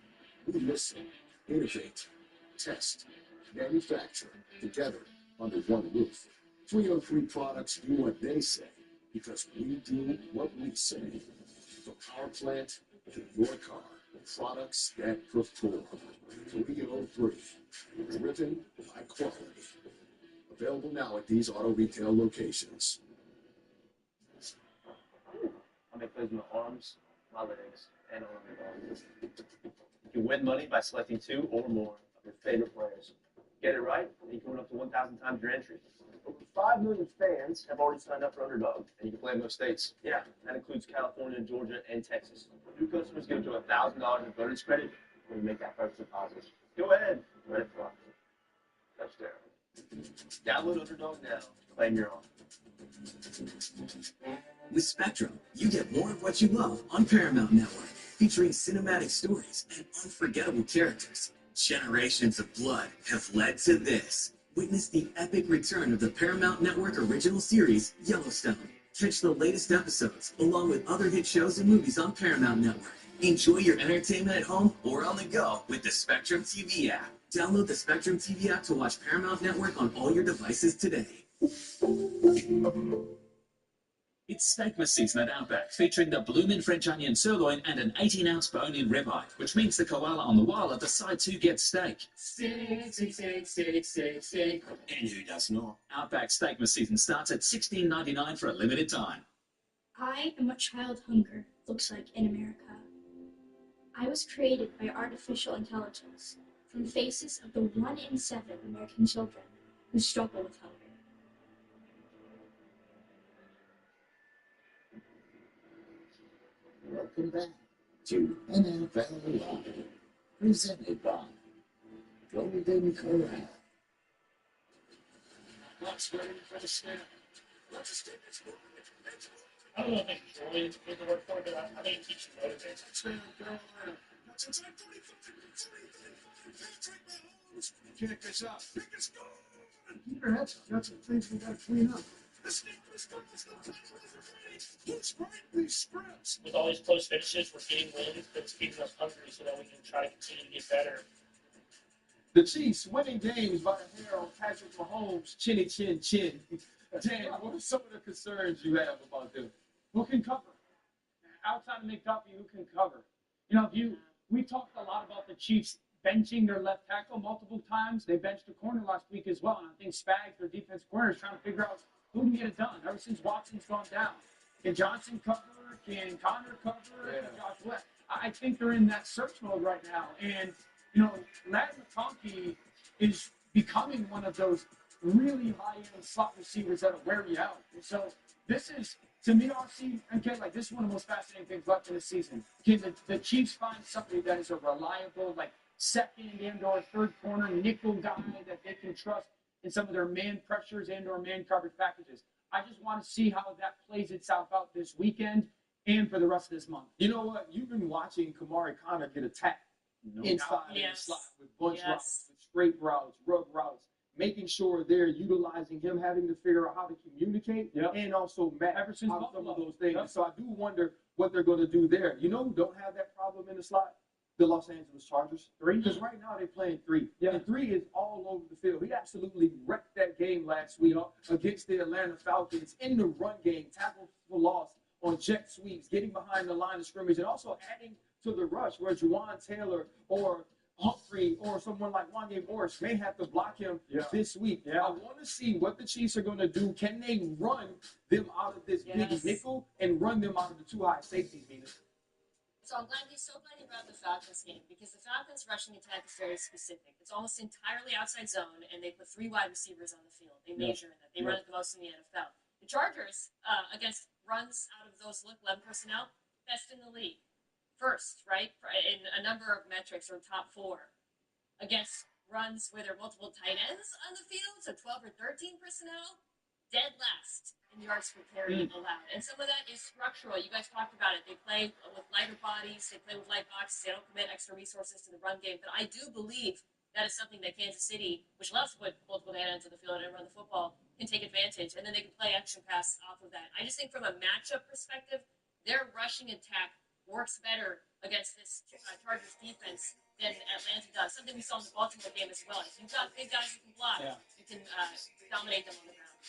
We listen, innovate, test, manufacture together under one roof. 303 products do what they say because we do what we say. From our plant to your car, products that perform. 303, driven by quality. Available now at these auto retail locations. I make plays with my arms, my legs, and on my body. You can win money by selecting 2 or more of your favorite players. Get it right, and you can win up to 1,000 times your entry. Over 5 million fans have already signed up for Underdog. And you can play in most states. Yeah, that includes California, Georgia, and Texas. New customers get up to $1,000 in bonus credit when you make that first deposit. Go ahead, let it fly. Touchdown. Download Underdog now. Claim your own. With Spectrum, you get more of what you love on Paramount Network, featuring cinematic stories and unforgettable characters. Generations of blood have led to this. Witness the epic return of the Paramount Network original series, Yellowstone. Catch the latest episodes, along with other hit shows and movies on Paramount Network. Enjoy your entertainment at home or on the go with the Spectrum TV app. Download the Spectrum TV app to watch Paramount Network on all your devices today. It's Steakmas season at Outback, featuring the bloomin' French onion sirloin and an 18-ounce bone-in ribeye, which means the koala on the wall at the side too gets steak. Steak, steak, steak, steak, steak, steak. And who does not? Outback Steakmas season starts at $16.99 for a limited time. I am what child hunger looks like in America. I was created by artificial intelligence from faces of the 1 in 7 American children who struggle with hunger. Welcome back to NFL Live, presented by Golden Corral. Bucks ready for the snap. Let's just take this one. I don't know if I enjoy is the word for it, but I think it keeps you motivated. Touchdown, Carolina. That's inside 35, 35, Patrick Mahomes. Kick this up. Kick is gone. Keep your heads up. Got some things we got to clean up. The snap is gone. Let's write these scripts. With all these close finishes, we're getting wins, but it's keeping us hungry so that we can try to continue to get better. The Chiefs winning games by the hair on Patrick Mahomes' chinny chin chin. Dan, what are some of the concerns you have about them? Who can cover? Outside of McDuffie, who can cover? You know, we talked a lot about the Chiefs benching their left tackle multiple times. They benched a corner last week as well, and I think Spags, their defense corner, is trying to figure out who can get it done ever since Watson's gone down. Can Johnson cover? Can Connor cover? Can Josh West? I think they're in that search mode right now. And, you know, Ladd McConkey is becoming one of those really high-end slot receivers that'll wear you out. And so this is, to me, RC, okay, like this is one of the most fascinating things left in the season. Can the Chiefs find somebody that is a reliable, like, second and or third corner nickel guy that they can trust in some of their man pressures and or man coverage packages? I just want to see how that plays itself out this weekend and for the rest of this month. You know what? You've been watching Kamari Connor get attacked inside the slot with bunch routes, with straight routes, rug routes, making sure they're utilizing him, having to figure out how to communicate and also match some of those things. So I do wonder what they're going to do there. You know who don't have that problem in the slot? the Los Angeles Chargers. 3? Because right now they're playing 3. Yeah. And 3 is all over the field. He absolutely wrecked that game last week against the Atlanta Falcons in the run game, tackles for loss on jet sweeps, getting behind the line of scrimmage, and also adding to the rush where Juwan Taylor or Humphrey or someone like Wanye Morris may have to block him this week. I want to see what the Chiefs are going to do. Can they run them out of this big nickel and run them out of the two high safeties, Mina? So I'm so glad you brought up the Falcons game because the Falcons' rushing attack is very specific. It's almost entirely outside zone, and they put 3 wide receivers on the field. They major in that. They run it the most in the NFL. The Chargers, against runs out of those 11 personnel, best in the league. First, right, in a number of metrics, or top 4. Against runs where there are multiple tight ends on the field, so 12 or 13 personnel, dead last in yards per carry allowed. And some of that is structural. You guys talked about it. They play with lighter bodies. They play with light boxes. They don't commit extra resources to the run game. But I do believe that is something that Kansas City, which loves to put multiple tight ends on the field and run the football, can take advantage. And then they can play action pass off of that. I just think from a matchup perspective, their rushing attack works better against this Chargers defense than Atlanta does. Something we saw in the Baltimore game as well. If you've got big guys who can block, you can dominate them on the ground.